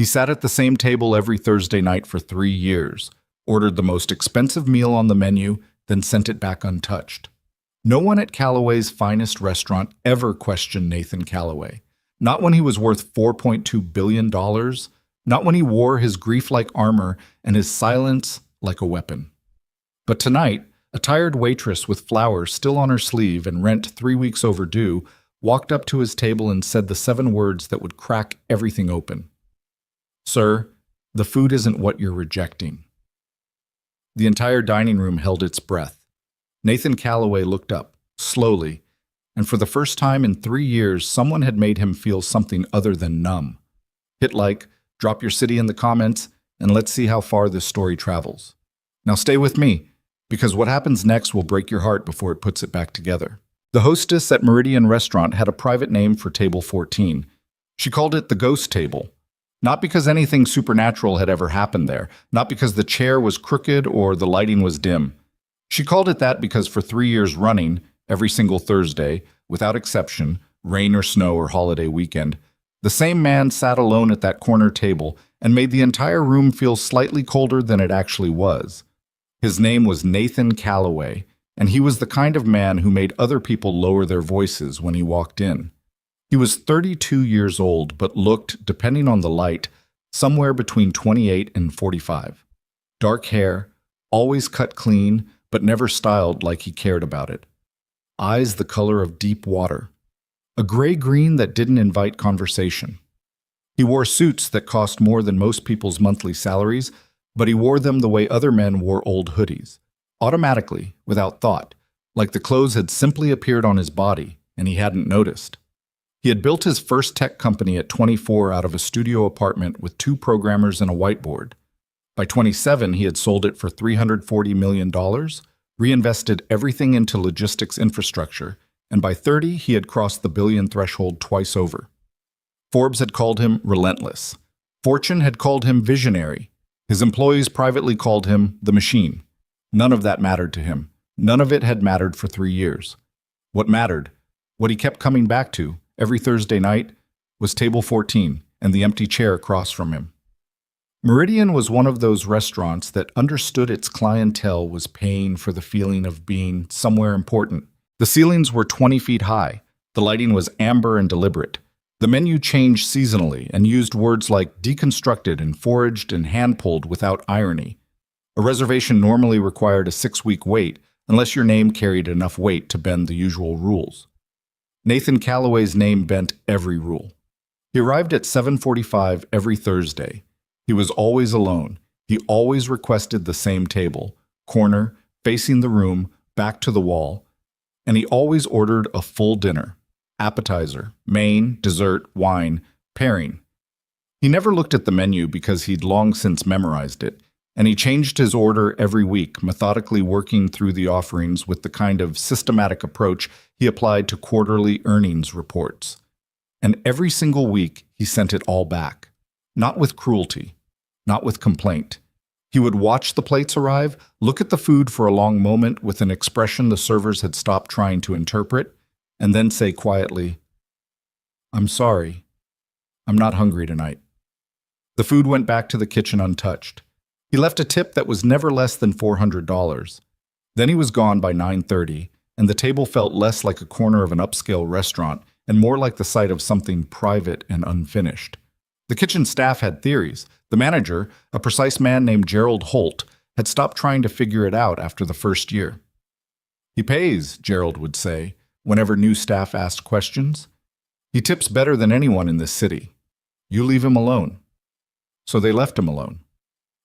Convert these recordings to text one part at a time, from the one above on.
He sat at the same table every Thursday night for 3 years, ordered the most expensive meal on the menu, then sent it back untouched. No one at Callaway's finest restaurant ever questioned Nathan Callaway. Not when he was worth $4.2 billion, not when he wore his grief like armor and his silence like a weapon. But tonight, a tired waitress with flowers still on her sleeve and rent 3 weeks overdue walked up to his table and said the 7 words that would crack everything open. "Sir, the food isn't what you're rejecting." The entire dining room held its breath. Nathan Callaway looked up, slowly, and for the first time in 3 years, someone had made him feel something other than numb. Hit like, drop your city in the comments, and let's see how far this story travels. Now stay with me, because what happens next will break your heart before it puts it back together. The hostess at Meridian Restaurant had a private name for Table 14. She called it the Ghost Table. Not because anything supernatural had ever happened there, not because the chair was crooked or the lighting was dim. She called it that because for 3 years running, every single Thursday, without exception, rain or snow or holiday weekend, the same man sat alone at that corner table and made the entire room feel slightly colder than it actually was. His name was Nathan Callaway, and he was the kind of man who made other people lower their voices when he walked in. He was 32 years old, but looked, depending on the light, somewhere between 28 and 45. Dark hair, always cut clean, but never styled like he cared about it. Eyes the color of deep water. A gray-green that didn't invite conversation. He wore suits that cost more than most people's monthly salaries, but he wore them the way other men wore old hoodies. Automatically, without thought, like the clothes had simply appeared on his body, and he hadn't noticed. He had built his first tech company at 24 out of a studio apartment with 2 programmers and a whiteboard. By 27, he had sold it for $340 million, reinvested everything into logistics infrastructure, and by 30, he had crossed the billion threshold twice over. Forbes had called him relentless. Fortune had called him visionary. His employees privately called him the machine. None of that mattered to him. None of it had mattered for 3 years. What mattered, what he kept coming back to every Thursday night, was Table 14 and the empty chair across from him. Meridian was one of those restaurants that understood its clientele was paying for the feeling of being somewhere important. The ceilings were 20 feet high. The lighting was amber and deliberate. The menu changed seasonally and used words like deconstructed and foraged and hand-pulled without irony. A reservation normally required a 6-week wait unless your name carried enough weight to bend the usual rules. Nathan Callaway's name bent every rule. He arrived at 7:45 every Thursday. He was always alone. He always requested the same table, corner, facing the room, back to the wall, and he always ordered a full dinner, appetizer, main, dessert, wine, pairing. He never looked at the menu because he'd long since memorized it, and he changed his order every week, methodically working through the offerings with the kind of systematic approach he applied to quarterly earnings reports. And every single week, he sent it all back. Not with cruelty, not with complaint. He would watch the plates arrive, look at the food for a long moment with an expression the servers had stopped trying to interpret, and then say quietly, "I'm sorry. I'm not hungry tonight." The food went back to the kitchen untouched. He left a tip that was never less than $400. Then he was gone by 9:30, and the table felt less like a corner of an upscale restaurant and more like the site of something private and unfinished. The kitchen staff had theories. The manager, a precise man named Gerald Holt, had stopped trying to figure it out after the first year. "He pays," Gerald would say, whenever new staff asked questions. "He tips better than anyone in this city. You leave him alone." So they left him alone.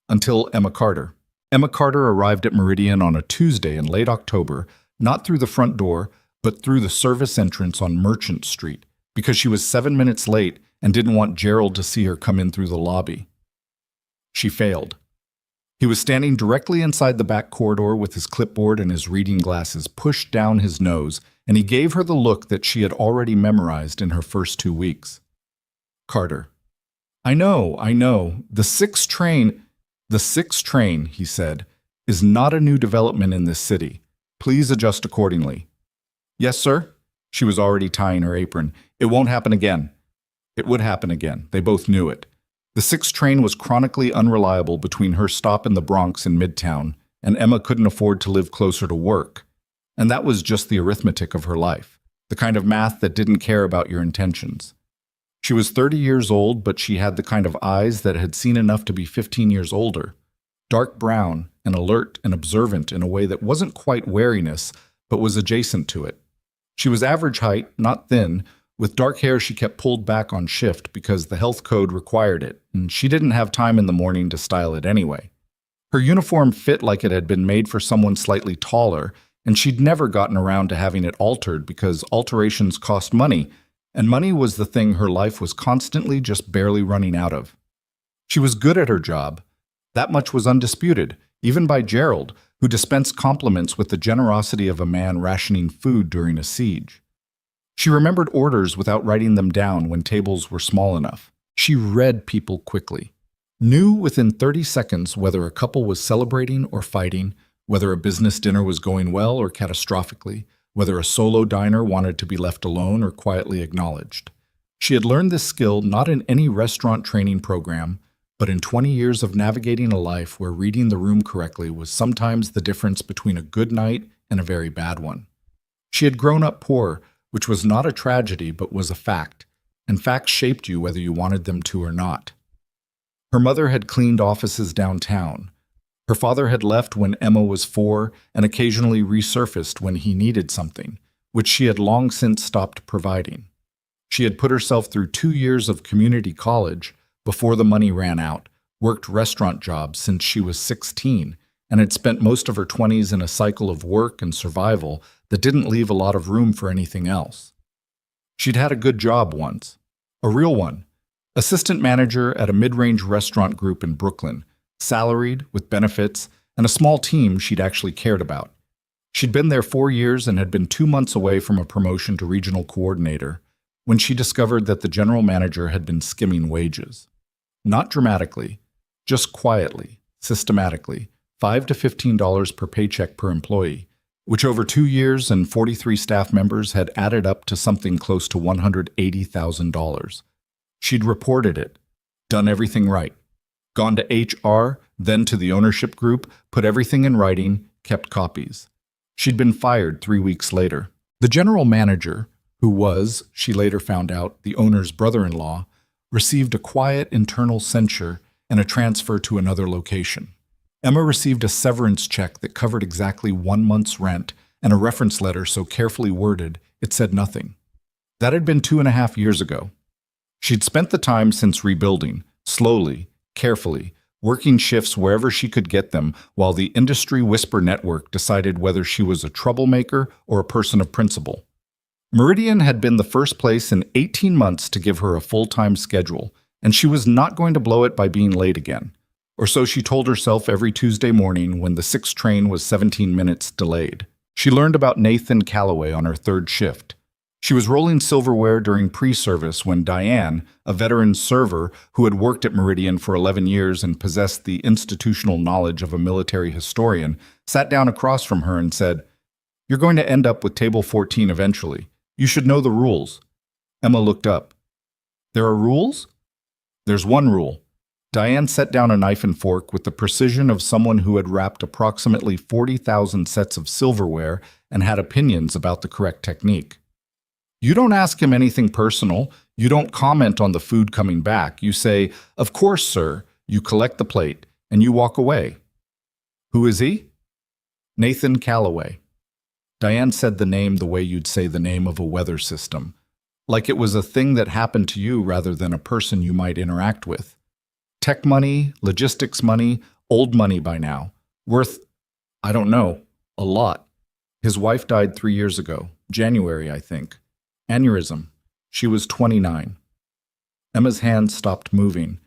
Until Emma Carter. Emma Carter arrived at Meridian on a Tuesday in late October, not through the front door, but through the service entrance on Merchant Street, because she was 7 minutes late and didn't want Gerald to see her come in through the lobby. She failed. He was standing directly inside the back corridor with his clipboard and his reading glasses pushed down his nose, and he gave her the look that she had already memorized in her first 2 weeks. Carter. I know. The 6 train, he said, is not a new development in this city. Please adjust accordingly." "Yes, sir." She was already tying her apron. "It won't happen again." It would happen again. They both knew it. The 6 train was chronically unreliable between her stop in the Bronx and Midtown, and Emma couldn't afford to live closer to work. And that was just the arithmetic of her life, the kind of math that didn't care about your intentions. She was 30 years old, but she had the kind of eyes that had seen enough to be 15 years older. Dark brown and alert and observant in a way that wasn't quite wariness, but was adjacent to it. She was average height, not thin. With dark hair she kept pulled back on shift because the health code required it, and she didn't have time in the morning to style it anyway. Her uniform fit like it had been made for someone slightly taller, and she'd never gotten around to having it altered because alterations cost money, and money was the thing her life was constantly just barely running out of. She was good at her job. That much was undisputed, even by Gerald, who dispensed compliments with the generosity of a man rationing food during a siege. She remembered orders without writing them down when tables were small enough. She read people quickly, knew within 30 seconds whether a couple was celebrating or fighting, whether a business dinner was going well or catastrophically, whether a solo diner wanted to be left alone or quietly acknowledged. She had learned this skill not in any restaurant training program, but in 20 years of navigating a life where reading the room correctly was sometimes the difference between a good night and a very bad one. She had grown up poor, which was not a tragedy but was a fact, and facts shaped you whether you wanted them to or not. Her mother had cleaned offices downtown. Her father had left when Emma was 4 and occasionally resurfaced when he needed something, which she had long since stopped providing. She had put herself through 2 years of community college before the money ran out, worked restaurant jobs since she was 16, and had spent most of her 20s in a cycle of work and survival that didn't leave a lot of room for anything else. She'd had a good job once, a real one, assistant manager at a mid-range restaurant group in Brooklyn, salaried, with benefits, and a small team she'd actually cared about. She'd been there 4 years and had been 2 months away from a promotion to regional coordinator when she discovered that the general manager had been skimming wages. Not dramatically, just quietly, systematically, $5 to $15 per paycheck per employee, which over 2 years and 43 staff members had added up to something close to $180,000. She'd reported it, done everything right, gone to HR, then to the ownership group, put everything in writing, kept copies. She'd been fired 3 weeks later. The general manager, who was, she later found out, the owner's brother-in-law, received a quiet internal censure and a transfer to another location. Emma received a severance check that covered exactly 1 month's rent and a reference letter so carefully worded it said nothing. That had been 2.5 years ago. She'd spent the time since rebuilding, slowly, carefully, working shifts wherever she could get them while the industry whisper network decided whether she was a troublemaker or a person of principle. Meridian had been the first place in 18 months to give her a full-time schedule, and she was not going to blow it by being late again. Or so she told herself every Tuesday morning when the 6 train was 17 minutes delayed. She learned about Nathan Calloway on her 3rd shift. She was rolling silverware during pre-service when Diane, a veteran server who had worked at Meridian for 11 years and possessed the institutional knowledge of a military historian, sat down across from her and said, "You're going to end up with table 14 eventually. You should know the rules." Emma looked up. "There are rules?" "There's one rule." Diane set down a knife and fork with the precision of someone who had wrapped approximately 40,000 sets of silverware and had opinions about the correct technique. You don't ask him anything personal. You don't comment on the food coming back. You say, "Of course, sir." You collect the plate, and you walk away. "Who is he?" "Nathan Calloway." Diane said the name the way you'd say the name of a weather system, like it was a thing that happened to you rather than a person you might interact with. Tech money, logistics money, old money by now. Worth, I don't know, a lot. His wife died 3 years ago, January, I think. Aneurysm. She was 29. Emma's hand stopped moving.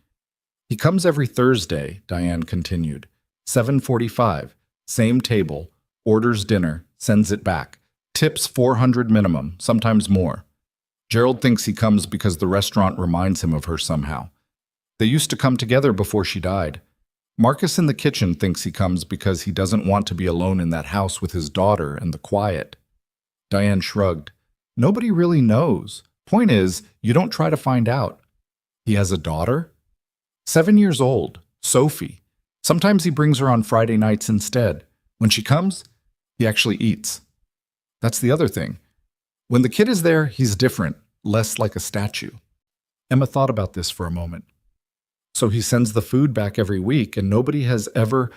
"He comes every Thursday," Diane continued. 7:45, same table, orders dinner, sends it back. Tips $400 minimum, sometimes more. Gerald thinks he comes because the restaurant reminds him of her somehow. They used to come together before she died. Marcus in the kitchen thinks he comes because he doesn't want to be alone in that house with his daughter and the quiet. Diane shrugged. "Nobody really knows. Point is, you don't try to find out." "He has a daughter?" 7 years old, Sophie. Sometimes he brings her on Friday nights instead. When she comes, he actually eats. That's the other thing. When the kid is there, he's different, less like a statue. Emma thought about this for a moment. So he sends the food back every week and nobody has ever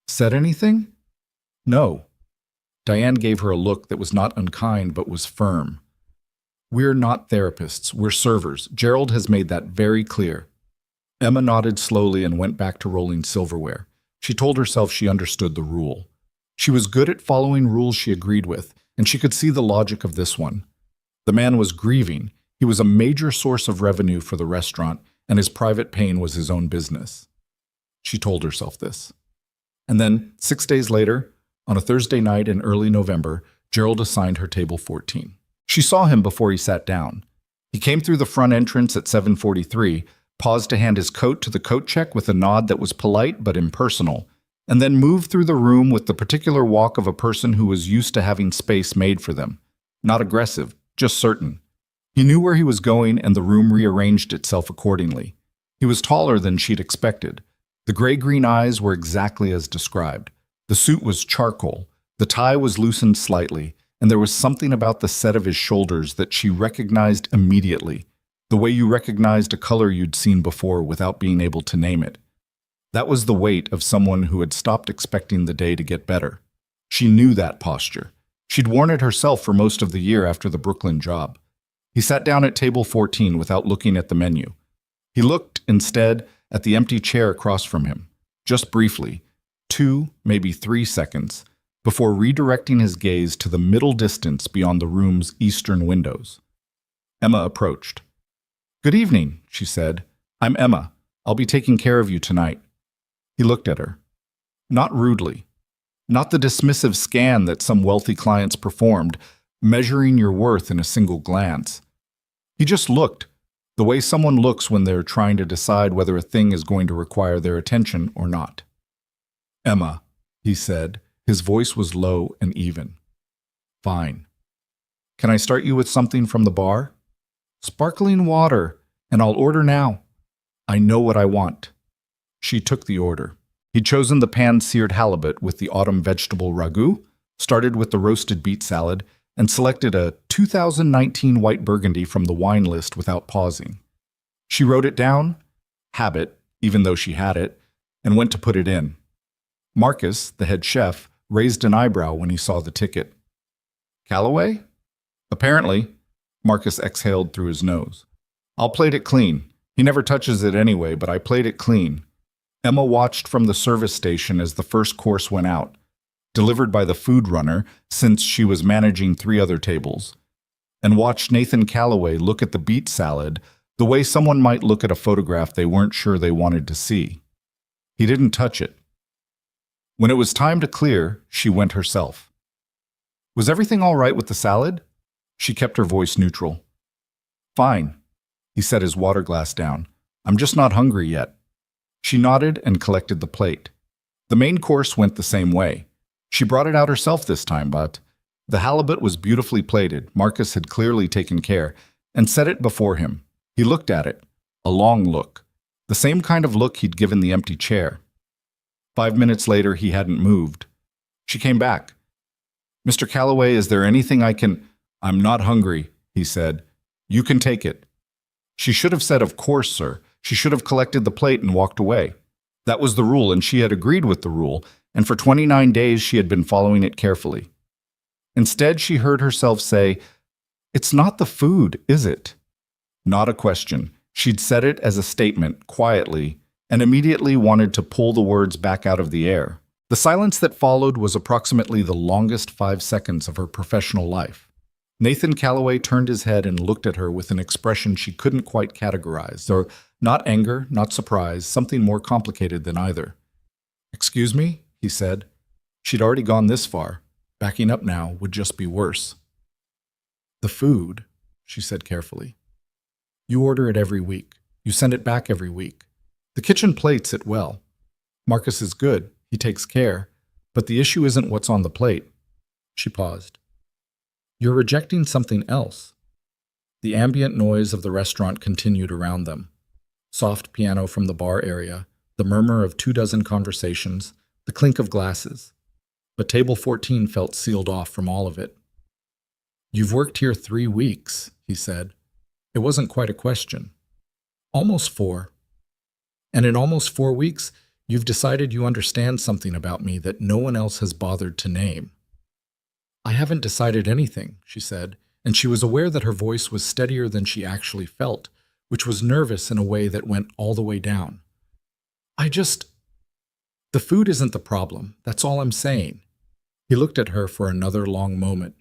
said anything? No. Diane gave her a look that was not unkind but was firm. We're not therapists, we're servers. Gerald has made that very clear. Emma nodded slowly and went back to rolling silverware. She told herself she understood the rule. She was good at following rules she agreed with, and she could see the logic of this one. The man was grieving. He was a major source of revenue for the restaurant, and his private pain was his own business. She told herself this. And then, 6 days later, on a Thursday night in early November, Gerald assigned her table 14. She saw him before he sat down. He came through the front entrance at 7:43, paused to hand his coat to the coat check with a nod that was polite but impersonal, and then moved through the room with the particular walk of a person who was used to having space made for them. Not aggressive, just certain. He knew where he was going, and the room rearranged itself accordingly. He was taller than she'd expected. The gray-green eyes were exactly as described. The suit was charcoal, the tie was loosened slightly, and there was something about the set of his shoulders that she recognized immediately, the way you recognized a color you'd seen before without being able to name it. That was the weight of someone who had stopped expecting the day to get better. She knew that posture. She'd worn it herself for most of the year after the Brooklyn job. He sat down at table 14 without looking at the menu. He looked, instead, at the empty chair across from him, just briefly, 2, maybe 3 seconds, before redirecting his gaze to the middle distance beyond the room's eastern windows. Emma approached. "Good evening," she said. "I'm Emma. I'll be taking care of you tonight." He looked at her. Not rudely. Not the dismissive scan that some wealthy clients performed, measuring your worth in a single glance. He just looked, the way someone looks when they're trying to decide whether a thing is going to require their attention or not. "Emma," he said. His voice was low and even. "Fine. Can I start you with something from the bar?" "Sparkling water, and I'll order now." "I know what I want." She took the order. He'd chosen the pan-seared halibut with the autumn vegetable ragu, started with the roasted beet salad, and selected a 2019 white burgundy from the wine list without pausing. She wrote it down, habit, even though she had it, and went to put it in. Marcus, the head chef, raised an eyebrow when he saw the ticket. "Callaway?" "Apparently." Marcus exhaled through his nose. "I'll plate it clean. He never touches it anyway, but I plate it clean." Emma watched from the service station as the first course went out, delivered by the food runner since she was managing 3 other tables, and watched Nathan Callaway look at the beet salad the way someone might look at a photograph they weren't sure they wanted to see. He didn't touch it. When it was time to clear, she went herself. "Was everything all right with the salad?" She kept her voice neutral. "Fine." He set his water glass down. "I'm just not hungry yet." She nodded and collected the plate. The main course went the same way. She brought it out herself this time, but the halibut was beautifully plated. Marcus had clearly taken care, and set it before him. He looked at it, a long look, the same kind of look he'd given the empty chair. 5 minutes later, he hadn't moved. She came back. "Mr. Callaway, is there anything I can—" "I'm not hungry," he said. "You can take it." She should have said, "Of course, sir." She should have collected the plate and walked away. That was the rule, and she had agreed with the rule, and for 29 days she had been following it carefully. Instead, she heard herself say, "It's not the food, is it?" Not a question. She'd said it as a statement, quietly, and immediately wanted to pull the words back out of the air. The silence that followed was approximately the longest 5 seconds of her professional life. Nathan Callaway turned his head and looked at her with an expression she couldn't quite categorize, or not anger, not surprise, something more complicated than either. "Excuse me?" he said. She'd already gone this far. Backing up now would just be worse. "The food," she said carefully. "You order it every week. You send it back every week. The kitchen plates it well. Marcus is good. He takes care. But the issue isn't what's on the plate." She paused. "You're rejecting something else." The ambient noise of the restaurant continued around them. Soft piano from the bar area, the murmur of 24 conversations, the clink of glasses. But table 14 felt sealed off from all of it. "You've worked here 3 weeks," he said. It wasn't quite a question. "Almost 4. And in almost 4 weeks, you've decided you understand something about me that no one else has bothered to name." "I haven't decided anything," she said, and she was aware that her voice was steadier than she actually felt, which was nervous in a way that went all the way down. The food isn't the problem, that's all I'm saying." He looked at her for another long moment.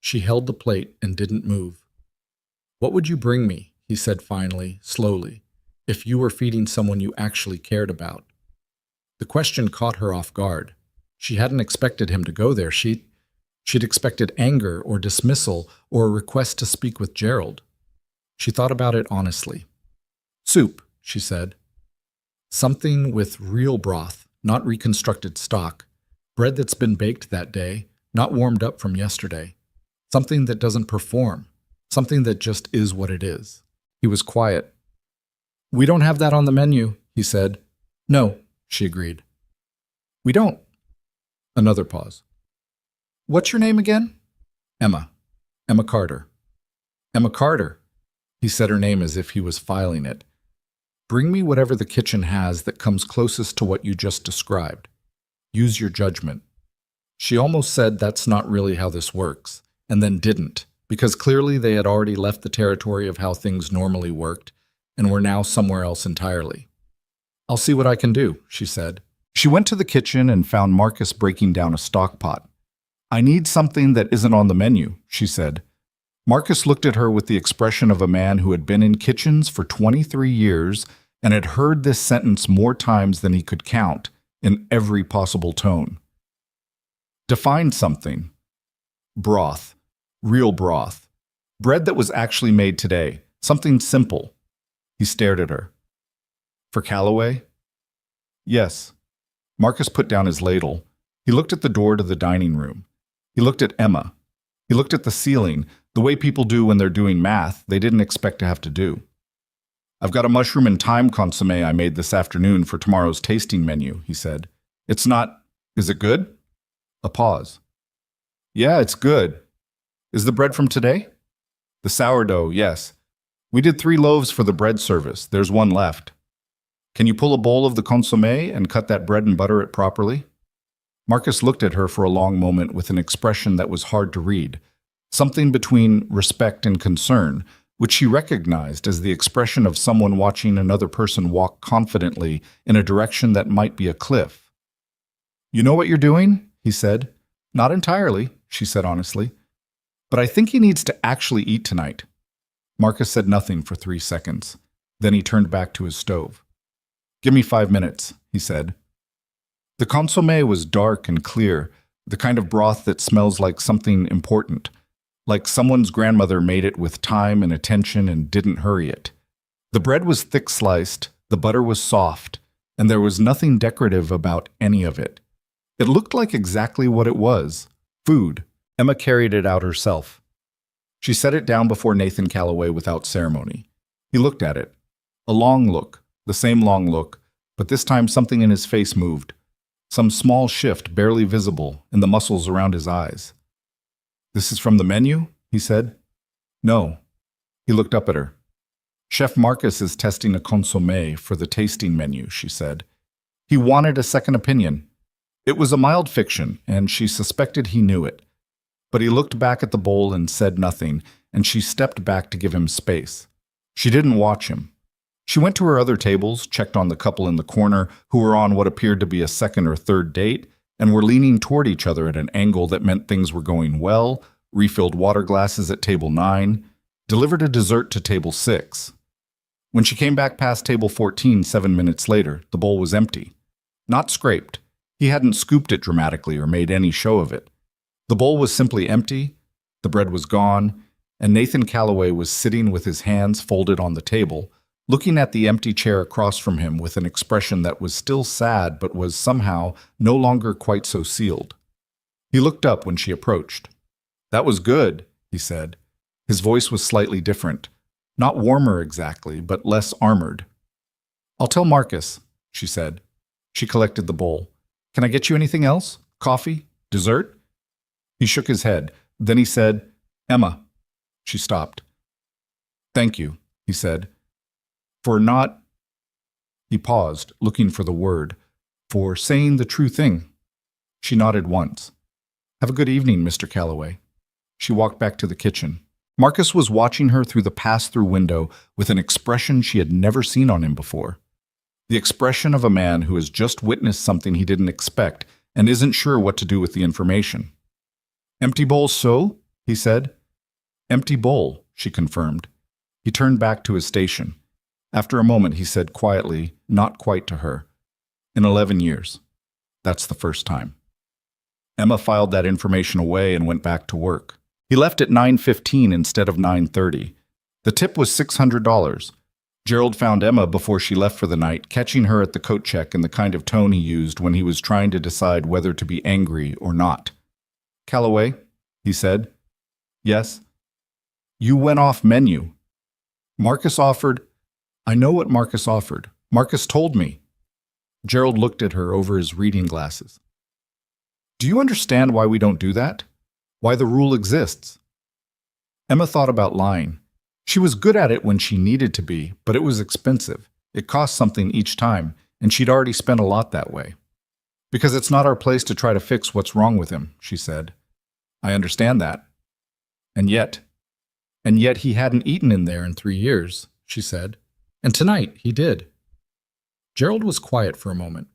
She held the plate and didn't move. "What would you bring me," he said finally, slowly, "if you were feeding someone you actually cared about?" The question caught her off guard. She hadn't expected him to go there. She'd expected anger or dismissal or a request to speak with Gerald. She thought about it honestly. "Soup," she said. "Something with real broth, not reconstructed stock. Bread that's been baked that day, not warmed up from yesterday. Something that doesn't perform. Something that just is what it is." He was quiet. "We don't have that on the menu," he said. "No," she agreed. "We don't." Another pause. "What's your name again?" "Emma. Emma Carter." "Emma Carter." He said her name as if he was filing it. "Bring me whatever the kitchen has that comes closest to what you just described. Use your judgment." She almost said that's not really how this works, and then didn't, because clearly they had already left the territory of how things normally worked, and were now somewhere else entirely. "I'll see what I can do," she said. She went to the kitchen and found Marcus breaking down a stock pot. "I need something that isn't on the menu," she said. Marcus looked at her with the expression of a man who had been in kitchens for 23 years and had heard this sentence more times than he could count, in every possible tone. "Define something." "Broth. Real broth. Bread that was actually made today. Something simple." He stared at her. "For Calloway?" "Yes." Marcus put down his ladle. He looked at the door to the dining room. He looked at Emma. He looked at the ceiling, the way people do when they're doing math they didn't expect to have to do. "I've got a mushroom and thyme consommé I made this afternoon for tomorrow's tasting menu," he said. "It's not... Is it good?" A pause. "Yeah, it's good. Is the bread from today?" "The sourdough, yes. We did 3 loaves for the bread service. There's 1 left. Can you pull a bowl of the consommé and cut that bread and butter it properly?" Marcus looked at her for a long moment with an expression that was hard to read, something between respect and concern, which she recognized as the expression of someone watching another person walk confidently in a direction that might be a cliff. "You know what you're doing?" he said. "Not entirely," she said honestly. "But I think he needs to actually eat tonight." Marcus said nothing for 3 seconds. Then he turned back to his stove. "Give me 5 minutes," he said. The consommé was dark and clear, the kind of broth that smells like something important, like someone's grandmother made it with time and attention and didn't hurry it. The bread was thick-sliced, the butter was soft, and there was nothing decorative about any of it. It looked like exactly what it was, food. Emma carried it out herself. She set it down before Nathan Calloway without ceremony. He looked at it. A long look, the same long look, but this time something in his face moved. Some small shift barely visible in the muscles around his eyes. "This is from the menu?" he said. "No." He looked up at her. "Chef Marcus is testing a consommé for the tasting menu," she said. He wanted a second opinion. It was a mild fiction, and she suspected he knew it. But he looked back at the bowl and said nothing, and she stepped back to give him space. She didn't watch him. She went to her other tables, checked on the couple in the corner who were on what appeared to be a second or third date, and were leaning toward each other at an angle that meant things were going well, refilled water glasses at table 9, delivered a dessert to table 6. When she came back past table 14 7 minutes later, the bowl was empty. Not scraped. He hadn't scooped it dramatically or made any show of it. The bowl was simply empty, the bread was gone, and Nathan Calloway was sitting with his hands folded on the table, looking at the empty chair across from him with an expression that was still sad but was somehow no longer quite so sealed. He looked up when she approached. "That was good," he said. His voice was slightly different. Not warmer exactly, but less armored. I'll tell Marcus, she said. She collected the bowl. Can I get you anything else? Coffee? Dessert? He shook his head. Then he said, Emma. She stopped. Thank you, he said, for not... He paused, looking for the word. For saying the true thing. She nodded once. Have a good evening, Mr. Calloway. She walked back to the kitchen. Marcus was watching her through the pass-through window with an expression she had never seen on him before. The expression of a man who has just witnessed something he didn't expect and isn't sure what to do with the information. Empty bowl, so? He said. Empty bowl, she confirmed. He turned back to his station. After a moment, he said quietly, not quite to her, in 11 years. That's the first time. Emma filed that information away and went back to work. He left at 9:15 instead of 9:30. The tip was $600. Gerald found Emma before she left for the night, catching her at the coat check in the kind of tone he used when he was trying to decide whether to be angry or not. Calloway, he said. Yes. You went off menu. Marcus offered. I know what Marcus offered. Marcus told me. Gerald looked at her over his reading glasses. Do you understand why we don't do that? Why the rule exists? Emma thought about lying. She was good at it when she needed to be, but it was expensive. It cost something each time, and she'd already spent a lot that way. Because it's not our place to try to fix what's wrong with him, she said. I understand that. And yet he hadn't eaten in there in 3 years, she said. And tonight he did. Gerald was quiet for a moment.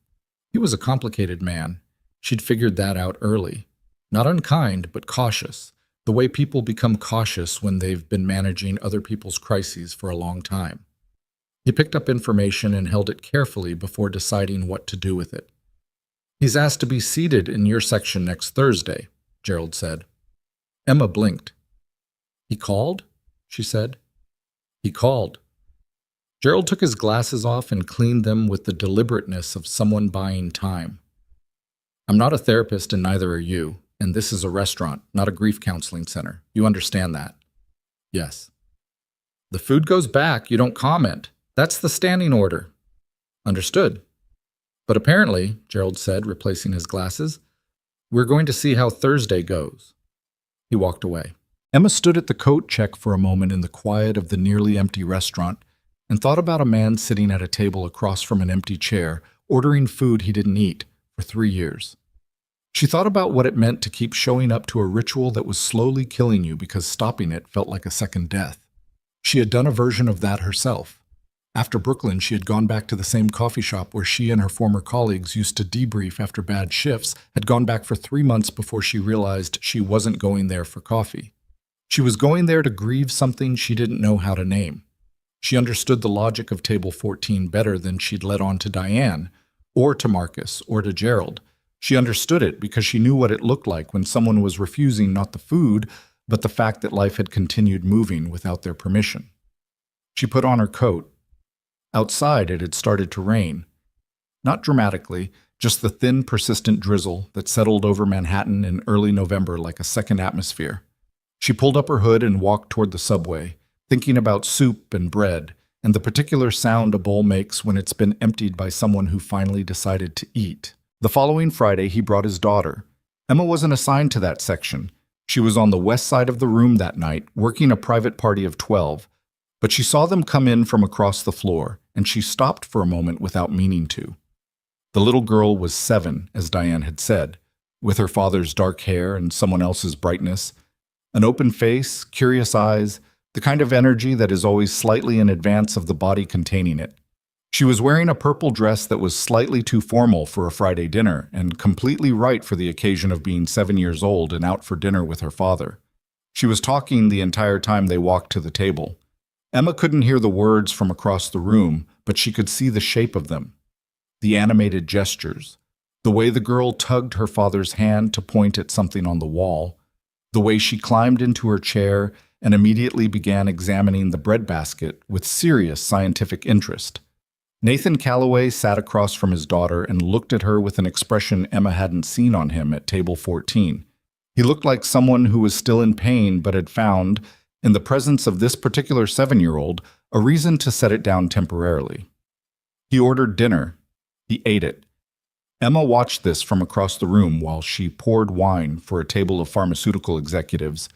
He was a complicated man. She'd figured that out early. Not unkind, but cautious. The way people become cautious when they've been managing other people's crises for a long time. He picked up information and held it carefully before deciding what to do with it. He's asked to be seated in your section next Thursday, Gerald said. Emma blinked. He called? She said. He called. Gerald took his glasses off and cleaned them with the deliberateness of someone buying time. I'm not a therapist and neither are you, and this is a restaurant, not a grief counseling center. You understand that? Yes. The food goes back, you don't comment. That's the standing order. Understood. But apparently, Gerald said, replacing his glasses, we're going to see how Thursday goes. He walked away. Emma stood at the coat check for a moment in the quiet of the nearly empty restaurant and thought about a man sitting at a table across from an empty chair, ordering food he didn't eat for 3 years. She thought about what it meant to keep showing up to a ritual that was slowly killing you because stopping it felt like a second death. She had done a version of that herself. After Brooklyn, she had gone back to the same coffee shop where she and her former colleagues used to debrief after bad shifts, had gone back for 3 months before she realized she wasn't going there for coffee. She was going there to grieve something she didn't know how to name. She understood the logic of Table 14 better than she'd let on to Diane, or to Marcus, or to Gerald. She understood it because she knew what it looked like when someone was refusing not the food, but the fact that life had continued moving without their permission. She put on her coat. Outside, it had started to rain. Not dramatically, just the thin, persistent drizzle that settled over Manhattan in early November like a second atmosphere. She pulled up her hood and walked toward the subway, thinking about soup and bread, and the particular sound a bowl makes when it's been emptied by someone who finally decided to eat. The following Friday, he brought his daughter. Emma wasn't assigned to that section. She was on the west side of the room that night, working a private party of 12, but she saw them come in from across the floor, and she stopped for a moment without meaning to. The little girl was 7, as Diane had said, with her father's dark hair and someone else's brightness, an open face, curious eyes, the kind of energy that is always slightly in advance of the body containing it. She was wearing a purple dress that was slightly too formal for a Friday dinner and completely right for the occasion of being 7 years old and out for dinner with her father. She was talking the entire time they walked to the table. Emma couldn't hear the words from across the room, but she could see the shape of them, the animated gestures, the way the girl tugged her father's hand to point at something on the wall, the way she climbed into her chair and immediately began examining the breadbasket with serious scientific interest. Nathan Calloway sat across from his daughter and looked at her with an expression Emma hadn't seen on him at table 14. He looked like someone who was still in pain but had found, in the presence of this particular 7-year-old, a reason to set it down temporarily. He ordered dinner. He ate it. Emma watched this from across the room while she poured wine for a table of pharmaceutical executives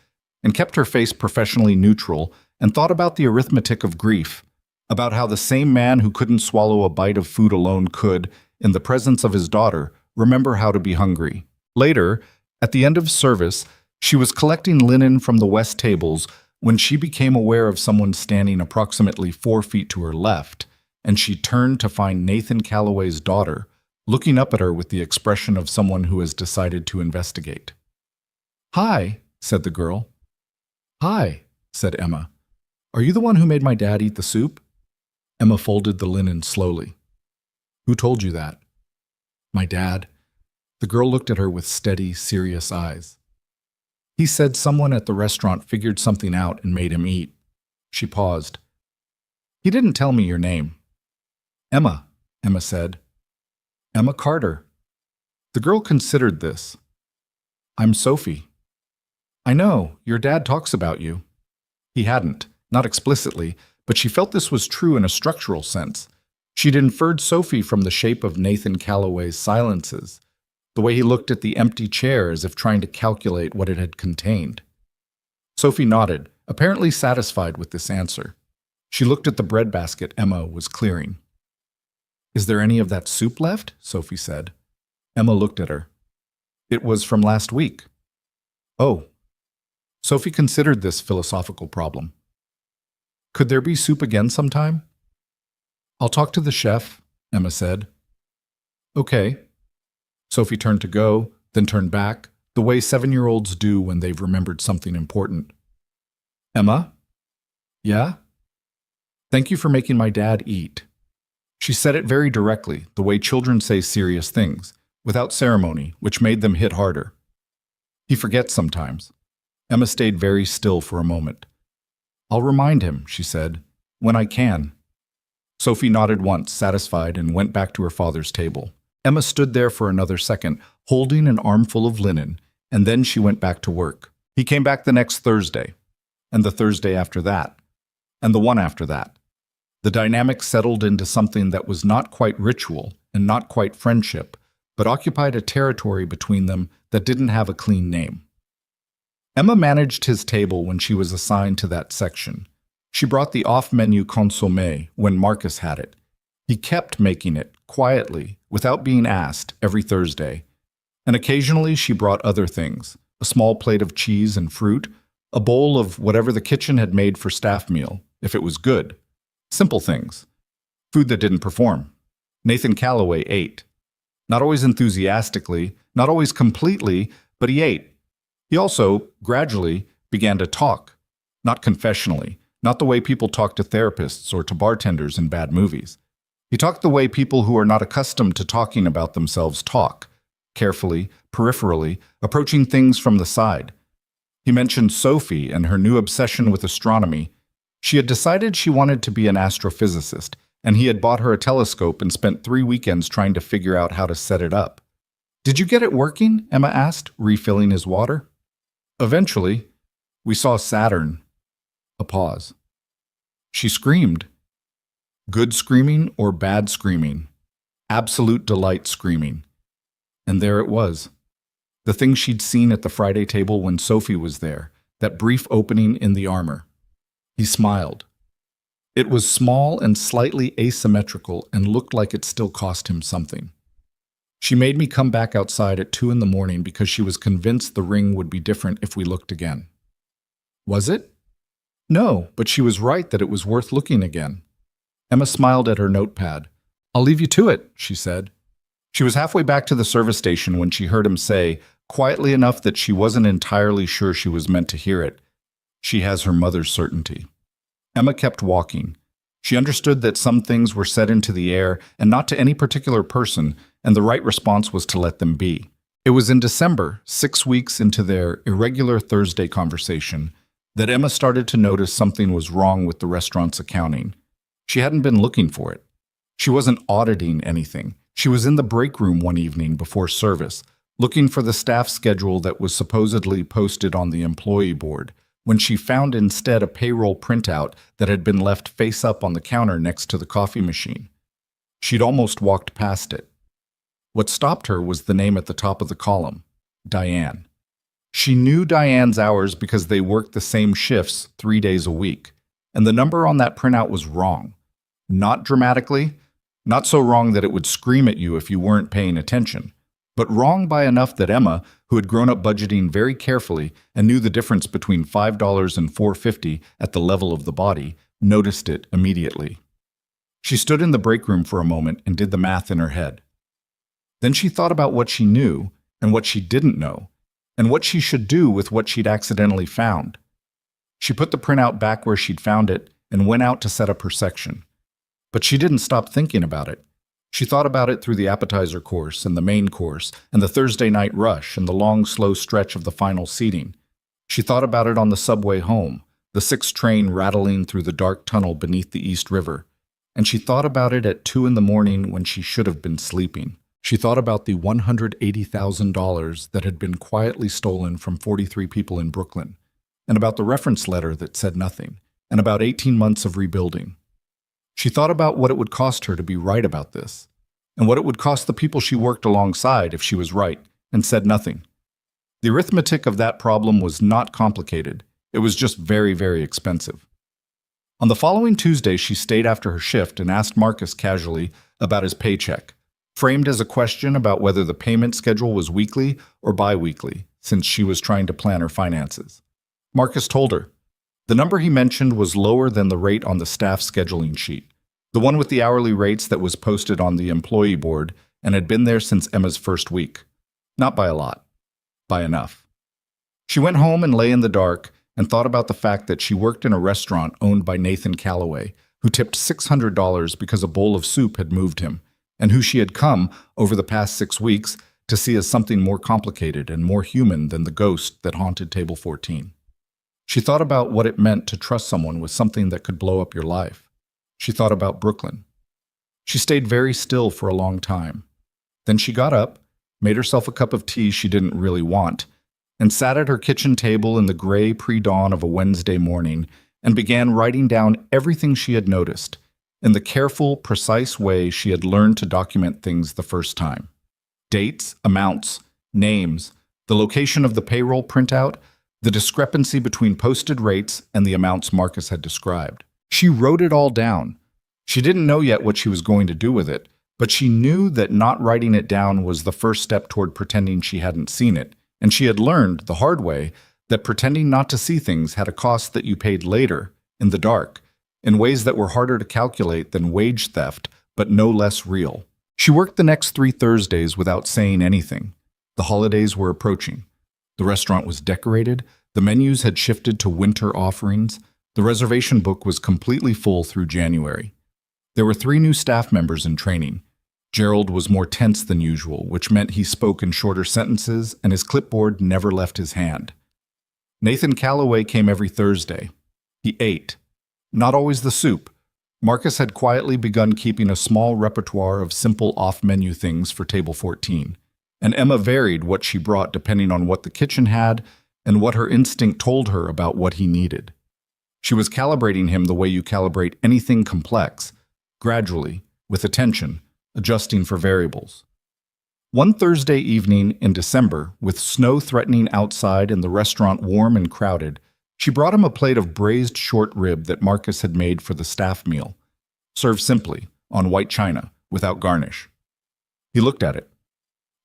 and kept her face professionally neutral and thought about the arithmetic of grief, about how the same man who couldn't swallow a bite of food alone could, in the presence of his daughter, remember how to be hungry. Later, at the end of service, she was collecting linen from the west tables when she became aware of someone standing approximately 4 feet to her left, and she turned to find Nathan Calloway's daughter, looking up at her with the expression of someone who has decided to investigate. "Hi," said the girl. "Hi," said Emma. "Are you the one who made my dad eat the soup?" Emma folded the linen slowly. "Who told you that?" "My dad." The girl looked at her with steady, serious eyes. "He said someone at the restaurant figured something out and made him eat." She paused. "He didn't tell me your name." "Emma," Emma said. "Emma Carter." The girl considered this. "I'm Sophie." "I know, your dad talks about you." He hadn't, not explicitly, but she felt this was true in a structural sense. She'd inferred Sophie from the shape of Nathan Calloway's silences, the way he looked at the empty chair as if trying to calculate what it had contained. Sophie nodded, apparently satisfied with this answer. She looked at the breadbasket Emma was clearing. "Is there any of that soup left?" Sophie said. Emma looked at her. "It was from last week." "Oh." Sophie considered this philosophical problem. "Could there be soup again sometime?" "I'll talk to the chef," Emma said. "Okay." Sophie turned to go, then turned back, the way 7-year-olds do when they've remembered something important. "Emma?" "Yeah?" "Thank you for making my dad eat." She said it very directly, the way children say serious things, without ceremony, which made them hit harder. "He forgets sometimes." Emma stayed very still for a moment. "I'll remind him," she said, "when I can." Sophie nodded once, satisfied, and went back to her father's table. Emma stood there for another second, holding an armful of linen, and then she went back to work. He came back the next Thursday, and the Thursday after that, and the one after that. The dynamic settled into something that was not quite ritual and not quite friendship, but occupied a territory between them that didn't have a clean name. Emma managed his table when she was assigned to that section. She brought the off-menu consommé when Marcus had it. He kept making it, quietly, without being asked, every Thursday. And occasionally she brought other things, a small plate of cheese and fruit, a bowl of whatever the kitchen had made for staff meal, if it was good. Simple things. Food that didn't perform. Nathan Calloway ate. Not always enthusiastically, not always completely, but he ate. He also, gradually, began to talk. Not confessionally, not the way people talk to therapists or to bartenders in bad movies. He talked the way people who are not accustomed to talking about themselves talk, carefully, peripherally, approaching things from the side. He mentioned Sophie and her new obsession with astronomy. She had decided she wanted to be an astrophysicist, and he had bought her a telescope and spent 3 weekends trying to figure out how to set it up. "Did you get it working?" Emma asked, refilling his water. "Eventually. We saw Saturn." A pause. She screamed. Good screaming or bad screaming? Absolute delight screaming. And there it was. The thing she'd seen at the Friday table when Sophie was there, that brief opening in the armor. He smiled. It was small and slightly asymmetrical and looked like it still cost him something. She made me come back outside at 2 in the morning because she was convinced the ring would be different if we looked again. Was it? No, but she was right that it was worth looking again. Emma smiled at her notepad. "I'll leave you to it," she said. She was halfway back to the service station when she heard him say, quietly enough that she wasn't entirely sure she was meant to hear it, "She has her mother's certainty." Emma kept walking. She understood that some things were set into the air and not to any particular person, and the right response was to let them be. It was in December, 6 weeks into their irregular Thursday conversation, that Emma started to notice something was wrong with the restaurant's accounting. She hadn't been looking for it. She wasn't auditing anything. She was in the break room one evening before service, looking for the staff schedule that was supposedly posted on the employee board, when she found instead a payroll printout that had been left face up on the counter next to the coffee machine. She'd almost walked past it. What stopped her was the name at the top of the column, Diane. She knew Diane's hours because they worked the same shifts 3 days a week, and the number on that printout was wrong. Not dramatically, not so wrong that it would scream at you if you weren't paying attention, but wrong by enough that Emma, who had grown up budgeting very carefully and knew the difference between $5 and $4.50 at the level of the body, noticed it immediately. She stood in the break room for a moment and did the math in her head. Then she thought about what she knew and what she didn't know, and what she should do with what she'd accidentally found. She put the printout back where she'd found it and went out to set up her section. But she didn't stop thinking about it. She thought about it through the appetizer course and the main course and the Thursday night rush and the long, slow stretch of the final seating. She thought about it on the subway home, the 6 train rattling through the dark tunnel beneath the East River. And she thought about it at 2 a.m. when she should have been sleeping. She thought about the $180,000 that had been quietly stolen from 43 people in Brooklyn, and about the reference letter that said nothing, and about 18 months of rebuilding. She thought about what it would cost her to be right about this, and what it would cost the people she worked alongside if she was right and said nothing. The arithmetic of that problem was not complicated. It was just very, very expensive. On the following Tuesday, she stayed after her shift and asked Marcus casually about his paycheck, framed as a question about whether the payment schedule was weekly or bi-weekly, since she was trying to plan her finances. Marcus told her. The number he mentioned was lower than the rate on the staff scheduling sheet, the one with the hourly rates that was posted on the employee board and had been there since Emma's first week. Not by a lot, by enough. She went home and lay in the dark and thought about the fact that she worked in a restaurant owned by Nathan Calloway, who tipped $600 because a bowl of soup had moved him, and who she had come, over the past 6 weeks, to see as something more complicated and more human than the ghost that haunted Table 14. She thought about what it meant to trust someone with something that could blow up your life. She thought about Brooklyn. She stayed very still for a long time. Then she got up, made herself a cup of tea she didn't really want, and sat at her kitchen table in the gray pre-dawn of a Wednesday morning and began writing down everything she had noticed, in the careful, precise way she had learned to document things the first time. Dates, amounts, names, the location of the payroll printout, the discrepancy between posted rates and the amounts Marcus had described. She wrote it all down. She didn't know yet what she was going to do with it, but she knew that not writing it down was the first step toward pretending she hadn't seen it, and she had learned, the hard way, that pretending not to see things had a cost that you paid later, in the dark, in ways that were harder to calculate than wage theft, but no less real. She worked the next 3 Thursdays without saying anything. The holidays were approaching. The restaurant was decorated, the menus had shifted to winter offerings, the reservation book was completely full through January. There were 3 new staff members in training. Gerald was more tense than usual, which meant he spoke in shorter sentences and his clipboard never left his hand. Nathan Calloway came every Thursday. He ate. Not always the soup. Marcus had quietly begun keeping a small repertoire of simple off-menu things for Table 14, and Emma varied what she brought depending on what the kitchen had and what her instinct told her about what he needed. She was calibrating him the way you calibrate anything complex, gradually, with attention, adjusting for variables. One Thursday evening in December, with snow threatening outside and the restaurant warm and crowded, she brought him a plate of braised short rib that Marcus had made for the staff meal, served simply, on white china, without garnish. He looked at it.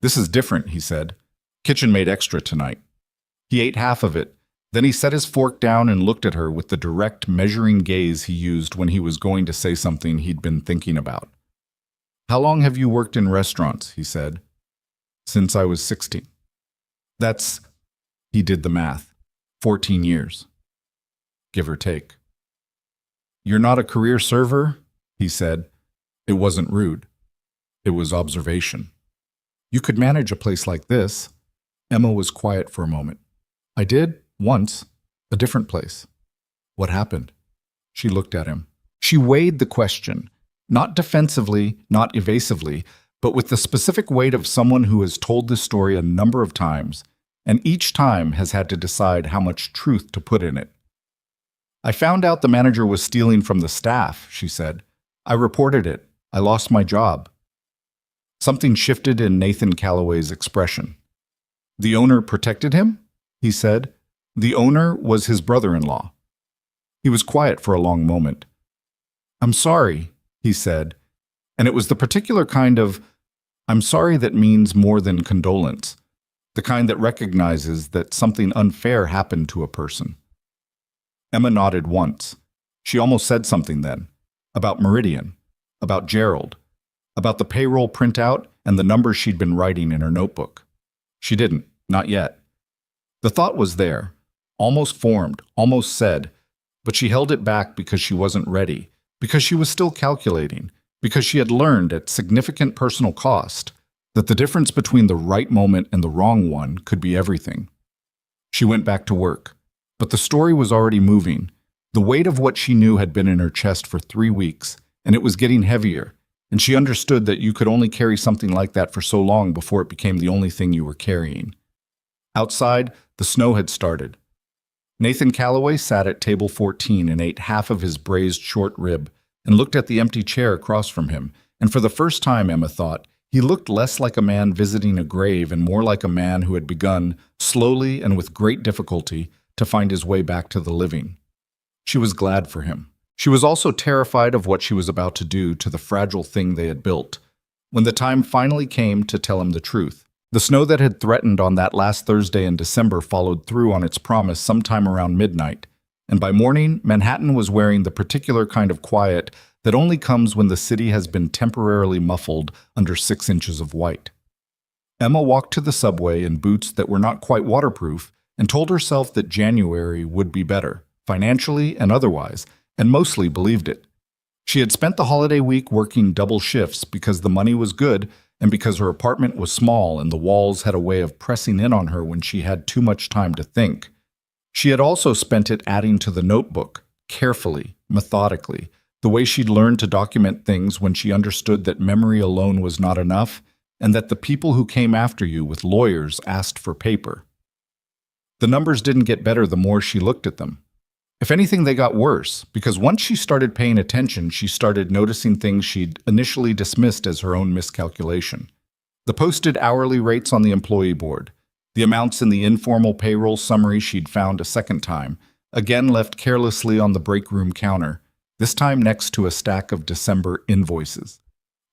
"This is different," he said. "Kitchen made extra tonight." He ate half of it. Then he set his fork down and looked at her with the direct, measuring gaze he used when he was going to say something he'd been thinking about. "How long have you worked in restaurants?" he said. "Since I was 16. That's," he did the math, 14 years. Give or take. "You're not a career server?" he said. It wasn't rude. It was observation. "You could manage a place like this." Emma was quiet for a moment. "I did, once. A different place." "What happened?" She looked at him. She weighed the question, not defensively, not evasively, but with the specific weight of someone who has told this story a number of times, and each time has had to decide how much truth to put in it. "I found out the manager was stealing from the staff," she said. "I reported it. I lost my job. Something shifted in Nathan Calloway's expression. The owner protected him? He said. The owner was his brother-in-law. He was quiet for a long moment. I'm sorry, he said, and it was the particular kind of I'm sorry that means more than condolence, the kind that recognizes that something unfair happened to a person. Emma nodded once. She almost said something then, about Meridian, about Gerald, about the payroll printout and the numbers she'd been writing in her notebook. She didn't, not yet. The thought was there, almost formed, almost said, but she held it back because she wasn't ready, because she was still calculating, because she had learned at significant personal cost that the difference between the right moment and the wrong one could be everything. She went back to work, but the story was already moving. The weight of what she knew had been in her chest for 3 weeks, and it was getting heavier, and she understood that you could only carry something like that for so long before it became the only thing you were carrying. Outside, the snow had started. Nathan Calloway sat at table 14 and ate half of his braised short rib and looked at the empty chair across from him, and for the first time, Emma thought, he looked less like a man visiting a grave and more like a man who had begun, slowly and with great difficulty, to find his way back to the living. She was glad for him. She was also terrified of what she was about to do to the fragile thing they had built. When the time finally came to tell him the truth, the snow that had threatened on that last Thursday in December followed through on its promise sometime around midnight, and by morning, Manhattan was wearing the particular kind of quiet that only comes when the city has been temporarily muffled under 6 inches of white. Emma walked to the subway in boots that were not quite waterproof and told herself that January would be better, financially and otherwise, and mostly believed it. She had spent the holiday week working double shifts because the money was good and because her apartment was small and the walls had a way of pressing in on her when she had too much time to think. She had also spent it adding to the notebook, carefully, methodically, the way she'd learned to document things when she understood that memory alone was not enough and that the people who came after you with lawyers asked for paper. The numbers didn't get better the more she looked at them. If anything, they got worse, because once she started paying attention, she started noticing things she'd initially dismissed as her own miscalculation. The posted hourly rates on the employee board, the amounts in the informal payroll summary she'd found a second time, again left carelessly on the break room counter, this time next to a stack of December invoices.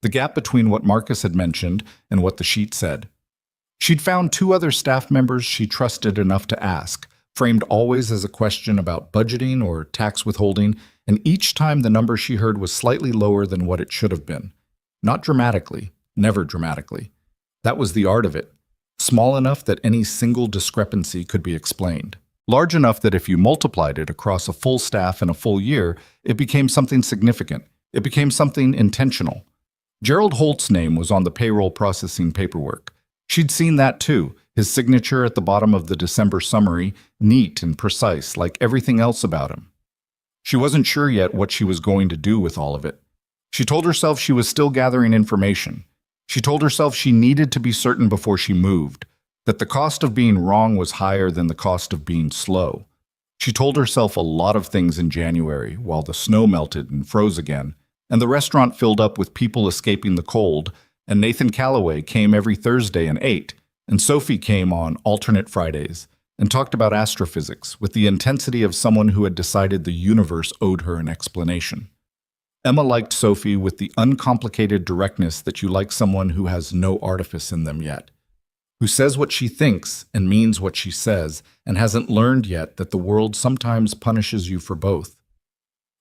The gap between what Marcus had mentioned and what the sheet said. She'd found 2 other staff members she trusted enough to ask, framed always as a question about budgeting or tax withholding, and each time the number she heard was slightly lower than what it should have been. Not dramatically, never dramatically. That was the art of it. Small enough that any single discrepancy could be explained. Large enough that if you multiplied it across a full staff in a full year, it became something significant. It became something intentional. Gerald Holt's name was on the payroll processing paperwork. She'd seen that too, his signature at the bottom of the December summary, neat and precise like everything else about him. She wasn't sure yet what she was going to do with all of it. She told herself she was still gathering information. She told herself she needed to be certain before she moved, that the cost of being wrong was higher than the cost of being slow. She told herself a lot of things in January while the snow melted and froze again, and the restaurant filled up with people escaping the cold, and Nathan Calloway came every Thursday and ate, and Sophie came on alternate Fridays and talked about astrophysics with the intensity of someone who had decided the universe owed her an explanation. Emma liked Sophie with the uncomplicated directness that you like someone who has no artifice in them yet, who says what she thinks and means what she says and hasn't learned yet that the world sometimes punishes you for both.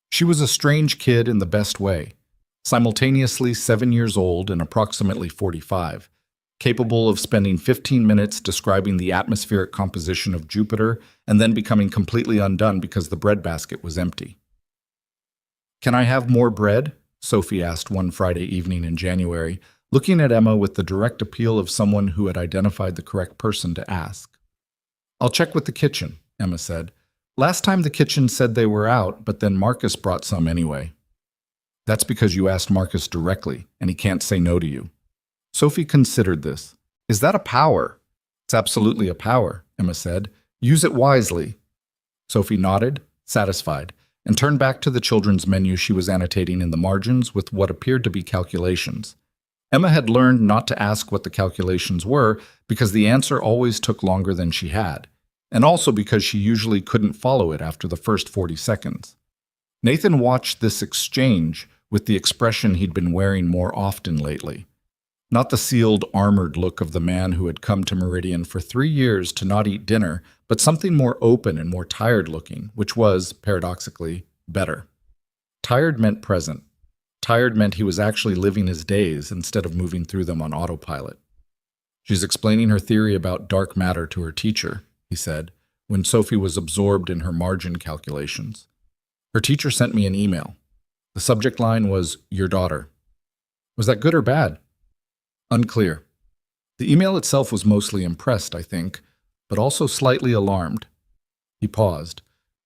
She was a strange kid in the best way, simultaneously 7 years old and approximately 45, capable of spending 15 minutes describing the atmospheric composition of Jupiter and then becoming completely undone because the breadbasket was empty. "Can I have more bread?" Sophie asked one Friday evening in January, looking at Emma with the direct appeal of someone who had identified the correct person to ask. "I'll check with the kitchen," Emma said. "Last time the kitchen said they were out, but then Marcus brought some anyway." "That's because you asked Marcus directly, and he can't say no to you." Sophie considered this. "Is that a power?" "It's absolutely a power," Emma said. "Use it wisely." Sophie nodded, satisfied, and turned back to the children's menu she was annotating in the margins with what appeared to be calculations. Emma had learned not to ask what the calculations were because the answer always took longer than she had, and also because she usually couldn't follow it after the first 40 seconds. Nathan watched this exchange with the expression he'd been wearing more often lately. Not the sealed, armored look of the man who had come to Meridian for 3 years to not eat dinner, but something more open and more tired looking, which was, paradoxically, better. Tired meant present. Tired meant he was actually living his days instead of moving through them on autopilot. "She's explaining her theory about dark matter to her teacher," he said, when Sophie was absorbed in her margin calculations. "Her teacher sent me an email. The subject line was, 'Your daughter.' Was that good or bad?" "Unclear. The email itself was mostly impressed, I think, but also slightly alarmed." He paused.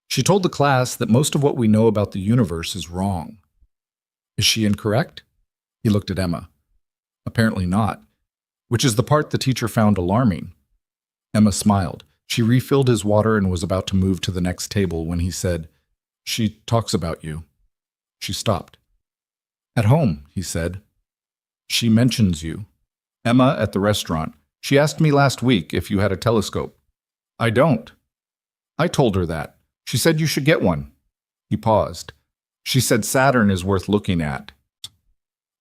"She told the class that most of what we know about the universe is wrong." "Is she incorrect?" He looked at Emma. "Apparently not, which is the part the teacher found alarming." Emma smiled. She refilled his water and was about to move to the next table when he said, "She talks about you." She stopped. "At home," he said. "She mentions you. Emma at the restaurant. She asked me last week if you had a telescope." "I don't." "I told her that. She said you should get one." He paused. "She said Saturn is worth looking at."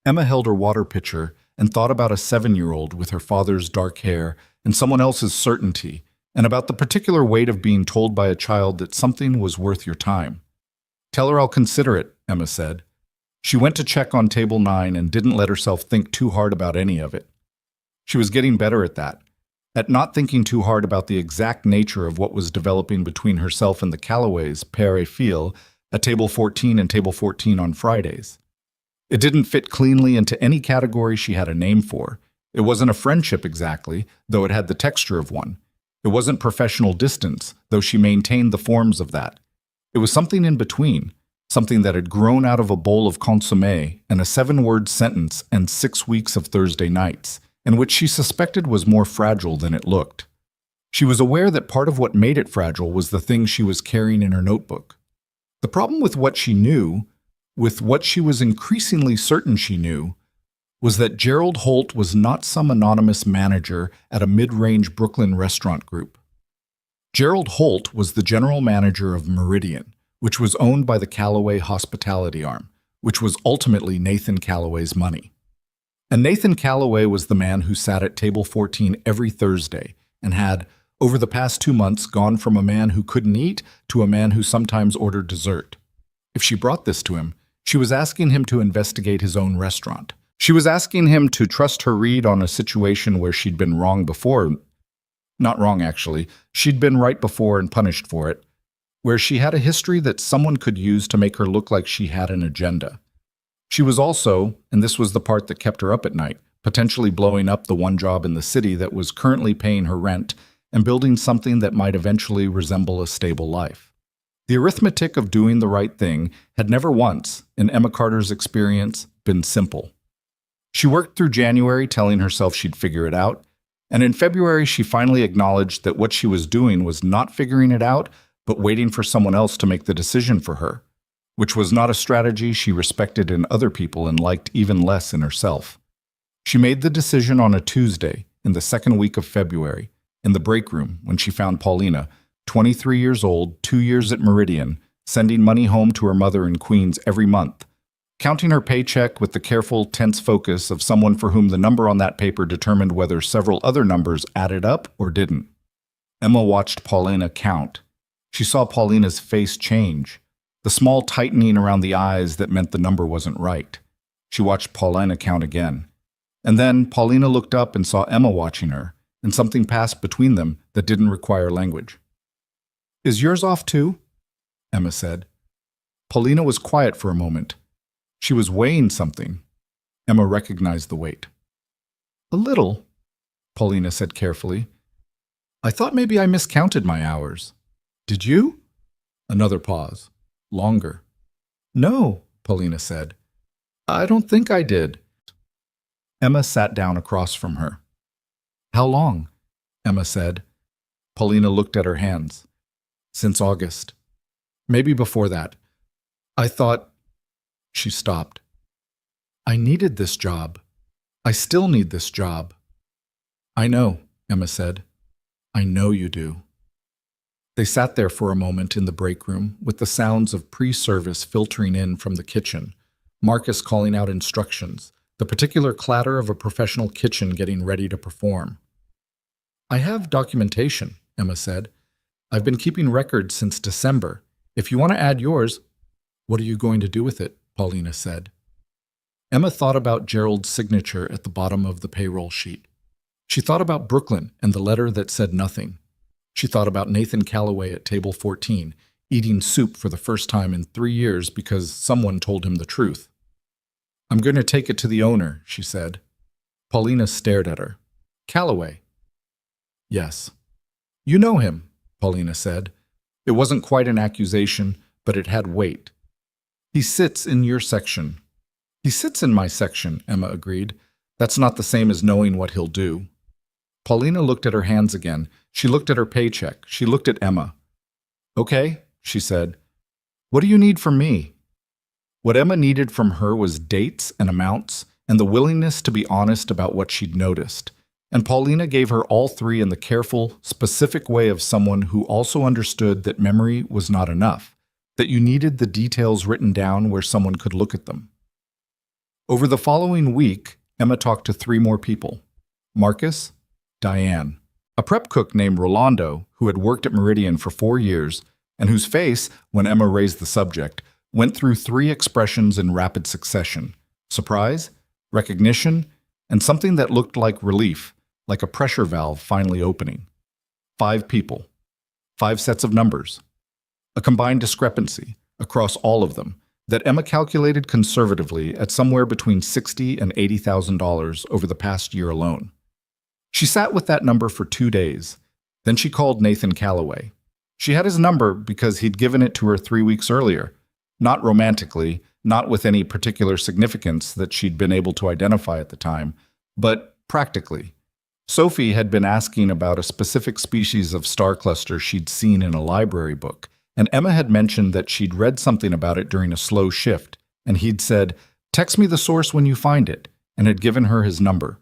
Emma held her water pitcher and thought about a 7-year-old with her father's dark hair and someone else's certainty, and about the particular weight of being told by a child that something was worth your time. "Tell her I'll consider it," Emma said. She went to check on table 9 and didn't let herself think too hard about any of it. She was getting better at that, at not thinking too hard about the exact nature of what was developing between herself and the Callaways, père et fille, at table 14 and table 14 on Fridays. It didn't fit cleanly into any category she had a name for. It wasn't a friendship exactly, though it had the texture of one. It wasn't professional distance, though she maintained the forms of that. It was something in between, something that had grown out of a bowl of consommé and a 7-word sentence and 6 weeks of Thursday nights, and which she suspected was more fragile than it looked. She was aware that part of what made it fragile was the thing she was carrying in her notebook. The problem with what she knew, with what she was increasingly certain she knew, was that Gerald Holt was not some anonymous manager at a mid-range Brooklyn restaurant group. Gerald Holt was the general manager of Meridian, which was owned by the Callaway hospitality arm, which was ultimately Nathan Callaway's money. And Nathan Callaway was the man who sat at table 14 every Thursday and had, over the past 2 months, gone from a man who couldn't eat to a man who sometimes ordered dessert. If she brought this to him, she was asking him to investigate his own restaurant. She was asking him to trust her read on a situation where she'd been wrong before. Not wrong, actually. She'd been right before and punished for it. Where she had a history that someone could use to make her look like she had an agenda. She was also, and this was the part that kept her up at night, potentially blowing up the one job in the city that was currently paying her rent and building something that might eventually resemble a stable life. The arithmetic of doing the right thing had never once, in Emma Carter's experience, been simple. She worked through January telling herself she'd figure it out, and in February she finally acknowledged that what she was doing was not figuring it out, but waiting for someone else to make the decision for her, which was not a strategy she respected in other people and liked even less in herself. She made the decision on a Tuesday, in the second week of February, in the break room when she found Paulina, 23 years old, 2 years at Meridian, sending money home to her mother in Queens every month, counting her paycheck with the careful, tense focus of someone for whom the number on that paper determined whether several other numbers added up or didn't. Emma watched Paulina count. She saw Paulina's face change, the small tightening around the eyes that meant the number wasn't right. She watched Paulina count again. And then Paulina looked up and saw Emma watching her, and something passed between them that didn't require language. "Is yours off too?" Emma said. Paulina was quiet for a moment. She was weighing something. Emma recognized the weight. "A little," Paulina said carefully. "I thought maybe I miscounted my hours." "Did you?" Another pause. Longer. "No," Paulina said. "I don't think I did." Emma sat down across from her. "How long?" Emma said. Paulina looked at her hands. "Since August. Maybe before that. I thought... She stopped. I needed this job. I still need this job. I know, Emma said. I know you do. They sat there for a moment in the break room with the sounds of pre-service filtering in from the kitchen, Marcus calling out instructions, the particular clatter of a professional kitchen getting ready to perform. I have documentation, Emma said. I've been keeping records since December. If you want to add yours... What are you going to do with it? Paulina said. Emma thought about Gerald's signature at the bottom of the payroll sheet. She thought about Brooklyn and the letter that said nothing. She thought about Nathan Calloway at table 14, eating soup for the first time in 3 years because someone told him the truth. I'm going to take it to the owner, she said. Paulina stared at her. Calloway? Yes. You know him, Paulina said. It wasn't quite an accusation, but it had weight. He sits in your section. He sits in my section, Emma agreed. That's not the same as knowing what he'll do. Paulina looked at her hands again. She looked at her paycheck. She looked at Emma. Okay, she said. What do you need from me? What Emma needed from her was dates and amounts and the willingness to be honest about what she'd noticed. And Paulina gave her all three in the careful, specific way of someone who also understood that memory was not enough, that you needed the details written down where someone could look at them. Over the following week, Emma talked to 3 more people. Marcus, Diane, a prep cook named Rolando who had worked at Meridian for 4 years and whose face, when Emma raised the subject, went through 3 expressions in rapid succession: surprise, recognition, and something that looked like relief, like a pressure valve finally opening. 5 people, 5 sets of numbers, a combined discrepancy across all of them that Emma calculated conservatively at somewhere between $60,000 and $80,000 over the past year alone. She sat with that number for 2 days. Then she called Nathan Calloway. She had his number because he'd given it to her 3 weeks earlier, not romantically, not with any particular significance that she'd been able to identify at the time, but practically. Sophie had been asking about a specific species of star cluster she'd seen in a library book, and Emma had mentioned that she'd read something about it during a slow shift, and he'd said, "Text me the source when you find it," and had given her his number.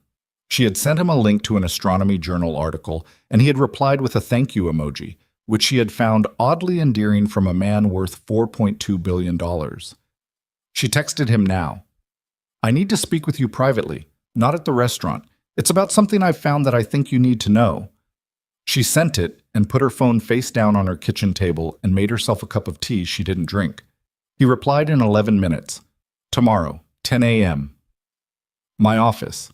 She had sent him a link to an astronomy journal article, and he had replied with a thank you emoji, which she had found oddly endearing from a man worth $4.2 billion. She texted him now. "I need to speak with you privately, not at the restaurant. It's about something I've found that I think you need to know." She sent it and put her phone face down on her kitchen table and made herself a cup of tea she didn't drink. He replied in 11 minutes. "Tomorrow, 10 a.m. My office.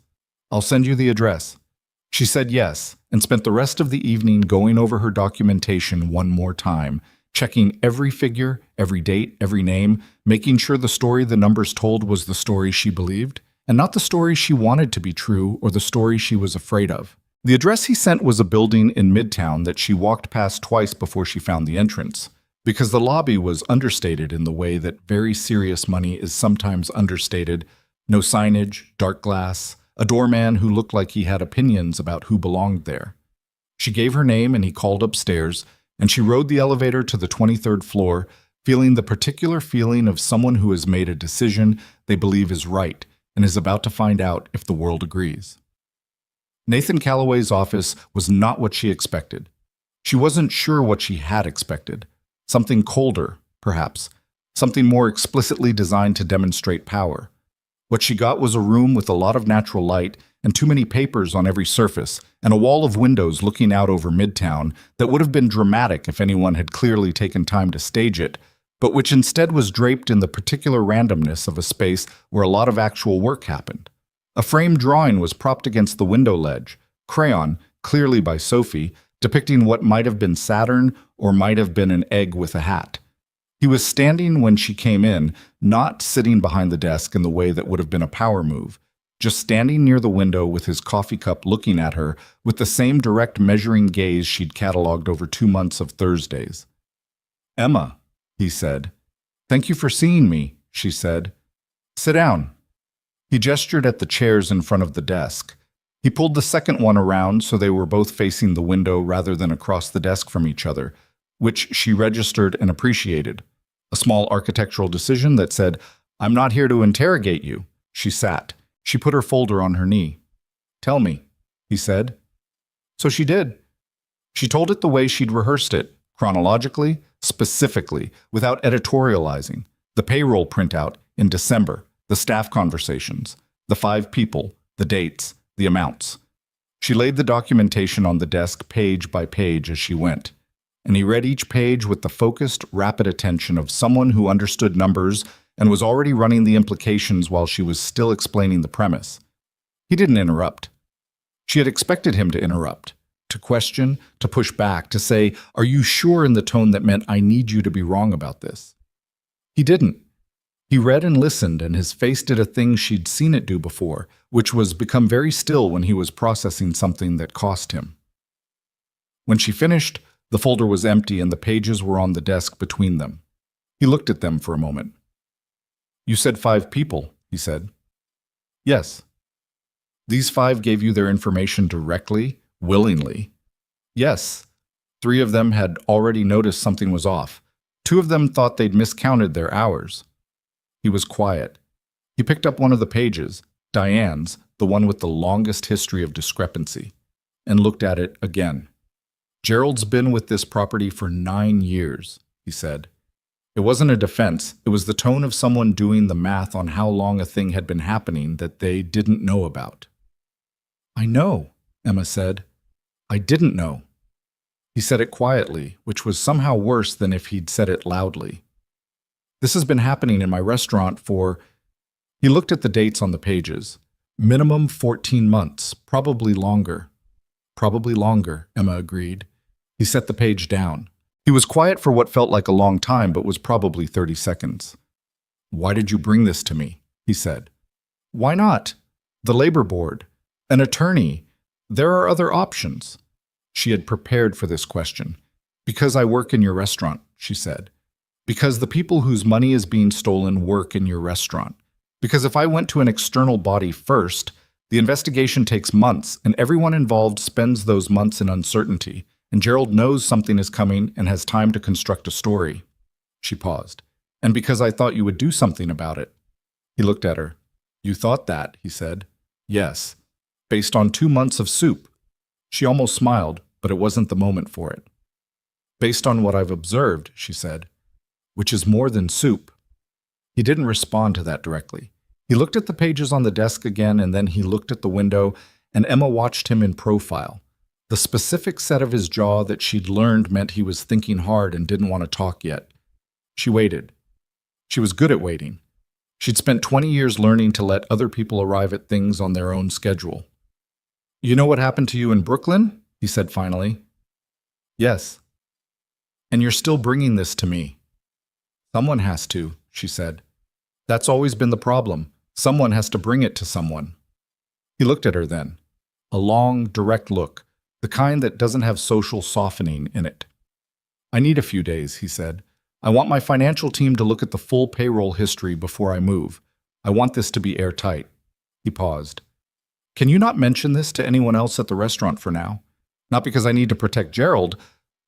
I'll send you the address." She said yes and spent the rest of the evening going over her documentation one more time, checking every figure, every date, every name, making sure the story the numbers told was the story she believed, and not the story she wanted to be true or the story she was afraid of. The address he sent was a building in Midtown that she walked past twice before she found the entrance, because the lobby was understated in the way that very serious money is sometimes understated. No signage, dark glass, a doorman who looked like he had opinions about who belonged there. She gave her name and he called upstairs, and she rode the elevator to the 23rd floor, feeling the particular feeling of someone who has made a decision they believe is right and is about to find out if the world agrees. Nathan Calloway's office was not what she expected. She wasn't sure what she had expected. Something colder, perhaps. Something more explicitly designed to demonstrate power. What she got was a room with a lot of natural light and too many papers on every surface, and a wall of windows looking out over Midtown that would have been dramatic if anyone had clearly taken time to stage it, but which instead was draped in the particular randomness of a space where a lot of actual work happened. A framed drawing was propped against the window ledge, crayon, clearly by Sophie, depicting what might have been Saturn or might have been an egg with a hat. He was standing when she came in, not sitting behind the desk in the way that would have been a power move, just standing near the window with his coffee cup looking at her with the same direct measuring gaze she'd cataloged over 2 months of Thursdays. "Emma," he said. "Thank you for seeing me," she said. "Sit down." He gestured at the chairs in front of the desk. He pulled the second one around so they were both facing the window rather than across the desk from each other, which she registered and appreciated. A small architectural decision that said, "I'm not here to interrogate you." She sat. She put her folder on her knee. "Tell me," he said. So she did. She told it the way she'd rehearsed it, chronologically, specifically, without editorializing. The payroll printout in December, the staff conversations, the 5 people, the dates, the amounts. She laid the documentation on the desk page by page as she went, and he read each page with the focused, rapid attention of someone who understood numbers and was already running the implications while she was still explaining the premise. He didn't interrupt. She had expected him to interrupt, to question, to push back, to say, "Are you sure?" in the tone that meant, "I need you to be wrong about this." He didn't. He read and listened, and his face did a thing she'd seen it do before, which was become very still when he was processing something that cost him. When she finished, the folder was empty and the pages were on the desk between them. He looked at them for a moment. "You said 5 people," he said. "Yes." "These 5 gave you their information directly, willingly?" "Yes." 3 of them had already noticed something was off. 2 of them thought they'd miscounted their hours. He was quiet. He picked up one of the pages, Diane's, the one with the longest history of discrepancy, and looked at it again. "Gerald's been with this property for 9 years, he said. It wasn't a defense. It was the tone of someone doing the math on how long a thing had been happening that they didn't know about. "I know," Emma said. "I didn't know." He said it quietly, which was somehow worse than if he'd said it loudly. "This has been happening in my restaurant for—" He looked at the dates on the pages. "Minimum 14 months, probably longer." "Probably longer," Emma agreed. He set the page down. He was quiet for what felt like a long time, but was probably 30 seconds. "Why did you bring this to me?" he said. "Why not? The labor board. An attorney. There are other options." She had prepared for this question. "Because I work in your restaurant," she said. "Because the people whose money is being stolen work in your restaurant. Because if I went to an external body first, the investigation takes months, and everyone involved spends those months in uncertainty, and Gerald knows something is coming and has time to construct a story." She paused. "And because I thought you would do something about it." He looked at her. "You thought that," he said. "Yes. Based on 2 months of soup." She almost smiled, but it wasn't the moment for it. "Based on what I've observed," she said. "Which is more than soup." He didn't respond to that directly. He looked at the pages on the desk again, and then he looked at the window, and Emma watched him in profile. The specific set of his jaw that she'd learned meant he was thinking hard and didn't want to talk yet. She waited. She was good at waiting. She'd spent 20 years learning to let other people arrive at things on their own schedule. "You know what happened to you in Brooklyn?" he said finally. "Yes." "And you're still bringing this to me." "Someone has to," she said. "That's always been the problem. Someone has to bring it to someone." He looked at her then. A long, direct look, the kind that doesn't have social softening in it. "I need a few days," he said. "I want my financial team to look at the full payroll history before I move. I want this to be airtight." He paused. "Can you not mention this to anyone else at the restaurant for now? Not because I need to protect Gerald.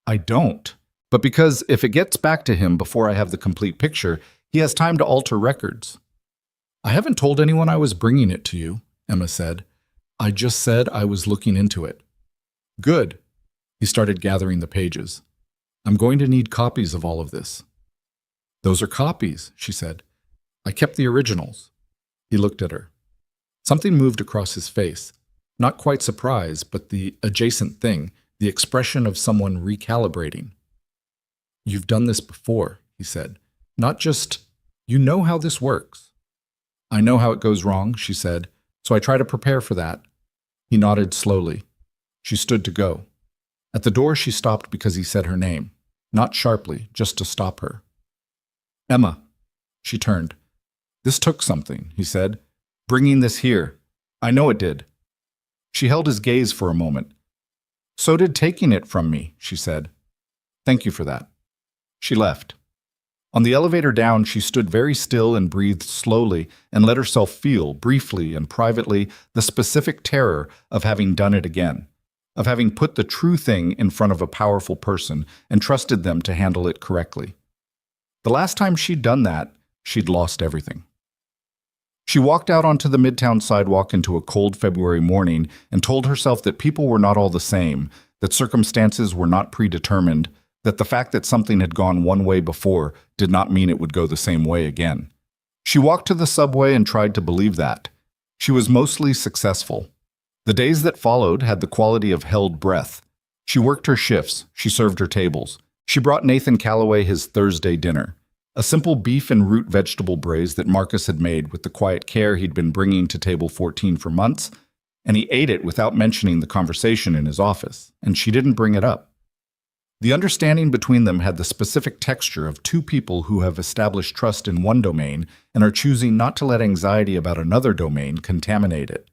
I don't. But because if it gets back to him before I have the complete picture, he has time to alter records." "I haven't told anyone I was bringing it to you," Emma said. "I just said I was looking into it." "Good." He started gathering the pages. "I'm going to need copies of all of this." "Those are copies," she said. "I kept the originals." He looked at her. Something moved across his face. Not quite surprise, but the adjacent thing, the expression of someone recalibrating. "You've done this before," he said. "Not just, you know how this works." "I know how it goes wrong," she said, "so I try to prepare for that." He nodded slowly. She stood to go. At the door she stopped because he said her name. Not sharply, just to stop her. "Emma." She turned. "This took something," he said. "Bringing this here. I know it did." She held his gaze for a moment. "So did taking it from me," she said. "Thank you for that." She left. On the elevator down, she stood very still and breathed slowly and let herself feel, briefly and privately, the specific terror of having done it again, of having put the true thing in front of a powerful person and trusted them to handle it correctly. The last time she'd done that, she'd lost everything. She walked out onto the Midtown sidewalk into a cold February morning and told herself that people were not all the same, that circumstances were not predetermined, that the fact that something had gone one way before did not mean it would go the same way again. She walked to the subway and tried to believe that. She was mostly successful. The days that followed had the quality of held breath. She worked her shifts. She served her tables. She brought Nathan Calloway his Thursday dinner, a simple beef and root vegetable braise that Marcus had made with the quiet care he'd been bringing to table 14 for months, and he ate it without mentioning the conversation in his office, and she didn't bring it up. The understanding between them had the specific texture of two people who have established trust in one domain and are choosing not to let anxiety about another domain contaminate it.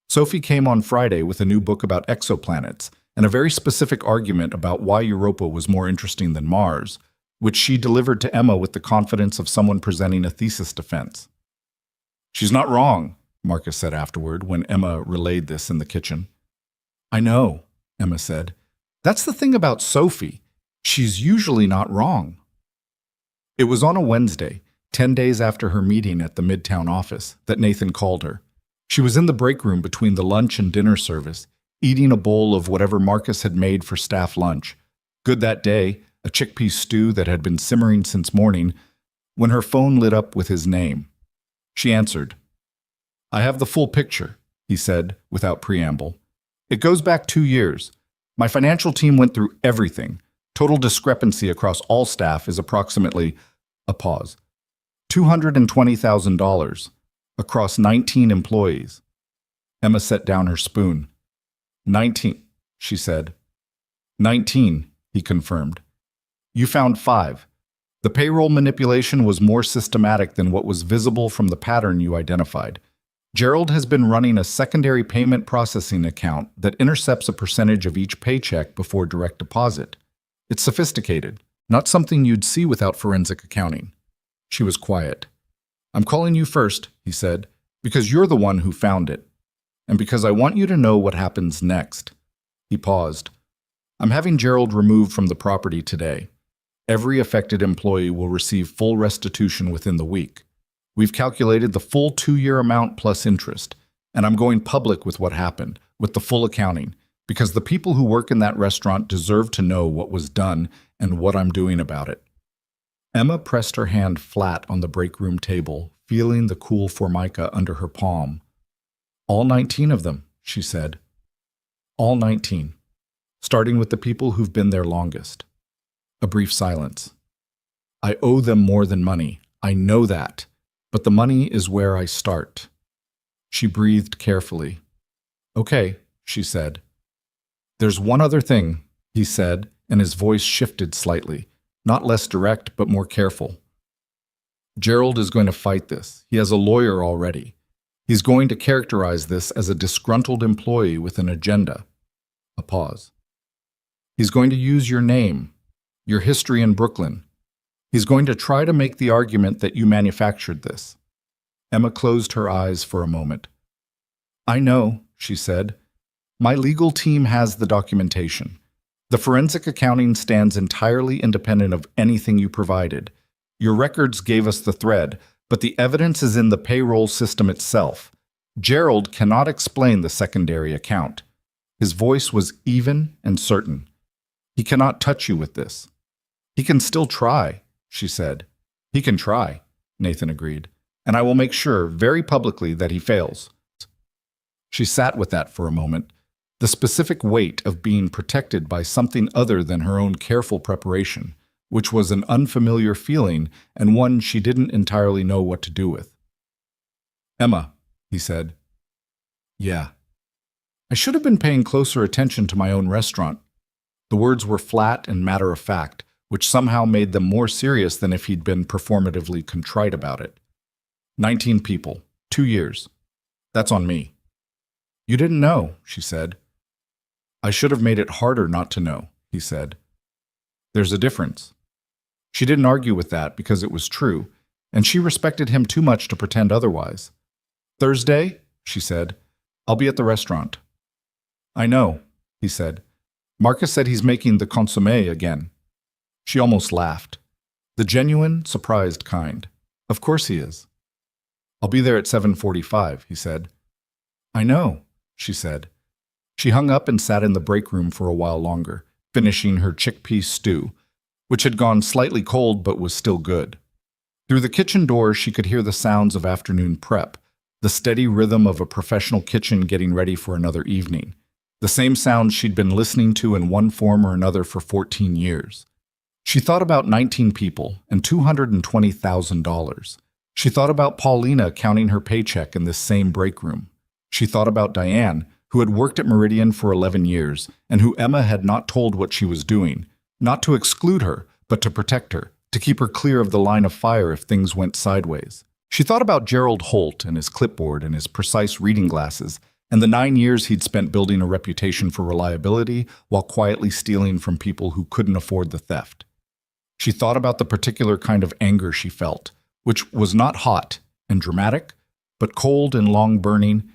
Sophie came on Friday with a new book about exoplanets and a very specific argument about why Europa was more interesting than Mars, which she delivered to Emma with the confidence of someone presenting a thesis defense. "She's not wrong," Marcus said afterward when Emma relayed this in the kitchen. "I know," Emma said. "That's the thing about Sophie. She's usually not wrong." It was on a Wednesday, 10 days after her meeting at the Midtown office, that Nathan called her. She was in the break room between the lunch and dinner service, eating a bowl of whatever Marcus had made for staff lunch. Good that day, a chickpea stew that had been simmering since morning, when her phone lit up with his name. She answered. "I have the full picture," he said, without preamble. "It goes back 2 years. My financial team went through everything. Total discrepancy across all staff is approximately," a pause, "$220,000 across 19 employees." Emma set down her spoon. 19, she said. 19, he confirmed. "You found 5. The payroll manipulation was more systematic than what was visible from the pattern you identified. Gerald has been running a secondary payment processing account that intercepts a percentage of each paycheck before direct deposit. It's sophisticated, not something you'd see without forensic accounting." She was quiet. "I'm calling you first," he said, "because you're the one who found it, and because I want you to know what happens next." He paused. "I'm having Gerald removed from the property today. Every affected employee will receive full restitution within the week. We've calculated the full 2-year amount plus interest, and I'm going public with what happened, with the full accounting, because the people who work in that restaurant deserve to know what was done and what I'm doing about it." Emma pressed her hand flat on the break room table, feeling the cool formica under her palm. "All 19 of them," she said. "All 19. Starting with the people who've been there longest." A brief silence. "I owe them more than money. I know that. But the money is where I start." She breathed carefully. "Okay," she said. "There's one other thing," he said, and his voice shifted slightly, not less direct but more careful. "Gerald is going to fight this. He has a lawyer already. He's going to characterize this as a disgruntled employee with an agenda." A pause. "He's going to use your name, your history in Brooklyn. He's going to try to make the argument that you manufactured this." Emma closed her eyes for a moment. "I know," she said. "My legal team has the documentation. The forensic accounting stands entirely independent of anything you provided. Your records gave us the thread, but the evidence is in the payroll system itself. Gerald cannot explain the secondary account." His voice was even and certain. "He cannot touch you with this." "He can still try," she said. "He can try," Nathan agreed, "and I will make sure very publicly that he fails." She sat with that for a moment, the specific weight of being protected by something other than her own careful preparation, which was an unfamiliar feeling and one she didn't entirely know what to do with. "Emma," he said. "Yeah. I should have been paying closer attention to my own restaurant." The words were flat and matter-of-fact, which somehow made them more serious than if he'd been performatively contrite about it. 19 people, 2 years. That's on me." "You didn't know," she said. "I should have made it harder not to know," he said. "There's a difference." She didn't argue with that because it was true, and she respected him too much to pretend otherwise. "Thursday," she said, "I'll be at the restaurant." "I know," he said. "Marcus said he's making the consommé again." She almost laughed. The genuine, surprised kind. Of course he is. I'll be there at 7:45, he said. I know, she said. She hung up and sat in the break room for a while longer, finishing her chickpea stew, which had gone slightly cold but was still good. Through the kitchen door, she could hear the sounds of afternoon prep, the steady rhythm of a professional kitchen getting ready for another evening, the same sounds she'd been listening to in one form or another for 14 years. She thought about 19 people and $220,000. She thought about Paulina counting her paycheck in this same break room. She thought about Diane, who had worked at Meridian for 11 years and who Emma had not told what she was doing, not to exclude her, but to protect her, to keep her clear of the line of fire if things went sideways. She thought about Gerald Holt and his clipboard and his precise reading glasses, and the 9 years he'd spent building a reputation for reliability while quietly stealing from people who couldn't afford the theft. She thought about the particular kind of anger she felt, which was not hot and dramatic, but cold and long-burning,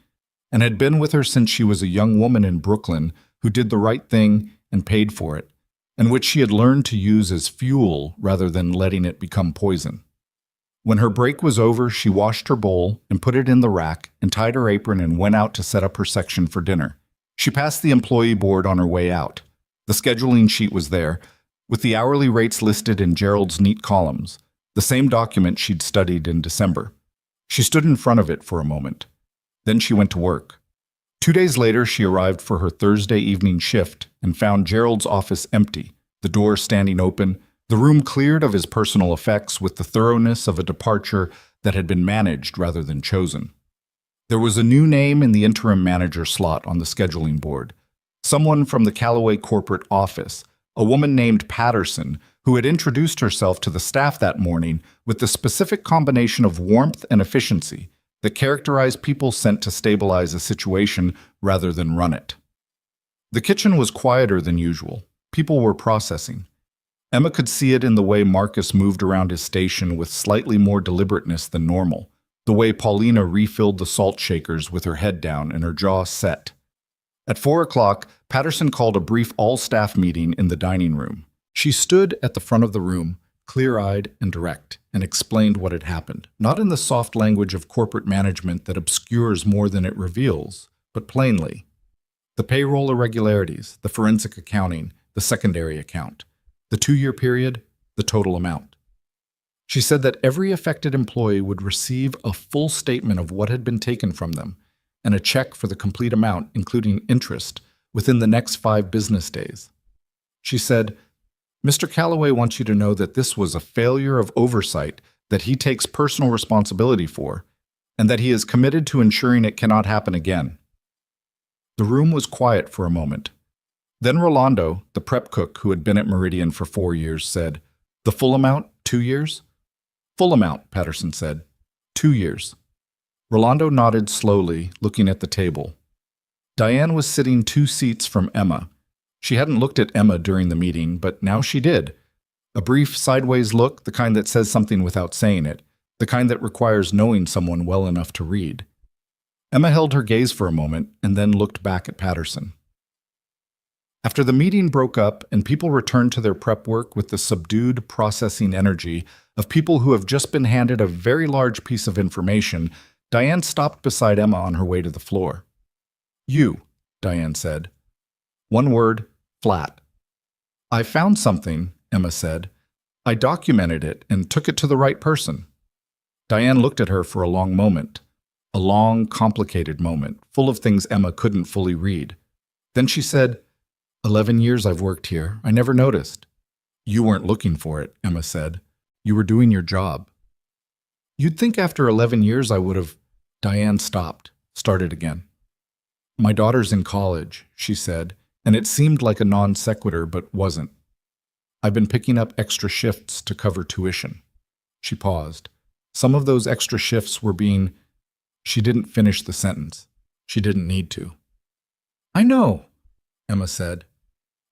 and had been with her since she was a young woman in Brooklyn who did the right thing and paid for it, and which she had learned to use as fuel rather than letting it become poison. When her break was over, she washed her bowl and put it in the rack and tied her apron and went out to set up her section for dinner. She passed the employee board on her way out. The scheduling sheet was there, with the hourly rates listed in Gerald's neat columns, the same document she'd studied in December. She stood in front of it for a moment. Then she went to work. 2 days later, she arrived for her Thursday evening shift and found Gerald's office empty, the door standing open, the room cleared of his personal effects with the thoroughness of a departure that had been managed rather than chosen. There was a new name in the interim manager slot on the scheduling board, someone from the Callaway corporate office, a woman named Patterson, who had introduced herself to the staff that morning with the specific combination of warmth and efficiency that characterized people sent to stabilize a situation rather than run it. The kitchen was quieter than usual. People were processing. Emma could see it in the way Marcus moved around his station with slightly more deliberateness than normal, the way Paulina refilled the salt shakers with her head down and her jaw set. At 4 o'clock, Patterson called a brief all-staff meeting in the dining room. She stood at the front of the room, clear-eyed and direct, and explained what had happened, not in the soft language of corporate management that obscures more than it reveals, but plainly. The payroll irregularities, the forensic accounting, the secondary account, the 2-year period, the total amount. She said that every affected employee would receive a full statement of what had been taken from them and a check for the complete amount, including interest, within the next 5 business days. She said, Mr. Callaway wants you to know that this was a failure of oversight that he takes personal responsibility for, and that he is committed to ensuring it cannot happen again. The room was quiet for a moment. Then Rolando, the prep cook who had been at Meridian for 4 years, said, The full amount, 2 years? Full amount, Patterson said. 2 years. Rolando nodded slowly, looking at the table. Diane was sitting 2 seats from Emma. She hadn't looked at Emma during the meeting, but now she did. A brief sideways look, the kind that says something without saying it, the kind that requires knowing someone well enough to read. Emma held her gaze for a moment and then looked back at Patterson. After the meeting broke up and people returned to their prep work with the subdued, processing energy of people who have just been handed a very large piece of information, Diane stopped beside Emma on her way to the floor. You, Diane said. One word, flat. I found something, Emma said. I documented it and took it to the right person. Diane looked at her for a long moment. A long, complicated moment, full of things Emma couldn't fully read. Then she said, 11 years I've worked here. I never noticed. You weren't looking for it, Emma said. You were doing your job. You'd think after 11 years I would have... Diane stopped, started again. My daughter's in college, she said, and it seemed like a non sequitur but wasn't. I've been picking up extra shifts to cover tuition. She paused. Some of those extra shifts were being... She didn't finish the sentence. She didn't need to. I know, Emma said.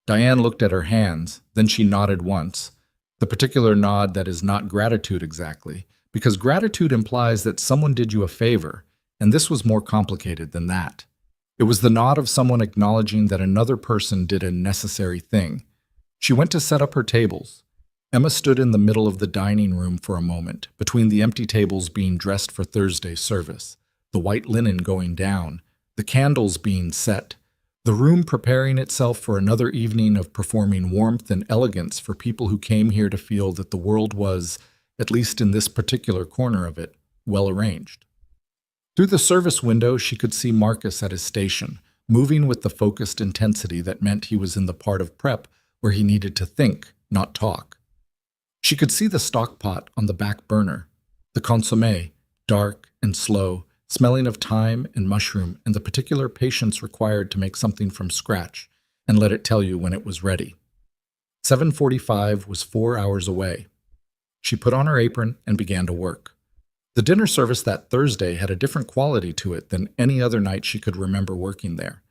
Diane looked at her hands, then she nodded once, the particular nod that is not gratitude exactly, because gratitude implies that someone did you a favor, and this was more complicated than that. It was the nod of someone acknowledging that another person did a necessary thing. She went to set up her tables. Emma stood in the middle of the dining room for a moment, between the empty tables being dressed for Thursday's service, the white linen going down, the candles being set, the room preparing itself for another evening of performing warmth and elegance for people who came here to feel that the world was, at least in this particular corner of it, well arranged. Through the service window, she could see Marcus at his station, moving with the focused intensity that meant he was in the part of prep where he needed to think, not talk. She could see the stock pot on the back burner, the consommé, dark and slow, smelling of thyme and mushroom and the particular patience required to make something from scratch and let it tell you when it was ready. 7:45 was 4 hours away. She put on her apron and began to work. The dinner service that Thursday had a different quality to it than any other night she could remember working there.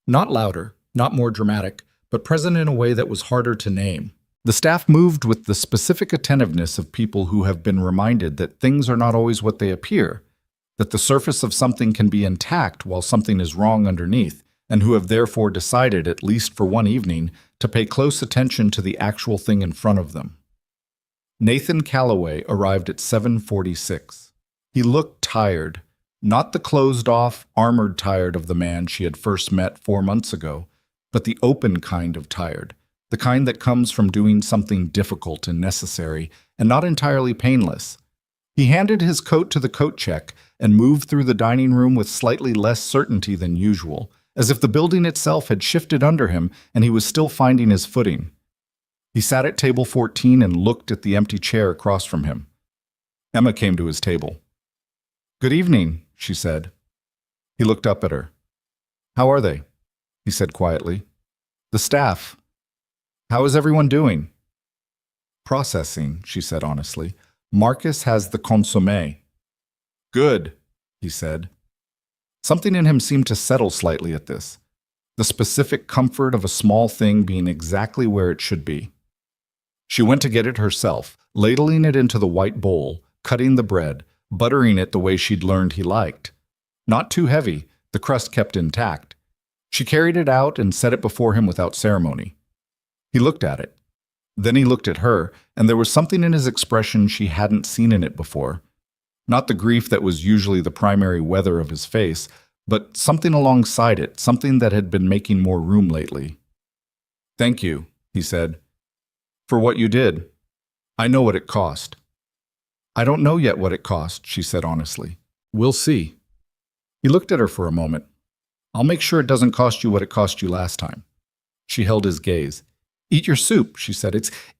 Not louder, not more dramatic, but present in a way that was harder to name. The staff moved with the specific attentiveness of people who have been reminded that things are not always what they appear, that the surface of something can be intact while something is wrong underneath, and who have therefore decided, at least for one evening, to pay close attention to the actual thing in front of them. Nathan Calloway arrived at 7:46. He looked tired, not the closed-off, armored tired of the man she had first met 4 months ago, but the open kind of tired, the kind that comes from doing something difficult and necessary and not entirely painless. He handed his coat to the coat check and moved through the dining room with slightly less certainty than usual, as if the building itself had shifted under him and he was still finding his footing. He sat at table 14 and looked at the empty chair across from him. Emma came to his table. "Good evening," she said. He looked up at her. "How are they?" he said quietly. "The staff. How is everyone doing?" "Processing," she said honestly. "Marcus has the consommé." "Good," he said. Something in him seemed to settle slightly at this, the specific comfort of a small thing being exactly where it should be. She went to get it herself, ladling it into the white bowl, cutting the bread, buttering it the way she'd learned he liked. Not too heavy, the crust kept intact. She carried it out and set it before him without ceremony. He looked at it. Then he looked at her, and there was something in his expression she hadn't seen in it before. Not the grief that was usually the primary weather of his face, but something alongside it, something that had been making more room lately. "Thank you," he said, "for what you did. I know what it cost." "I don't know yet what it cost," she said honestly. "We'll see." He looked at her for a moment. "I'll make sure it doesn't cost you what it cost you last time." She held his gaze. "Eat your soup," she said.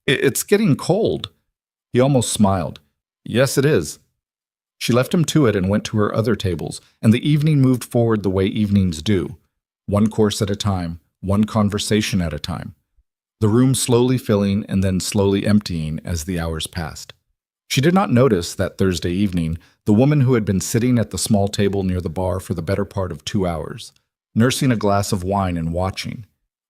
It's getting cold." He almost smiled. "Yes, it is." She left him to it and went to her other tables, and the evening moved forward the way evenings do, one course at a time, one conversation at a time. The room slowly filling and then slowly emptying as the hours passed. She did not notice that Thursday evening the woman who had been sitting at the small table near the bar for the better part of 2 hours, nursing a glass of wine and watching,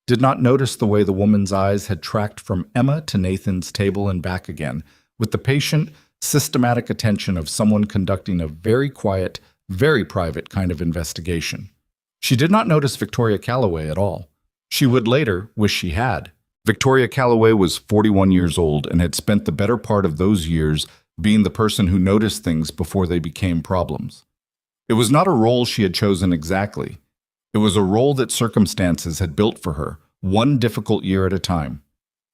did not notice the way the woman's eyes had tracked from Emma to Nathan's table and back again, with the patient, systematic attention of someone conducting a very quiet, very private kind of investigation. She did not notice Victoria Calloway at all. She would later wish she had. Victoria Calloway was 41 years old and had spent the better part of those years being the person who noticed things before they became problems. It was not a role she had chosen exactly. It was a role that circumstances had built for her, one difficult year at a time.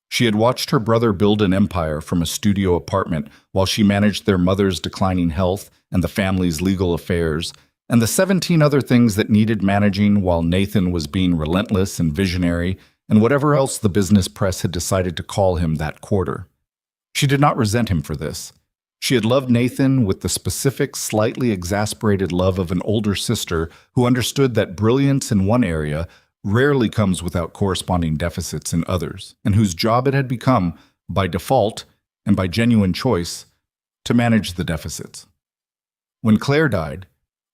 She had watched her brother build an empire from a studio apartment while she managed their mother's declining health and the family's legal affairs, and the 17 other things that needed managing while Nathan was being relentless and visionary, and whatever else the business press had decided to call him that quarter. She did not resent him for this. She had loved Nathan with the specific, slightly exasperated love of an older sister who understood that brilliance in one area rarely comes without corresponding deficits in others, and whose job it had become, by default and by genuine choice, to manage the deficits. When Claire died,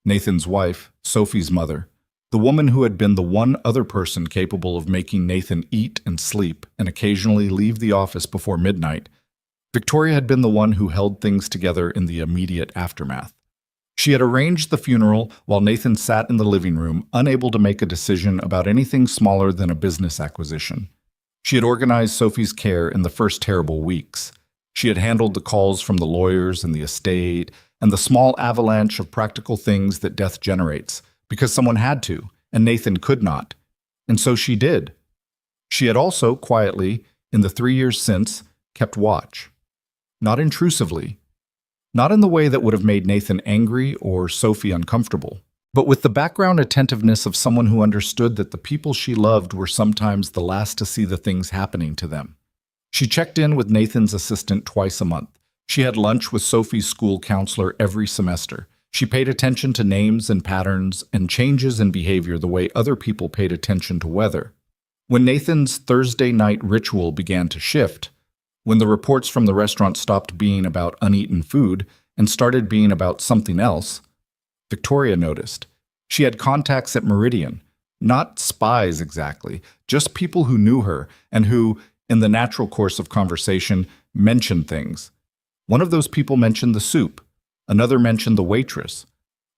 Nathan's wife, Sophie's mother, the woman who had been the one other person capable of making Nathan eat and sleep and occasionally leave the office before midnight, Victoria had been the one who held things together in the immediate aftermath. She had arranged the funeral while Nathan sat in the living room, unable to make a decision about anything smaller than a business acquisition. She had organized Sophie's care in the first terrible weeks. She had handled the calls from the lawyers and the estate and the small avalanche of practical things that death generates, because someone had to, and Nathan could not. And so she did. She had also, quietly, in the 3 years since, kept watch. Not intrusively, not in the way that would have made Nathan angry or Sophie uncomfortable, but with the background attentiveness of someone who understood that the people she loved were sometimes the last to see the things happening to them. She checked in with Nathan's assistant twice a month. She had lunch with Sophie's school counselor every semester. She paid attention to names and patterns and changes in behavior the way other people paid attention to weather. When Nathan's Thursday night ritual began to shift, when the reports from the restaurant stopped being about uneaten food and started being about something else, Victoria noticed. She had contacts at Meridian, not spies exactly, just people who knew her and who, in the natural course of conversation, mentioned things. One of those people mentioned the soup. Another mentioned the waitress.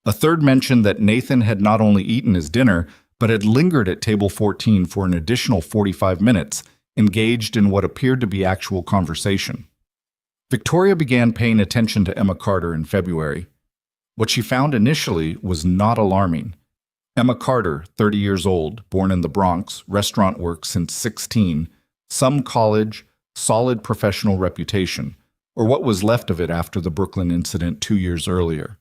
A third mentioned that Nathan had not only eaten his dinner, but had lingered at table 14 for an additional 45 minutes, engaged in what appeared to be actual conversation. Victoria began paying attention to Emma Carter in February. What she found initially was not alarming. Emma Carter, 30 years old, born in the Bronx, restaurant work since 16, some college, solid professional reputation, or what was left of it after the Brooklyn incident 2 years earlier.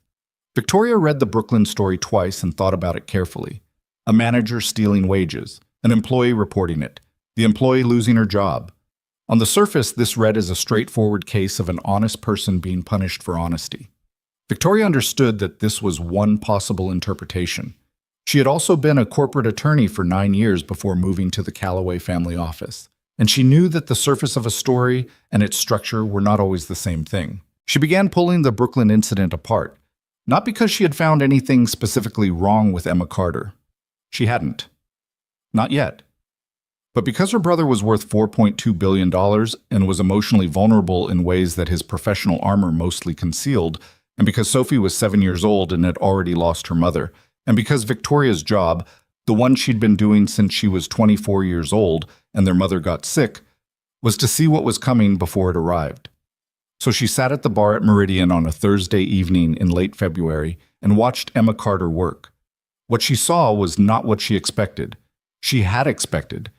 Victoria read the Brooklyn story twice and thought about it carefully. A manager stealing wages, an employee reporting it, the employee losing her job. On the surface, this read as a straightforward case of an honest person being punished for honesty. Victoria understood that this was one possible interpretation. She had also been a corporate attorney for 9 years before moving to the Calloway family office, and she knew that the surface of a story and its structure were not always the same thing. She began pulling the Brooklyn incident apart, not because she had found anything specifically wrong with Emma Carter. She hadn't. Not yet. But because her brother was worth $4.2 billion and was emotionally vulnerable in ways that his professional armor mostly concealed, and because Sophie was 7 years old and had already lost her mother, and because Victoria's job, the one she'd been doing since she was 24 years old and their mother got sick, was to see what was coming before it arrived. So she sat at the bar at Meridian on a Thursday evening in late February and watched Emma Carter work. What she saw was not what she expected. She had expected,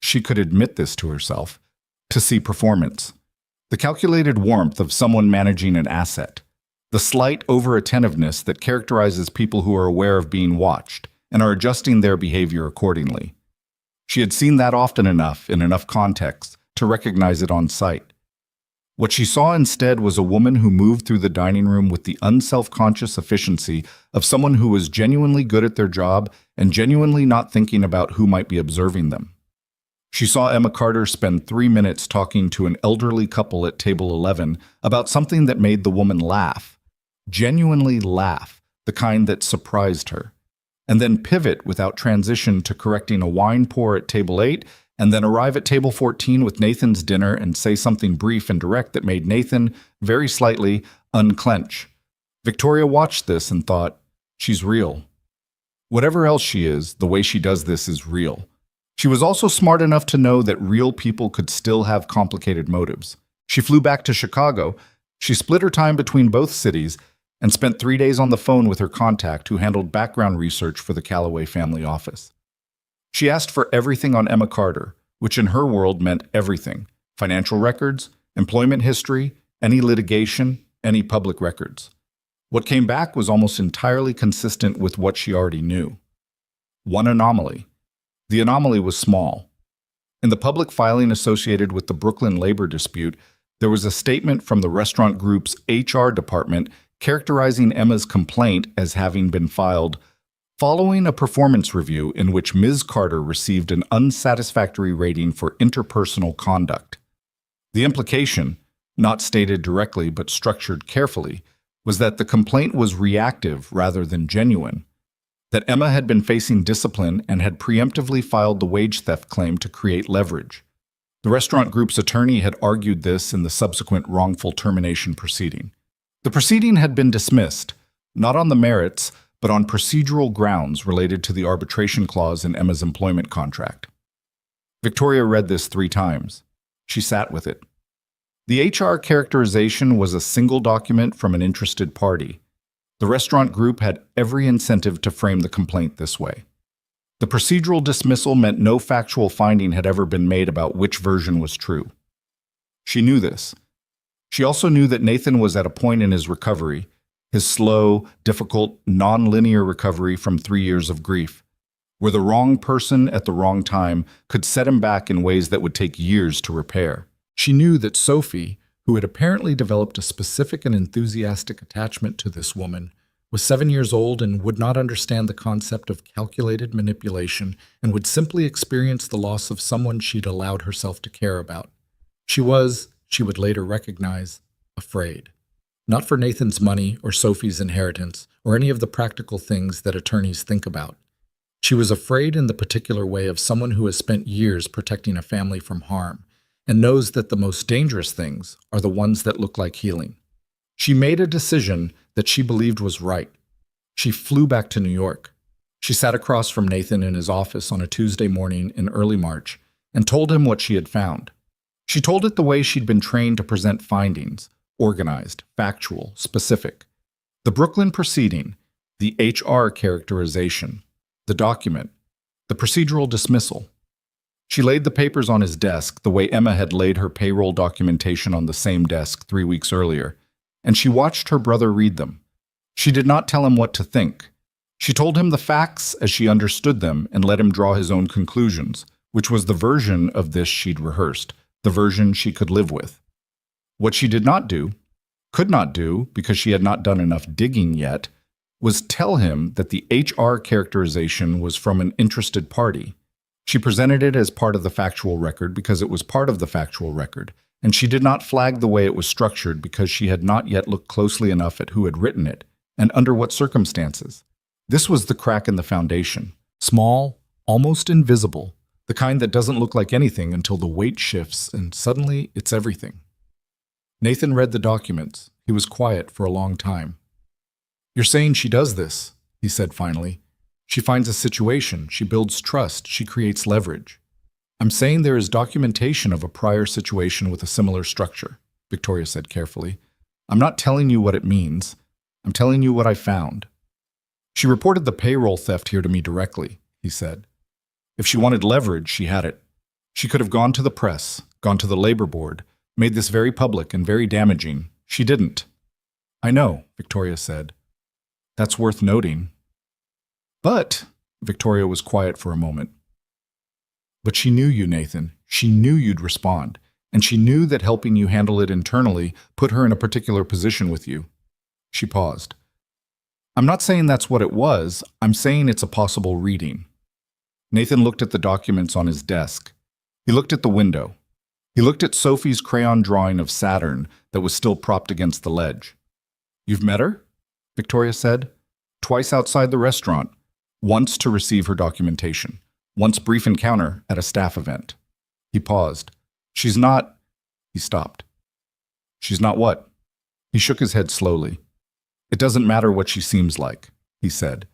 she could admit this to herself, to see performance. The calculated warmth of someone managing an asset. The slight over-attentiveness that characterizes people who are aware of being watched and are adjusting their behavior accordingly. She had seen that often enough in enough contexts to recognize it on sight. What she saw instead was a woman who moved through the dining room with the unself-conscious efficiency of someone who was genuinely good at their job and genuinely not thinking about who might be observing them. She saw Emma Carter spend 3 minutes talking to an elderly couple at table 11 about something that made the woman laugh, genuinely laugh, the kind that surprised her, and then pivot without transition to correcting a wine pour at table 8 and then arrive at table 14 with Nathan's dinner and say something brief and direct that made Nathan, very slightly, unclench. Victoria watched this and thought, she's real. Whatever else she is, the way she does this is real. She was also smart enough to know that real people could still have complicated motives. She flew back to Chicago. She split her time between both cities and spent 3 days on the phone with her contact who handled background research for the Calloway family office. She asked for everything on Emma Carter, which in her world meant everything: financial records, employment history, any litigation, any public records. What came back was almost entirely consistent with what she already knew. One anomaly. The anomaly was small. In the public filing associated with the Brooklyn labor dispute, there was a statement from the restaurant group's HR department characterizing Emma's complaint as having been filed following a performance review in which Ms. Carter received an unsatisfactory rating for interpersonal conduct. The implication, not stated directly but structured carefully, was that the complaint was reactive rather than genuine, that Emma had been facing discipline and had preemptively filed the wage theft claim to create leverage. The restaurant group's attorney had argued this in the subsequent wrongful termination proceeding. The proceeding had been dismissed, not on the merits, but on procedural grounds related to the arbitration clause in Emma's employment contract. Victoria read this 3 times. She sat with it. The HR characterization was a single document from an interested party. The restaurant group had every incentive to frame the complaint this way. The procedural dismissal meant no factual finding had ever been made about which version was true. She knew this. She also knew that Nathan was at a point in his recovery, his slow, difficult, non-linear recovery from 3 years of grief, where the wrong person at the wrong time could set him back in ways that would take years to repair. She knew that Sophie, who had apparently developed a specific and enthusiastic attachment to this woman, was 7 years old and would not understand the concept of calculated manipulation and would simply experience the loss of someone she'd allowed herself to care about. She was, she would later recognize, afraid. Not for Nathan's money or Sophie's inheritance or any of the practical things that attorneys think about. She was afraid in the particular way of someone who has spent years protecting a family from harm and knows that the most dangerous things are the ones that look like healing. She made a decision that she believed was right. She flew back to New York. She sat across from Nathan in his office on a Tuesday morning in early March and told him what she had found. She told it the way she'd been trained to present findings, organized, factual, specific. The Brooklyn proceeding, the HR characterization, the document, the procedural dismissal. She laid the papers on his desk the way Emma had laid her payroll documentation on the same desk 3 weeks earlier, and she watched her brother read them. She did not tell him what to think. She told him the facts as she understood them and let him draw his own conclusions, which was the version of this she'd rehearsed, the version she could live with. What she did not do, could not do because she had not done enough digging yet, was tell him that the HR characterization was from an interested party. She presented it as part of the factual record because it was part of the factual record, and she did not flag the way it was structured because she had not yet looked closely enough at who had written it and under what circumstances. This was the crack in the foundation, small, almost invisible, the kind that doesn't look like anything until the weight shifts and suddenly it's everything. Nathan read the documents. He was quiet for a long time. "You're saying she does this," he said finally. "She finds a situation, she builds trust, she creates leverage." "I'm saying there is documentation of a prior situation with a similar structure," Victoria said carefully. "I'm not telling you what it means. I'm telling you what I found." "She reported the payroll theft here to me directly," he said. "If she wanted leverage, she had it. She could have gone to the press, gone to the labor board, made this very public and very damaging. She didn't." "I know," Victoria said. "That's worth noting." "But," Victoria was quiet for a moment. "But she knew you, Nathan. She knew you'd respond. And she knew that helping you handle it internally put her in a particular position with you." She paused. "I'm not saying that's what it was. I'm saying it's a possible reading." Nathan looked at the documents on his desk. He looked at the window. He looked at Sophie's crayon drawing of Saturn that was still propped against the ledge. "You've met her?" Victoria said. "Twice outside the restaurant. Once to receive her documentation. Once brief encounter at a staff event." He paused. "She's not—" He stopped. "She's not what?" He shook his head slowly. "It doesn't matter what she seems like," he said.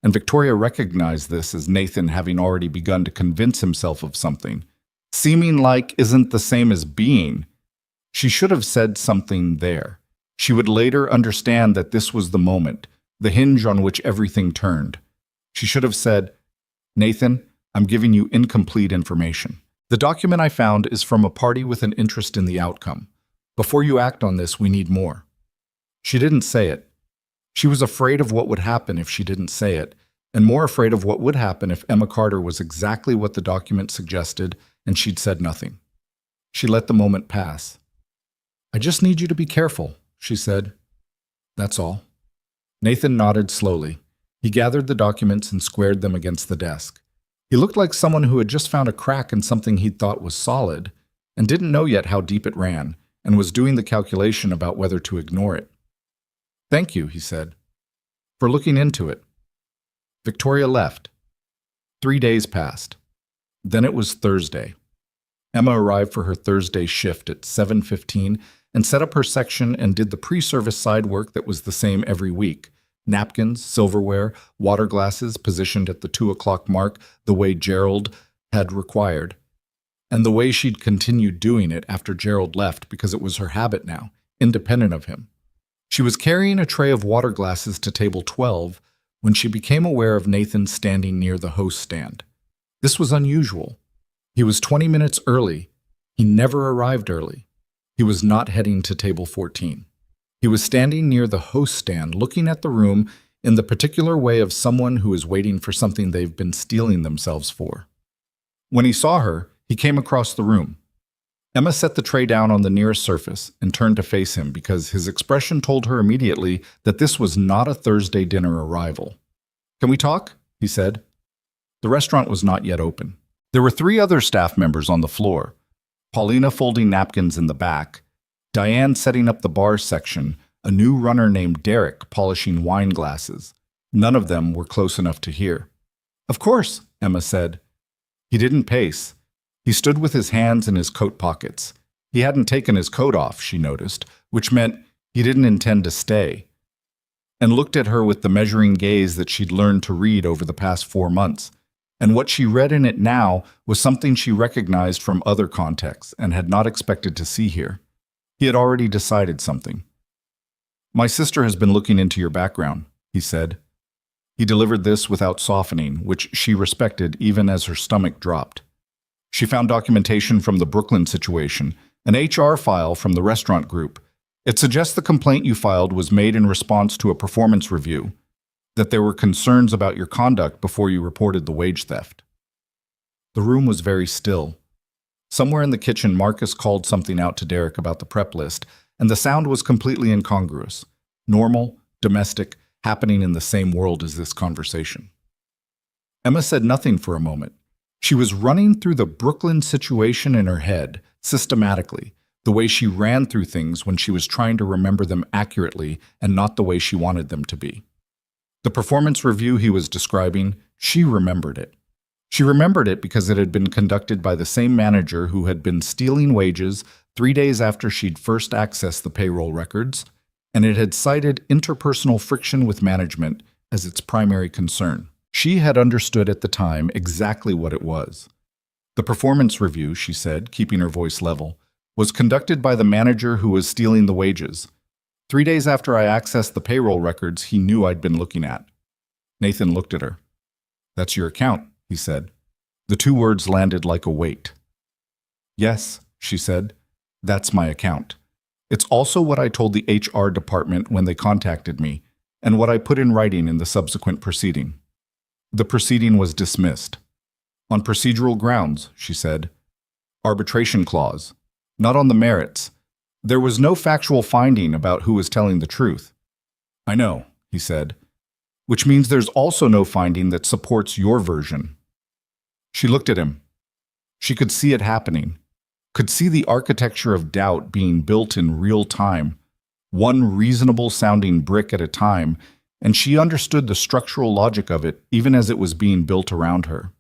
And Victoria recognized this as Nathan having already begun to convince himself of something. Seeming like isn't the same as being. She should have said something there. She would later understand that this was the moment, the hinge on which everything turned. She should have said, "Nathan, I'm giving you incomplete information. The document I found is from a party with an interest in the outcome. Before you act on this, we need more." She didn't say it. She was afraid of what would happen if she didn't say it, and more afraid of what would happen if Emma Carter was exactly what the document suggested and she'd said nothing. She let the moment pass. "I just need you to be careful," she said. "That's all." Nathan nodded slowly. He gathered the documents and squared them against the desk. He looked like someone who had just found a crack in something he'd thought was solid and didn't know yet how deep it ran and was doing the calculation about whether to ignore it. "Thank you," he said, "for looking into it." Victoria left. 3 days passed. Then it was Thursday. Emma arrived for her Thursday shift at 7:15 and set up her section and did the pre-service side work that was the same every week. Napkins, silverware, water glasses positioned at the 2 o'clock mark the way Gerald had required. and the way she'd continued doing it after Gerald left because it was her habit now, independent of him. She was carrying a tray of water glasses to table 12 when she became aware of Nathan standing near the host stand. This was unusual. He was 20 minutes early. He never arrived early. He was not heading to table 14. He was standing near the host stand, looking at the room in the particular way of someone who is waiting for something they've been steeling themselves for. When he saw her, he came across the room. Emma set the tray down on the nearest surface and turned to face him because his expression told her immediately that this was not a Thursday dinner arrival. "Can we talk?" he said. The restaurant was not yet open. There were 3 other staff members on the floor: Paulina folding napkins in the back, Diane setting up the bar section, a new runner named Derek polishing wine glasses. None of them were close enough to hear. "Of course," Emma said. He didn't pace. He stood with his hands in his coat pockets. He hadn't taken his coat off, she noticed, which meant he didn't intend to stay, and looked at her with the measuring gaze that she'd learned to read over the past 4 months. And what she read in it now was something she recognized from other contexts and had not expected to see here. He had already decided something. "My sister has been looking into your background," he said. He delivered this without softening, which she respected even as her stomach dropped. She found documentation from the Brooklyn situation, an HR file from the restaurant group. It suggests the complaint you filed was made in response to a performance review, that there were concerns about your conduct before you reported the wage theft. The room was very still. Somewhere in the kitchen, Marcus called something out to Derek about the prep list, and the sound was completely incongruous. Normal, domestic, happening in the same world as this conversation. Emma said nothing for a moment. She was running through the Brooklyn situation in her head, systematically, the way she ran through things when she was trying to remember them accurately and not the way she wanted them to be. The performance review he was describing, she remembered it. She remembered it because it had been conducted by the same manager who had been stealing wages 3 days after she'd first accessed the payroll records, and it had cited interpersonal friction with management as its primary concern. She had understood at the time exactly what it was. The performance review, she said, keeping her voice level, was conducted by the manager who was stealing the wages. 3 days after I accessed the payroll records he knew I'd been looking at. Nathan looked at her. "That's your account," he said. The 2 words landed like a weight. "Yes," she said, "that's my account. It's also what I told the HR department when they contacted me, and what I put in writing in the subsequent proceeding." The proceeding was dismissed. "On procedural grounds," she said. "Arbitration clause. Not on the merits. There was no factual finding about who was telling the truth." "I know," he said. "Which means there's also no finding that supports your version." She looked at him. She could see it happening, could see the architecture of doubt being built in real time, one reasonable-sounding brick at a time, and she understood the structural logic of it even as it was being built around her.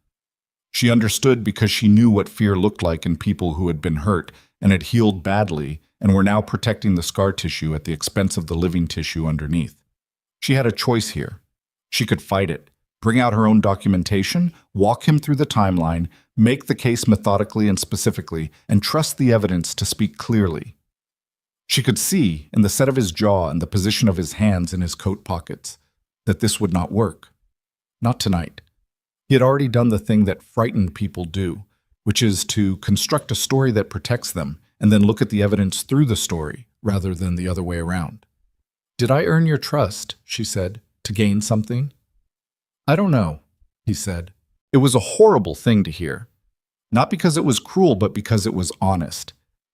She understood because she knew what fear looked like in people who had been hurt and had healed badly and were now protecting the scar tissue at the expense of the living tissue underneath. She had a choice here. She could fight it, bring out her own documentation, walk him through the timeline, make the case methodically and specifically, and trust the evidence to speak clearly. She could see, in the set of his jaw and the position of his hands in his coat pockets, that this would not work. Not tonight. He had already done the thing that frightened people do, which is to construct a story that protects them and then look at the evidence through the story rather than the other way around. "Did I earn your trust," she said, "to gain something?" "I don't know," he said. It was a horrible thing to hear. Not because it was cruel, but because it was honest.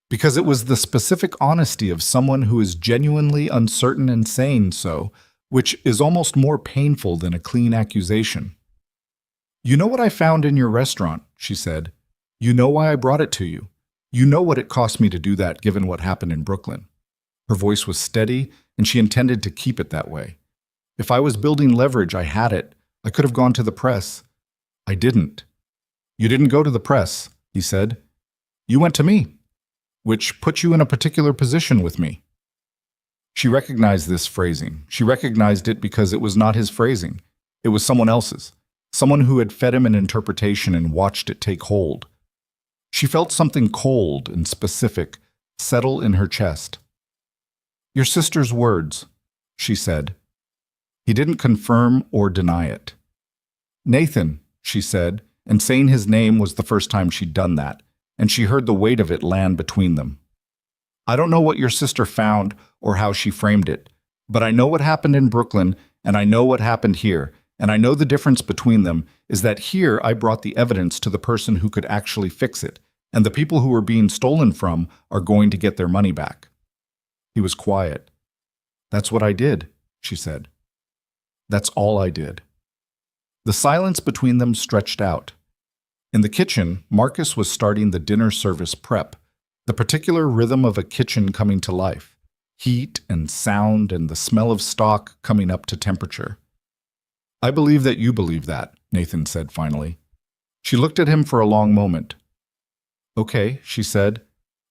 Because it was the specific honesty of someone who is genuinely uncertain and saying so, which is almost more painful than a clean accusation. "You know what I found in your restaurant," she said. "You know why I brought it to you. You know what it cost me to do that given what happened in Brooklyn." Her voice was steady, and she intended to keep it that way. "If I was building leverage, I had it. I could have gone to the press. I didn't." "You didn't go to the press," he said. "You went to me, which put you in a particular position with me." She recognized this phrasing. She recognized it because it was not his phrasing. It was someone else's. Someone who had fed him an interpretation and watched it take hold. She felt something cold and specific settle in her chest. "Your sister's words," she said. He didn't confirm or deny it. "Nathan," she said, and saying his name was the first time she'd done that, and she heard the weight of it land between them. "I don't know what your sister found or how she framed it, but I know what happened in Brooklyn, and I know what happened here, and I know the difference between them is that here I brought the evidence to the person who could actually fix it, and the people who were being stolen from are going to get their money back." He was quiet. "That's what I did," she said. "That's all I did." The silence between them stretched out. In the kitchen, Marcus was starting the dinner service prep, the particular rhythm of a kitchen coming to life, heat and sound and the smell of stock coming up to temperature. "I believe that you believe that," Nathan said finally. She looked at him for a long moment. "Okay," she said.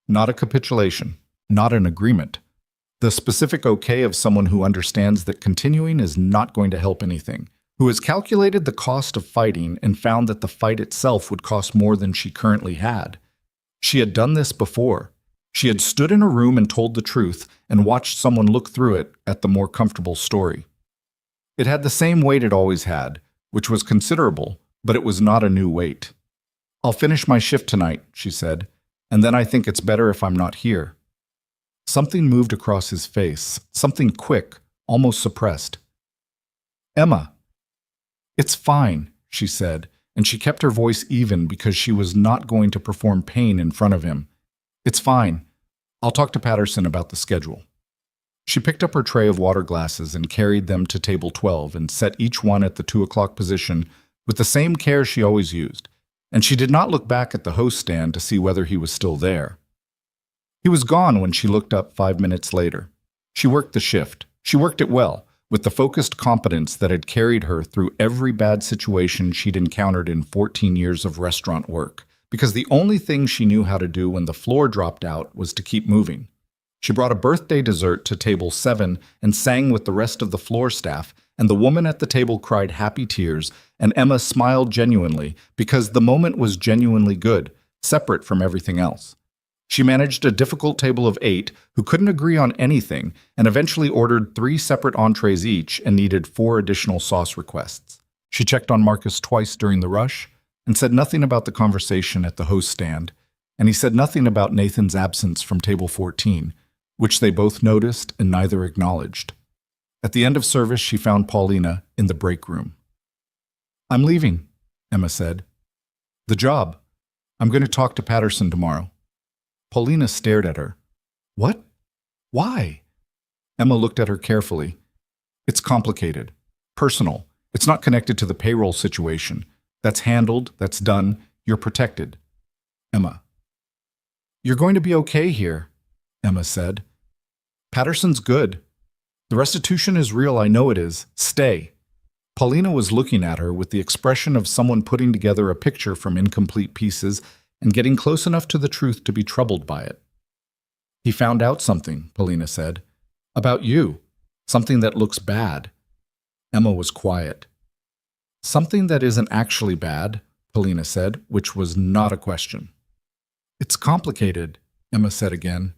"Not a capitulation, not an agreement. The specific okay of someone who understands that continuing is not going to help anything, who has calculated the cost of fighting and found that the fight itself would cost more than she currently had. She had done this before. She had stood in a room and told the truth and watched someone look through it at the more comfortable story. It had the same weight it always had, which was considerable, but it was not a new weight. "I'll finish my shift tonight," she said, "and then I think it's better if I'm not here." Something moved across his face, something quick, almost suppressed. "Emma." "It's fine," she said, and she kept her voice even because she was not going to perform pain in front of him. "It's fine. I'll talk to Patterson about the schedule." She picked up her tray of water glasses and carried them to table 12 and set each one at the 2 o'clock position with the same care she always used, and she did not look back at the host stand to see whether he was still there. He was gone when she looked up 5 minutes later. She worked the shift. She worked it well, with the focused competence that had carried her through every bad situation she'd encountered in 14 years of restaurant work, because the only thing she knew how to do when the floor dropped out was to keep moving. She brought a birthday dessert to table 7 and sang with the rest of the floor staff, and the woman at the table cried happy tears, and Emma smiled genuinely because the moment was genuinely good, separate from everything else. She managed a difficult table of 8 who couldn't agree on anything and eventually ordered 3 separate entrees each and needed 4 additional sauce requests. She checked on Marcus twice during the rush and said nothing about the conversation at the host stand, and he said nothing about Nathan's absence from table 14, which they both noticed and neither acknowledged. At the end of service, she found Paulina in the break room. "I'm leaving," Emma said. "The job. I'm going to talk to Patterson tomorrow." Paulina stared at her. "What? Why?" Emma looked at her carefully. "It's complicated. Personal. It's not connected to the payroll situation. That's handled. That's done. You're protected." Emma. "You're going to be okay here," Emma said. "Patterson's good. The restitution is real, I know it is. Stay." Paulina was looking at her with the expression of someone putting together a picture from incomplete pieces and getting close enough to the truth to be troubled by it. "He found out something," Paulina said. "About you. Something that looks bad." Emma was quiet. "Something that isn't actually bad," Paulina said, which was not a question. "It's complicated," Emma said again.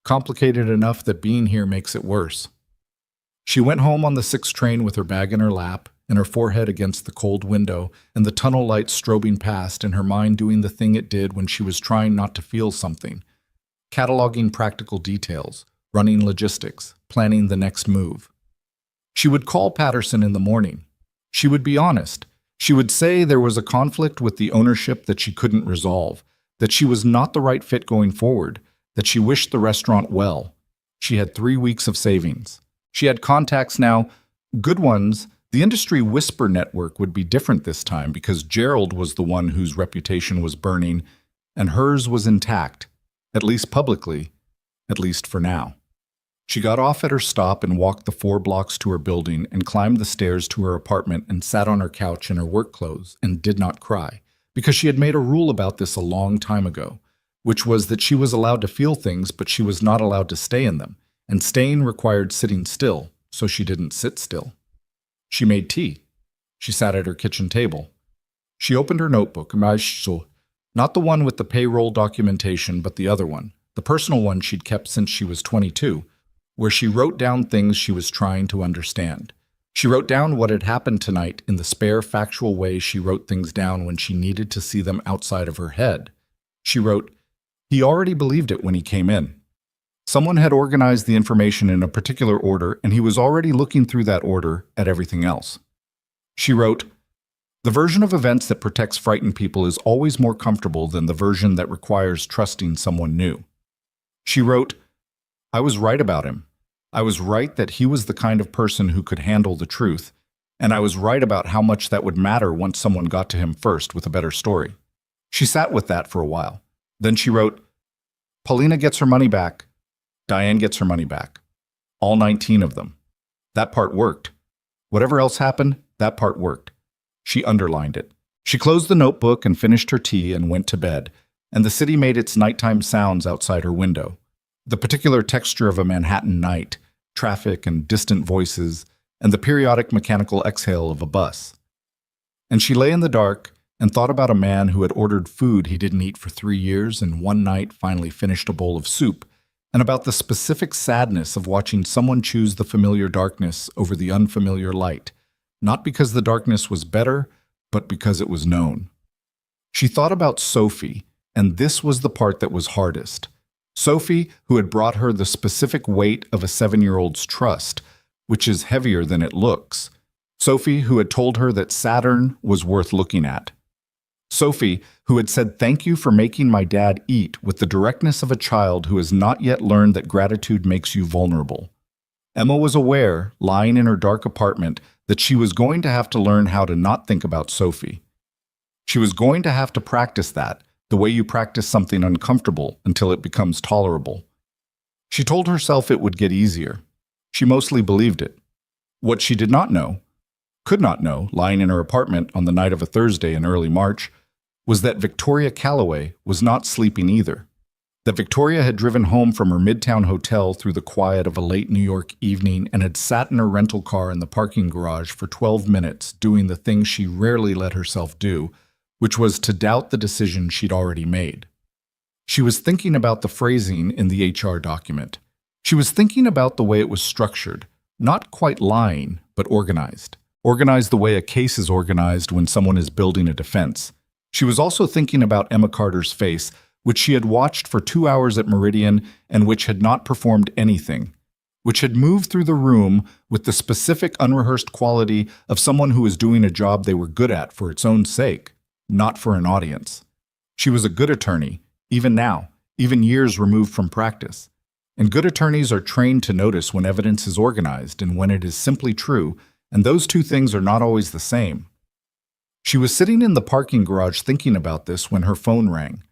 "Complicated enough that being here makes it worse." She went home on the 6 train with her bag in her lap and her forehead against the cold window and the tunnel light strobing past and her mind doing the thing it did when she was trying not to feel something, cataloging practical details, running logistics, planning the next move. She would call Patterson in the morning. She would be honest. She would say there was a conflict with the ownership that she couldn't resolve, that she was not the right fit going forward, that she wished the restaurant well. She had 3 weeks of savings. She had contacts now, good ones. The industry whisper network would be different this time because Gerald was the one whose reputation was burning, and hers was intact, at least publicly, at least for now. She got off at her stop and walked the 4 blocks to her building and climbed the stairs to her apartment and sat on her couch in her work clothes and did not cry, because she had made a rule about this a long time ago, which was that she was allowed to feel things but she was not allowed to stay in them, and staying required sitting still, so she didn't sit still. She made tea. She sat at her kitchen table. She opened her notebook, Not the one with the payroll documentation, but the other one, the personal one she'd kept since she was 22, where she wrote down things she was trying to understand. She wrote down what had happened tonight in the spare, factual way she wrote things down when she needed to see them outside of her head. She wrote, "He already believed it when he came in. Someone had organized the information in a particular order, and he was already looking through that order at everything else." She wrote, "The version of events that protects frightened people is always more comfortable than the version that requires trusting someone new." She wrote, "I was right about him. I was right that he was the kind of person who could handle the truth, and I was right about how much that would matter once someone got to him first with a better story." She sat with that for a while. Then she wrote, "Paulina gets her money back. Diane gets her money back. All 19 of them. That part worked. Whatever else happened, that part worked." She underlined it. She closed the notebook and finished her tea and went to bed, and the city made its nighttime sounds outside her window. The particular texture of a Manhattan night, traffic and distant voices, and the periodic mechanical exhale of a bus. And she lay in the dark and thought about a man who had ordered food he didn't eat for 3 years and one night finally finished a bowl of soup, and about the specific sadness of watching someone choose the familiar darkness over the unfamiliar light, not because the darkness was better, but because it was known. She thought about Sophie, and this was the part that was hardest. Sophie, who had brought her the specific weight of a 7-year-old's trust, which is heavier than it looks. Sophie, who had told her that Saturn was worth looking at. Sophie, who had said thank you for making my dad eat with the directness of a child who has not yet learned that gratitude makes you vulnerable. Emma was aware, lying in her dark apartment, that she was going to have to learn how to not think about Sophie. She was going to have to practice that, the way you practice something uncomfortable until it becomes tolerable. She told herself it would get easier. She mostly believed it. What she did not know, could not know, lying in her apartment on the night of a Thursday in early March, was that Victoria Calloway was not sleeping either. That Victoria had driven home from her Midtown hotel through the quiet of a late New York evening and had sat in her rental car in the parking garage for 12 minutes doing the thing she rarely let herself do, which was to doubt the decision she'd already made. She was thinking about the phrasing in the HR document. She was thinking about the way it was structured, not quite lying, but organized. Organized the way a case is organized when someone is building a defense. She was also thinking about Emma Carter's face, which she had watched for 2 hours at Meridian and which had not performed anything, which had moved through the room with the specific unrehearsed quality of someone who was doing a job they were good at for its own sake, not for an audience. She was a good attorney, even now, even years removed from practice. And good attorneys are trained to notice when evidence is organized and when it is simply true, and those two things are not always the same. She was sitting in the parking garage thinking about this when her phone rang.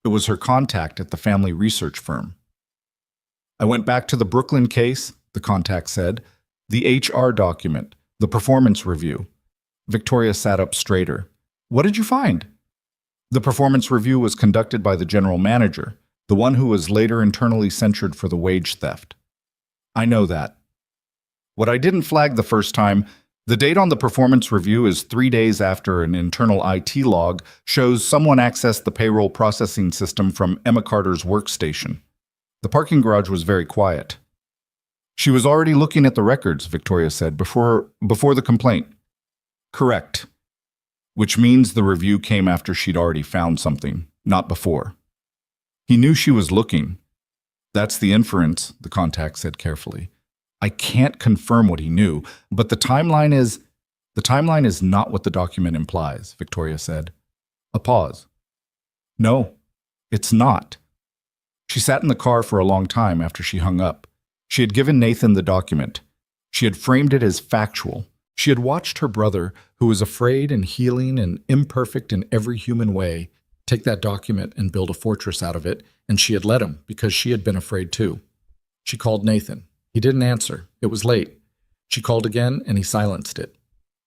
It was her contact at the family research firm. "I went back to the Brooklyn case," the contact said. "The HR document, the performance review." Victoria sat up straighter. "What did you find?" "The performance review was conducted by the general manager, the one who was later internally censured for the wage theft." "I know that." "What I didn't flag the first time, the date on the performance review is 3 days after an internal IT log shows someone accessed the payroll processing system from Emma Carter's workstation." The parking garage was very quiet. "She was already looking at the records," Victoria said, before the complaint." "Correct. Which means the review came after she'd already found something, not before." "He knew she was looking." "That's the inference," the contact said carefully. "I can't confirm what he knew, but the timeline is not what the document implies," Victoria said. A pause. "No, it's not." She sat in the car for a long time after she hung up. She had given Nathan the document. She had framed it as factual. She had watched her brother, who was afraid and healing and imperfect in every human way, take that document and build a fortress out of it, and she had let him because she had been afraid too. She called Nathan. He didn't answer. It was late. She called again, and he silenced it.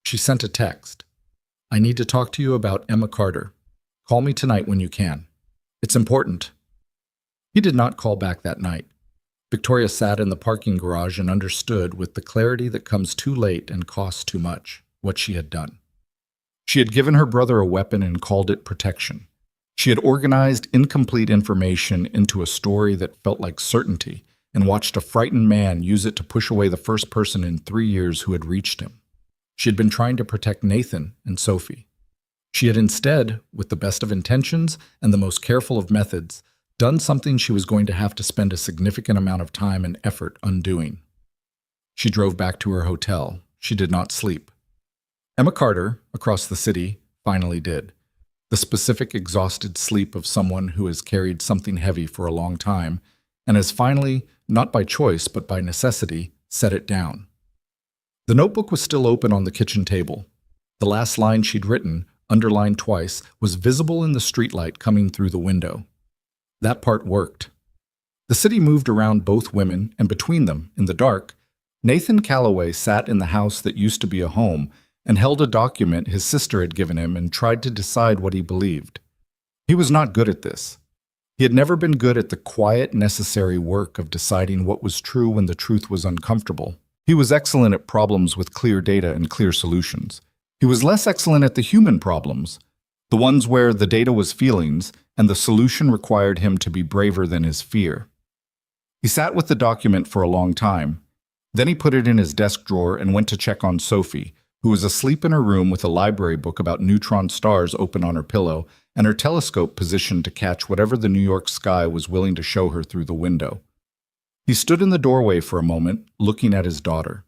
She sent a text. "I need to talk to you about Emma Carter. Call me tonight when you can. It's important." He did not call back that night. Victoria sat in the parking garage and understood, with the clarity that comes too late and costs too much, what she had done. She had given her brother a weapon and called it protection. She had organized incomplete information into a story that felt like certainty and watched a frightened man use it to push away the first person in 3 years who had reached him. She had been trying to protect Nathan and Sophie. She had instead, with the best of intentions and the most careful of methods, done something she was going to have to spend a significant amount of time and effort undoing. She drove back to her hotel. She did not sleep. Emma Carter, across the city, finally did. The specific, exhausted sleep of someone who has carried something heavy for a long time and has finally, not by choice but by necessity, set it down. The notebook was still open on the kitchen table. The last line she'd written, underlined twice, was visible in the streetlight coming through the window. That part worked. The city moved around both women, and between them, in the dark, Nathan Calloway sat in the house that used to be a home and held a document his sister had given him and tried to decide what he believed. He was not good at this. He had never been good at the quiet, necessary work of deciding what was true when the truth was uncomfortable. He was excellent at problems with clear data and clear solutions. He was less excellent at the human problems, the ones where the data was feelings and the solution required him to be braver than his fear. He sat with the document for a long time. Then he put it in his desk drawer and went to check on Sophie, who was asleep in her room with a library book about neutron stars open on her pillow and her telescope positioned to catch whatever the New York sky was willing to show her through the window. He stood in the doorway for a moment, looking at his daughter.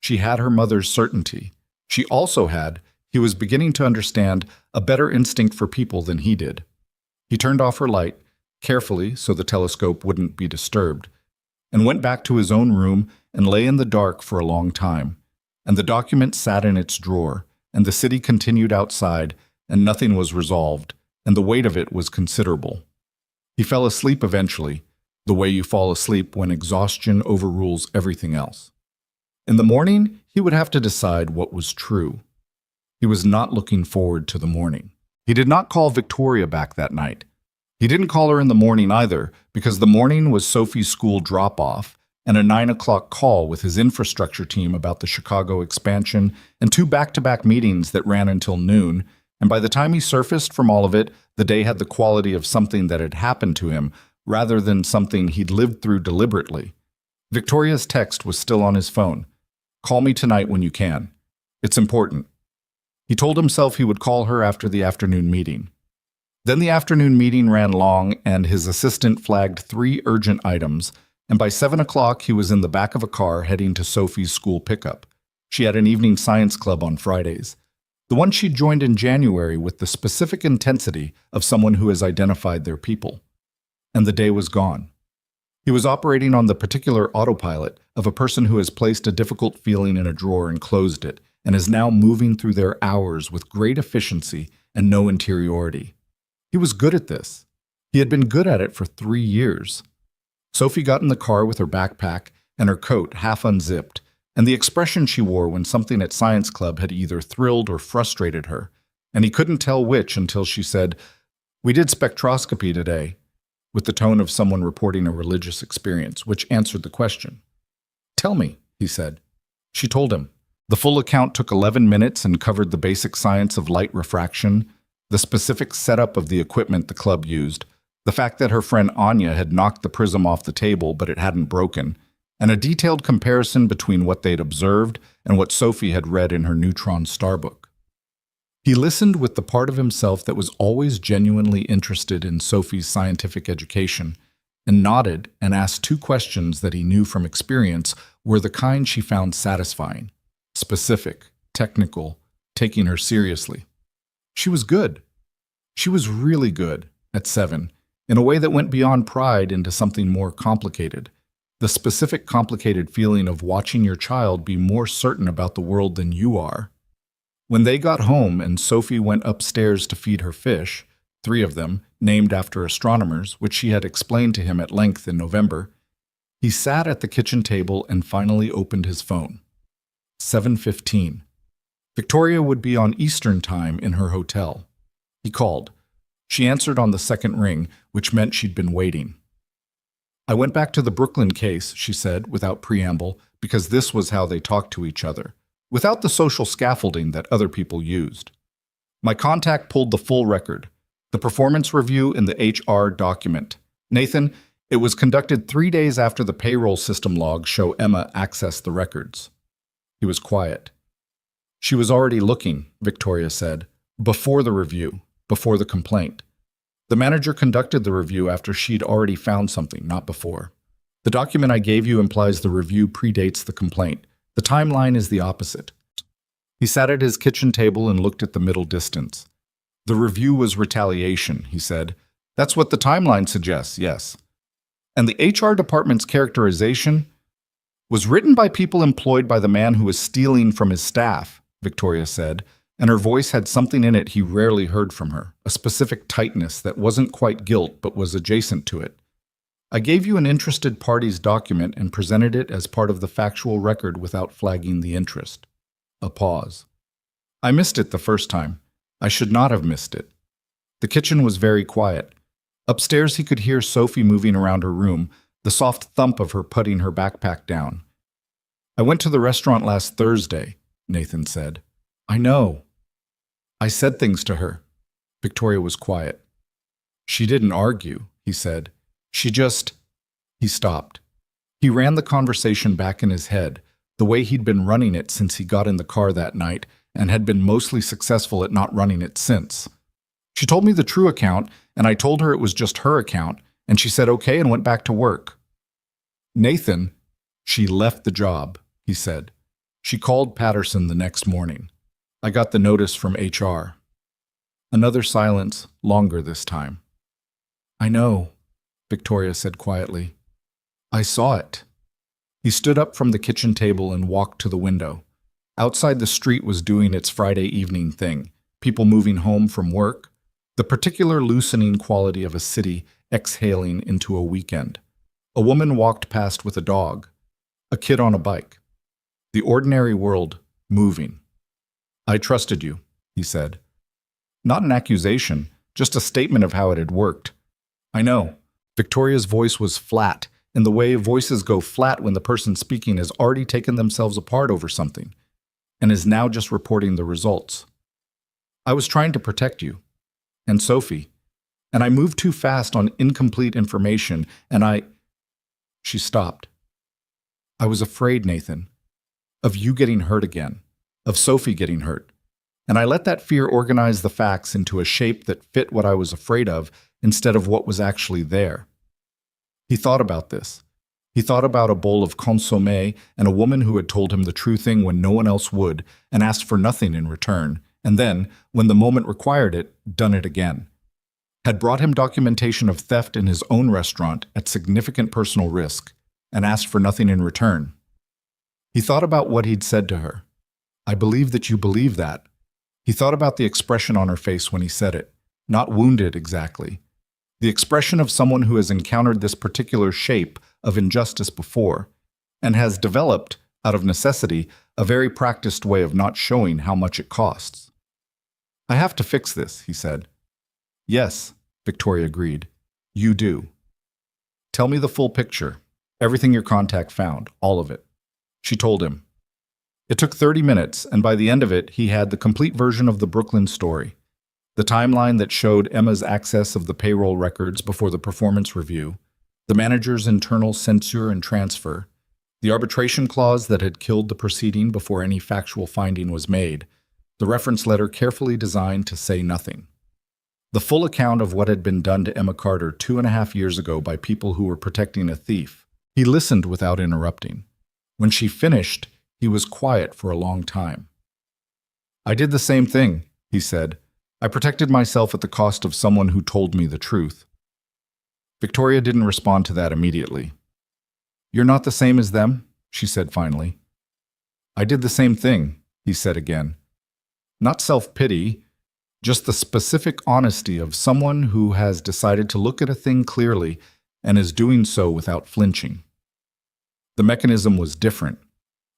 She had her mother's certainty. She also had, he was beginning to understand, a better instinct for people than he did. He turned off her light, carefully so the telescope wouldn't be disturbed, and went back to his own room and lay in the dark for a long time. And the document sat in its drawer, and the city continued outside, and nothing was resolved, and the weight of it was considerable. He fell asleep eventually, the way you fall asleep when exhaustion overrules everything else. In the morning, he would have to decide what was true. He was not looking forward to the morning. He did not call Victoria back that night. He didn't call her in the morning either, because the morning was Sophie's school drop-off, and a 9 o'clock call with his infrastructure team about the Chicago expansion, and 2 back-to-back meetings that ran until noon, and by the time he surfaced from all of it, the day had the quality of something that had happened to him, rather than something he'd lived through deliberately. Victoria's text was still on his phone. "Call me tonight when you can. It's important." He told himself he would call her after the afternoon meeting. Then the afternoon meeting ran long, and his assistant flagged 3 urgent items, and by 7 o'clock he was in the back of a car heading to Sophie's school pickup. She had an evening science club on Fridays, the one she'd joined in January with the specific intensity of someone who has identified their people. And the day was gone. He was operating on the particular autopilot of a person who has placed a difficult feeling in a drawer and closed it, and is now moving through their hours with great efficiency and no interiority. He was good at this. He had been good at it for 3 years. Sophie got in the car with her backpack and her coat half unzipped, and the expression she wore when something at science club had either thrilled or frustrated her, and he couldn't tell which until she said, "We did spectroscopy today," with the tone of someone reporting a religious experience, which answered the question. "Tell me," he said. She told him. The full account took 11 minutes and covered the basic science of light refraction, the specific setup of the equipment the club used, the fact that her friend Anya had knocked the prism off the table but it hadn't broken, and a detailed comparison between what they'd observed and what Sophie had read in her neutron star book. He listened with the part of himself that was always genuinely interested in Sophie's scientific education, and nodded and asked 2 questions that he knew from experience were the kind she found satisfying: specific, technical, taking her seriously. She was good. She was really good, at 7, in a way that went beyond pride into something more complicated. The specific, complicated feeling of watching your child be more certain about the world than you are. When they got home and Sophie went upstairs to feed her fish, 3 of them, named after astronomers, which she had explained to him at length in November, he sat at the kitchen table and finally opened his phone. 7:15. Victoria would be on Eastern Time in her hotel. He called. She answered on the second ring, which meant she'd been waiting. "I went back to the Brooklyn case," she said, without preamble, because this was how they talked to each other, without the social scaffolding that other people used. "My contact pulled the full record. The performance review in the HR document. Nathan, it was conducted 3 days after the payroll system logs show Emma accessed the records. He was quiet. She was already looking, Victoria said, before the review, before the complaint. The manager conducted the review after she'd already found something, not before. The document I gave you implies the review predates the complaint. The timeline is the opposite. He sat at his kitchen table and looked at the middle distance. The review was retaliation, he said. That's what the timeline suggests, yes. And the HR department's characterization was written by people employed by the man who was stealing from his staff, Victoria said, and her voice had something in it he rarely heard from her, a specific tightness that wasn't quite guilt but was adjacent to it. I gave you an interested party's document and presented it as part of the factual record without flagging the interest. A pause. I missed it the first time. I should not have missed it. The kitchen was very quiet. Upstairs he could hear Sophie moving around her room, the soft thump of her putting her backpack down. I went to the restaurant last Thursday, Nathan said. I know. I said things to her. Victoria was quiet. She didn't argue, he said. She just... He stopped. He ran the conversation back in his head, the way he'd been running it since he got in the car that night and had been mostly successful at not running it since. She told me the true account, and I told her it was just her account, and she said okay and went back to work. Nathan, she left the job, he said. She called Patterson the next morning. I got the notice from HR. Another silence, longer this time. I know, Victoria said quietly. I saw it. He stood up from the kitchen table and walked to the window. Outside the street was doing its Friday evening thing, people moving home from work, the particular loosening quality of a city exhaling into a weekend. A woman walked past with a dog, a kid on a bike. The ordinary world moving. I trusted you, he said. Not an accusation, just a statement of how it had worked. I know. Victoria's voice was flat, in the way voices go flat when the person speaking has already taken themselves apart over something, and is now just reporting the results. I was trying to protect you, and Sophie, and I moved too fast on incomplete information, and She stopped. I was afraid, Nathan, of you getting hurt again, of Sophie getting hurt, and I let that fear organize the facts into a shape that fit what I was afraid of instead of what was actually there. He thought about this. He thought about a bowl of consommé and a woman who had told him the true thing when no one else would and asked for nothing in return, and then, when the moment required it, done it again. Had brought him documentation of theft in his own restaurant at significant personal risk and asked for nothing in return. He thought about what he'd said to her. I believe that you believe that. He thought about the expression on her face when he said it. Not wounded exactly. The expression of someone who has encountered this particular shape of injustice before and has developed, out of necessity, a very practiced way of not showing how much it costs. I have to fix this, he said. Yes, Victoria agreed. You do. Tell me the full picture, everything your contact found, all of it. She told him. It took 30 minutes, and by the end of it, he had the complete version of the Brooklyn story. The timeline that showed Emma's access of the payroll records before the performance review, the manager's internal censure and transfer, the arbitration clause that had killed the proceeding before any factual finding was made, the reference letter carefully designed to say nothing. The full account of what had been done to Emma Carter 2.5 years ago by people who were protecting a thief. He listened without interrupting. When she finished, he was quiet for a long time. I did the same thing, he said. I protected myself at the cost of someone who told me the truth. Victoria didn't respond to that immediately. You're not the same as them, she said finally. I did the same thing, he said again. Not self-pity, just the specific honesty of someone who has decided to look at a thing clearly and is doing so without flinching. The mechanism was different.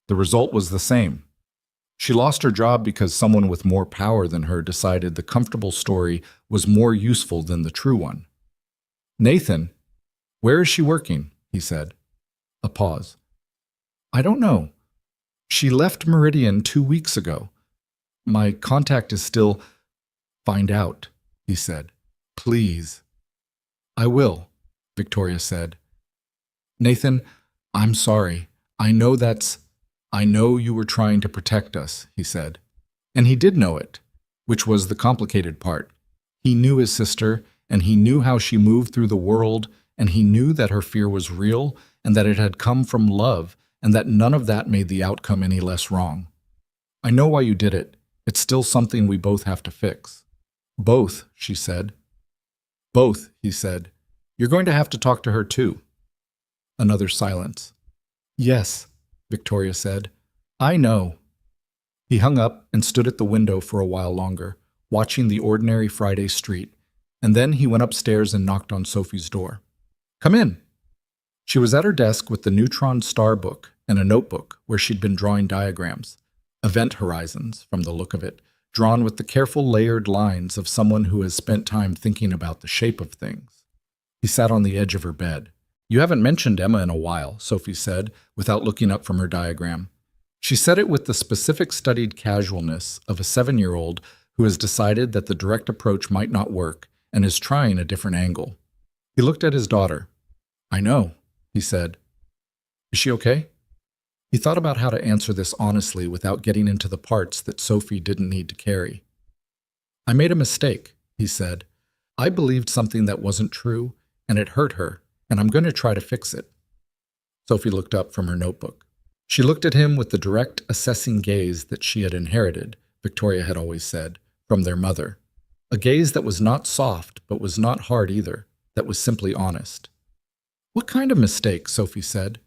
The result was the same. She lost her job because someone with more power than her decided the comfortable story was more useful than the true one. Nathan, where is she working? He said. A pause. I don't know. She left Meridian 2 weeks ago. My contact is still... Find out, he said. Please. I will, Victoria said. Nathan, I'm sorry. I know you were trying to protect us, he said. And he did know it, which was the complicated part. He knew his sister, and he knew how she moved through the world, and he knew that her fear was real, and that it had come from love, and that none of that made the outcome any less wrong. I know why you did it. It's still something we both have to fix. Both, she said. Both, he said. You're going to have to talk to her too. Another silence. Yes, Victoria said. I know. He hung up and stood at the window for a while longer, watching the ordinary Friday street, and then he went upstairs and knocked on Sophie's door. Come in. She was at her desk with the neutron star book and a notebook where she'd been drawing diagrams, event horizons from the look of it, drawn with the careful layered lines of someone who has spent time thinking about the shape of things. He sat on the edge of her bed. You haven't mentioned Emma in a while, Sophie said, without looking up from her diagram. She said it with the specific studied casualness of a 7-year-old who has decided that the direct approach might not work and is trying a different angle. He looked at his daughter. I know, he said. Is she okay? He thought about how to answer this honestly without getting into the parts that Sophie didn't need to carry. I made a mistake, he said. I believed something that wasn't true, and it hurt her, and I'm going to try to fix it. Sophie looked up from her notebook. She looked at him with the direct, assessing gaze that she had inherited, Victoria had always said, from their mother. A gaze that was not soft, but was not hard either, that was simply honest. What kind of mistake? Sophie said.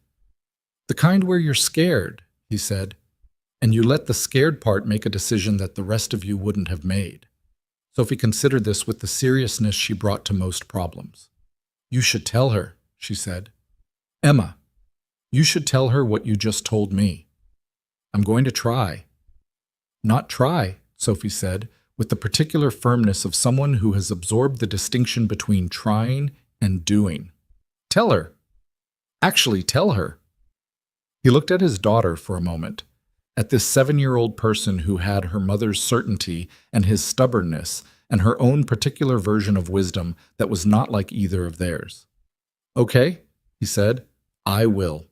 The kind where you're scared, he said, and you let the scared part make a decision that the rest of you wouldn't have made. Sophie considered this with the seriousness she brought to most problems. You should tell her, she said. Emma, you should tell her what you just told me. I'm going to try. Not try, Sophie said, with the particular firmness of someone who has absorbed the distinction between trying and doing. Tell her. Actually, tell her. He looked at his daughter for a moment, at this 7-year-old person who had her mother's certainty and his stubbornness and her own particular version of wisdom that was not like either of theirs. Okay, he said, I will.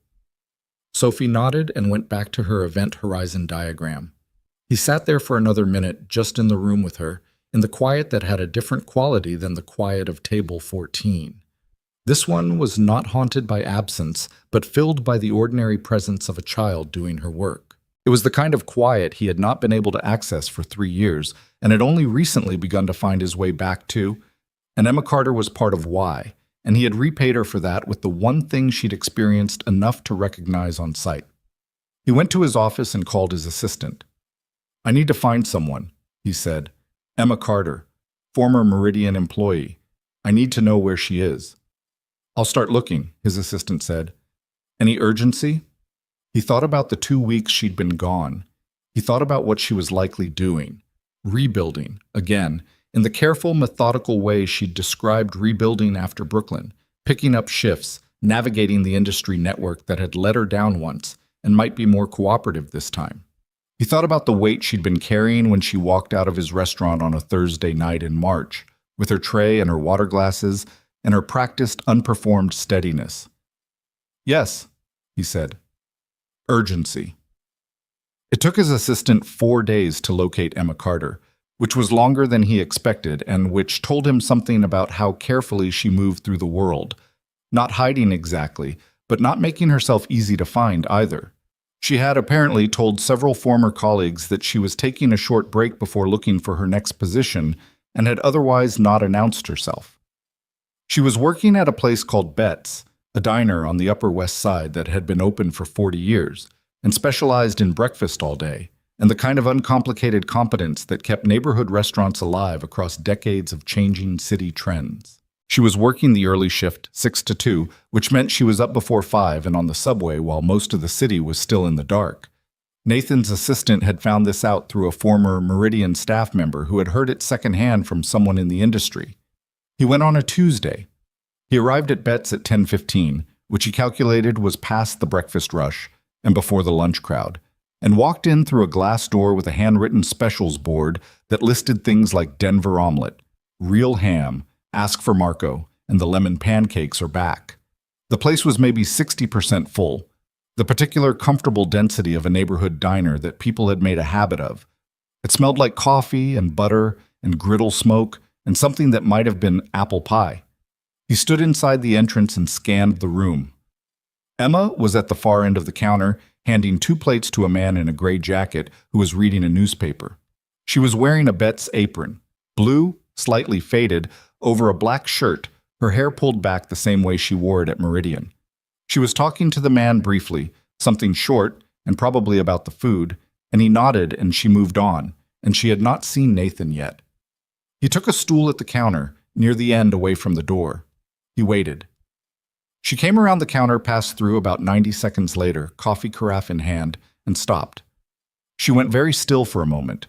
Sophie nodded and went back to her event horizon diagram. He sat there for another minute just in the room with her, in the quiet that had a different quality than the quiet of table 14. This one was not haunted by absence, but filled by the ordinary presence of a child doing her work. It was the kind of quiet he had not been able to access for 3 years, and had only recently begun to find his way back to. And Emma Carter was part of why, and he had repaid her for that with the one thing she'd experienced enough to recognize on sight. He went to his office and called his assistant. I need to find someone, he said. Emma Carter, former Meridian employee. I need to know where she is. I'll start looking, his assistant said. Any urgency? He thought about the 2 weeks she'd been gone. He thought about what she was likely doing. Rebuilding, again, in the careful, methodical way she'd described rebuilding after Brooklyn, picking up shifts, navigating the industry network that had let her down once and might be more cooperative this time. He thought about the weight she'd been carrying when she walked out of his restaurant on a Thursday night in March, with her tray and her water glasses and her practiced, unperformed steadiness. Yes, he said. Urgency. It took his assistant 4 days to locate Emma Carter, which was longer than he expected and which told him something about how carefully she moved through the world, not hiding exactly, but not making herself easy to find either. She had apparently told several former colleagues that she was taking a short break before looking for her next position and had otherwise not announced herself. She was working at a place called Bet's, a diner on the Upper West Side that had been open for 40 years and specialized in breakfast all day, and the kind of uncomplicated competence that kept neighborhood restaurants alive across decades of changing city trends. She was working the early shift, 6 to 2, which meant she was up before 5 and on the subway while most of the city was still in the dark. Nathan's assistant had found this out through a former Meridian staff member who had heard it secondhand from someone in the industry. He went on a Tuesday. He arrived at Bet's at 10:15, which he calculated was past the breakfast rush and before the lunch crowd, and walked in through a glass door with a handwritten specials board that listed things like Denver omelet, real ham, Ask for Marco, and the lemon pancakes are back. The place was maybe 60% full, the particular comfortable density of a neighborhood diner that people had made a habit of. It smelled like coffee and butter and griddle smoke and something that might have been apple pie. He stood inside the entrance and scanned the room. Emma was at the far end of the counter, handing 2 plates to a man in a gray jacket who was reading a newspaper. She was wearing a Bet's apron, blue, slightly faded, over a black shirt, her hair pulled back the same way she wore it at Meridian. She was talking to the man briefly, something short and probably about the food, and he nodded and she moved on, and she had not seen Nathan yet. He took a stool at the counter, near the end away from the door. He waited. She came around the counter, passed through about 90 seconds later, coffee carafe in hand, and stopped. She went very still for a moment.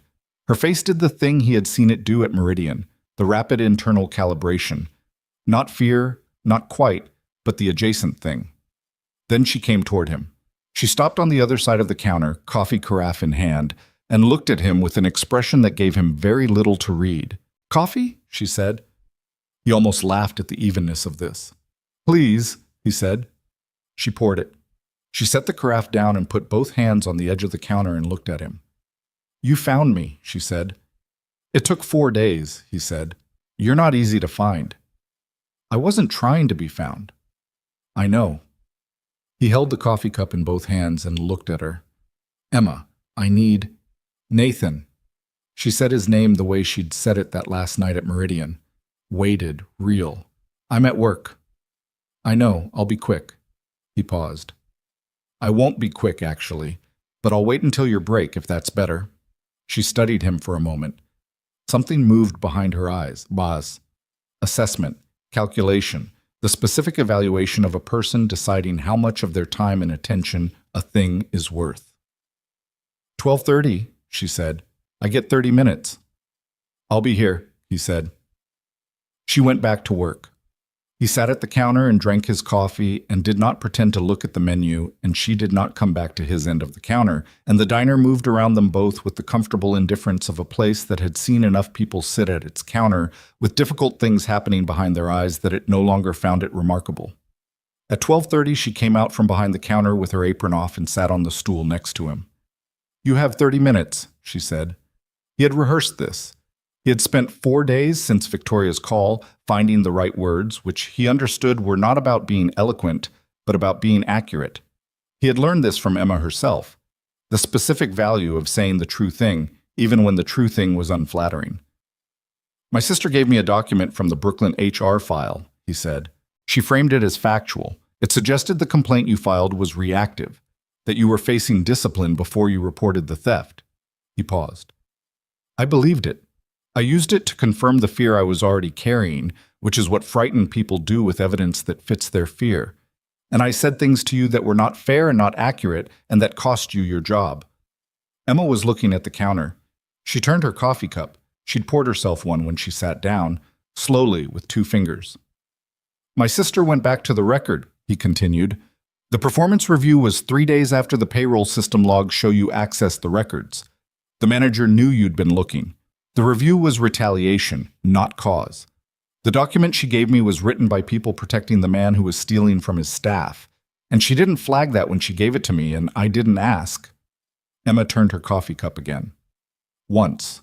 Her face did the thing he had seen it do at Meridian, the rapid internal calibration. Not fear, not quite, but the adjacent thing. Then she came toward him. She stopped on the other side of the counter, coffee carafe in hand, and looked at him with an expression that gave him very little to read. "Coffee?" she said. He almost laughed at the evenness of this. "Please," he said. She poured it. She set the carafe down and put both hands on the edge of the counter and looked at him. "You found me," she said. "It took 4 days," he said. "You're not easy to find." "I wasn't trying to be found." "I know." He held the coffee cup in both hands and looked at her. "Emma, I need Nathan." She said his name the way she'd said it that last night at Meridian. Weighted, real. "I'm at work." "I know, I'll be quick." He paused. "I won't be quick, actually, but I'll wait until your break if that's better." She studied him for a moment. Something moved behind her eyes. Boz. Assessment. Calculation. The specific evaluation of a person deciding how much of their time and attention a thing is worth. 12:30, she said. "I get 30 minutes. "I'll be here," he said. She went back to work. He sat at the counter and drank his coffee and did not pretend to look at the menu, and she did not come back to his end of the counter, and the diner moved around them both with the comfortable indifference of a place that had seen enough people sit at its counter with difficult things happening behind their eyes that it no longer found it remarkable. At 12:30, she came out from behind the counter with her apron off and sat on the stool next to him. "You have 30 minutes, she said. He had rehearsed this. He had spent 4 days since Victoria's call finding the right words, which he understood were not about being eloquent, but about being accurate. He had learned this from Emma herself, the specific value of saying the true thing, even when the true thing was unflattering. "My sister gave me a document from the Brooklyn HR file," he said. "She framed it as factual. It suggested the complaint you filed was reactive, that you were facing discipline before you reported the theft." He paused. "I believed it. I used it to confirm the fear I was already carrying, which is what frightened people do with evidence that fits their fear. And I said things to you that were not fair and not accurate, and that cost you your job." Emma was looking at the counter. She turned her coffee cup. She'd poured herself one when she sat down, slowly with 2 fingers. "My sister went back to the record," he continued. "The performance review was 3 days after the payroll system logs show you accessed the records. The manager knew you'd been looking. The review was retaliation, not cause. The document she gave me was written by people protecting the man who was stealing from his staff, and she didn't flag that when she gave it to me, and I didn't ask." Emma turned her coffee cup again. "Once.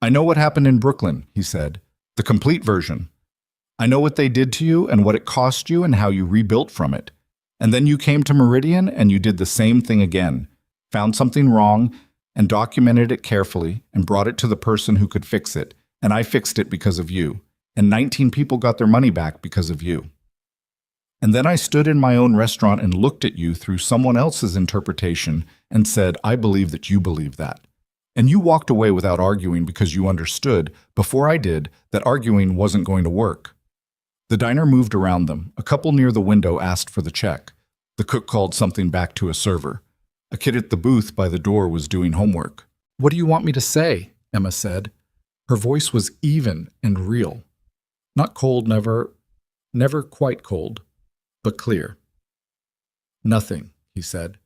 I know what happened in Brooklyn," he said. "The complete version. I know what they did to you and what it cost you and how you rebuilt from it. And then you came to Meridian and you did the same thing again, found something wrong, and documented it carefully and brought it to the person who could fix it, and I fixed it because of you, and 19 people got their money back because of you. And then I stood in my own restaurant and looked at you through someone else's interpretation and said, I believe that you believe that. And you walked away without arguing because you understood, before I did, that arguing wasn't going to work." The diner moved around them. A couple near the window asked for the check. The cook called something back to a server. A kid at the booth by the door was doing homework. "What do you want me to say?" Emma said. Her voice was even and real. Not cold, never quite cold, but clear. "Nothing," he said.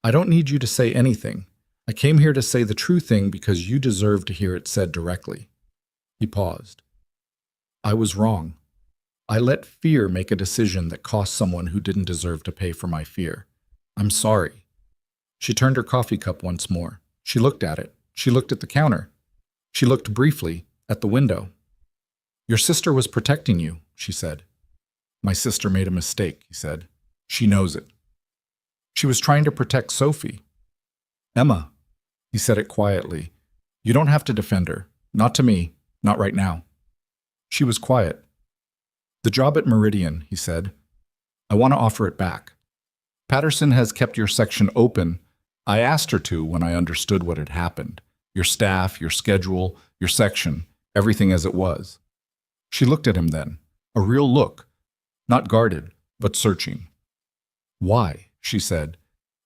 "I don't need you to say anything. I came here to say the true thing because you deserve to hear it said directly." He paused. I was wrong. I let fear make a decision that cost someone who didn't deserve to pay for my fear. I'm sorry. She turned her coffee cup once more. She looked at it. She looked at the counter. She looked briefly at the window. Your sister was protecting you, she said. My sister made a mistake, he said. She knows it. She was trying to protect Sophie. Emma, he said it quietly. You don't have to defend her. Not to me. Not right now. She was quiet. The job at Meridian, he said. I want to offer it back. Patterson has kept your section open. I asked her to when I understood what had happened. Your staff, your schedule, your section, everything as it was. She looked at him then, a real look, not guarded, but searching. Why? She said.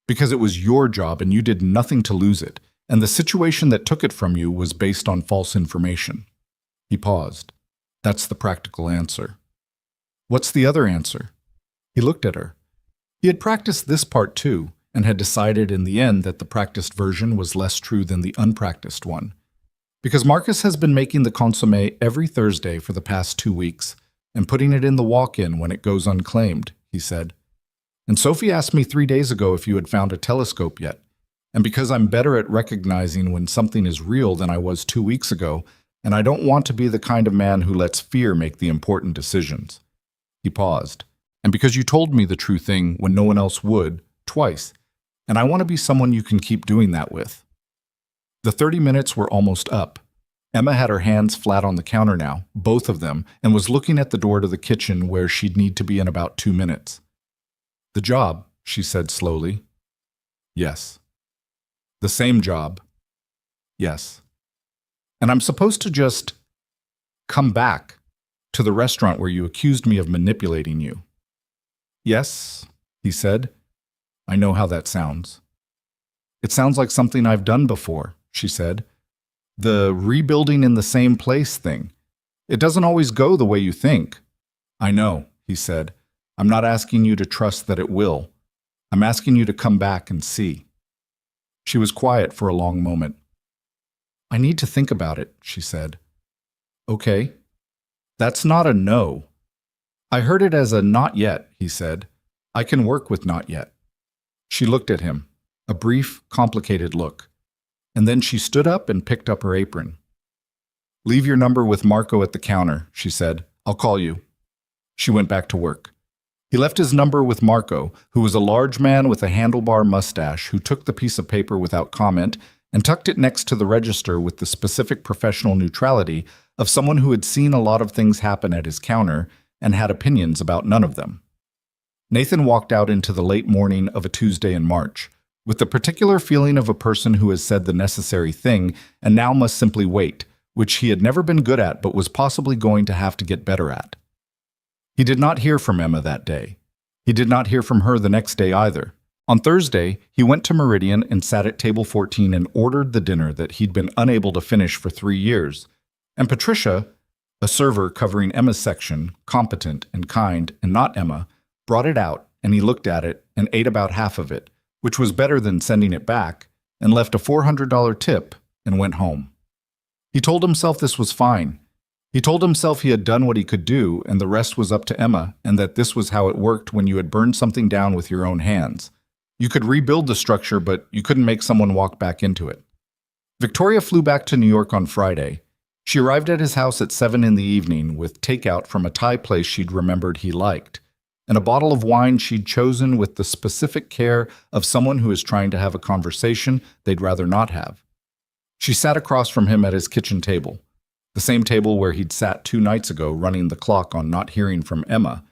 Because it was your job and you did nothing to lose it, and the situation that took it from you was based on false information. He paused. That's the practical answer. What's the other answer? He looked at her. He had practiced this part too, and had decided in the end that the practiced version was less true than the unpracticed one. Because Marcus has been making the consommé every Thursday for the past 2 weeks, and putting it in the walk-in when it goes unclaimed, he said. And Sophie asked me 3 days ago if you had found a telescope yet. And because I'm better at recognizing when something is real than I was 2 weeks ago, and I don't want to be the kind of man who lets fear make the important decisions. He paused. And because you told me the true thing when no one else would, twice, and I want to be someone you can keep doing that with. The 30 minutes were almost up. Emma had her hands flat on the counter now, both of them, and was looking at the door to the kitchen where she'd need to be in about 2 minutes. The job, she said slowly. Yes. The same job. Yes. And I'm supposed to just come back to the restaurant where you accused me of manipulating you. Yes, he said. I know how that sounds. It sounds like something I've done before, she said. The rebuilding in the same place thing. It doesn't always go the way you think. I know, he said. I'm not asking you to trust that it will. I'm asking you to come back and see. She was quiet for a long moment. I need to think about it, she said. Okay. That's not a no. I heard it as a not yet, he said. I can work with not yet. She looked at him, a brief, complicated look. And then she stood up and picked up her apron. Leave your number with Marco at the counter, she said. I'll call you. She went back to work. He left his number with Marco, who was a large man with a handlebar mustache who took the piece of paper without comment and tucked it next to the register with the specific professional neutrality of someone who had seen a lot of things happen at his counter and had opinions about none of them. Nathan walked out into the late morning of a Tuesday in March, with the particular feeling of a person who has said the necessary thing and now must simply wait, which he had never been good at but was possibly going to have to get better at. He did not hear from Emma that day. He did not hear from her the next day either. On Thursday, he went to Meridian and sat at table 14 and ordered the dinner that he'd been unable to finish for 3 years. And Patricia, a server covering Emma's section, competent and kind and not Emma, brought it out, and he looked at it and ate about half of it, which was better than sending it back, and left a $400 tip and went home. He told himself this was fine. He told himself he had done what he could do and the rest was up to Emma, and that this was how it worked when you had burned something down with your own hands. You could rebuild the structure, but you couldn't make someone walk back into it. Victoria flew back to New York on Friday. She arrived at his house at 7 in the evening with takeout from a Thai place she'd remembered he liked, and a bottle of wine she'd chosen with the specific care of someone who is trying to have a conversation they'd rather not have. She sat across from him at his kitchen table, the same table where he'd sat 2 nights ago running the clock on not hearing from Emma,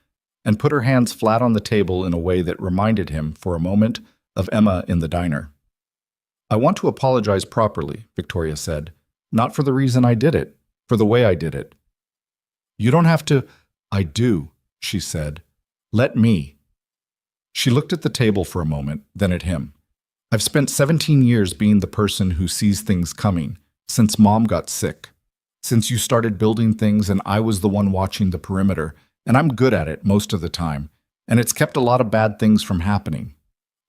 and put her hands flat on the table in a way that reminded him, for a moment, of Emma in the diner. I want to apologize properly, Victoria said. Not for the reason I did it, for the way I did it. You don't have to. I do, she said. Let me. She looked at the table for a moment, then at him. I've spent 17 years being the person who sees things coming, since Mom got sick. Since you started building things and I was the one watching the perimeter, and I'm good at it most of the time, and it's kept a lot of bad things from happening.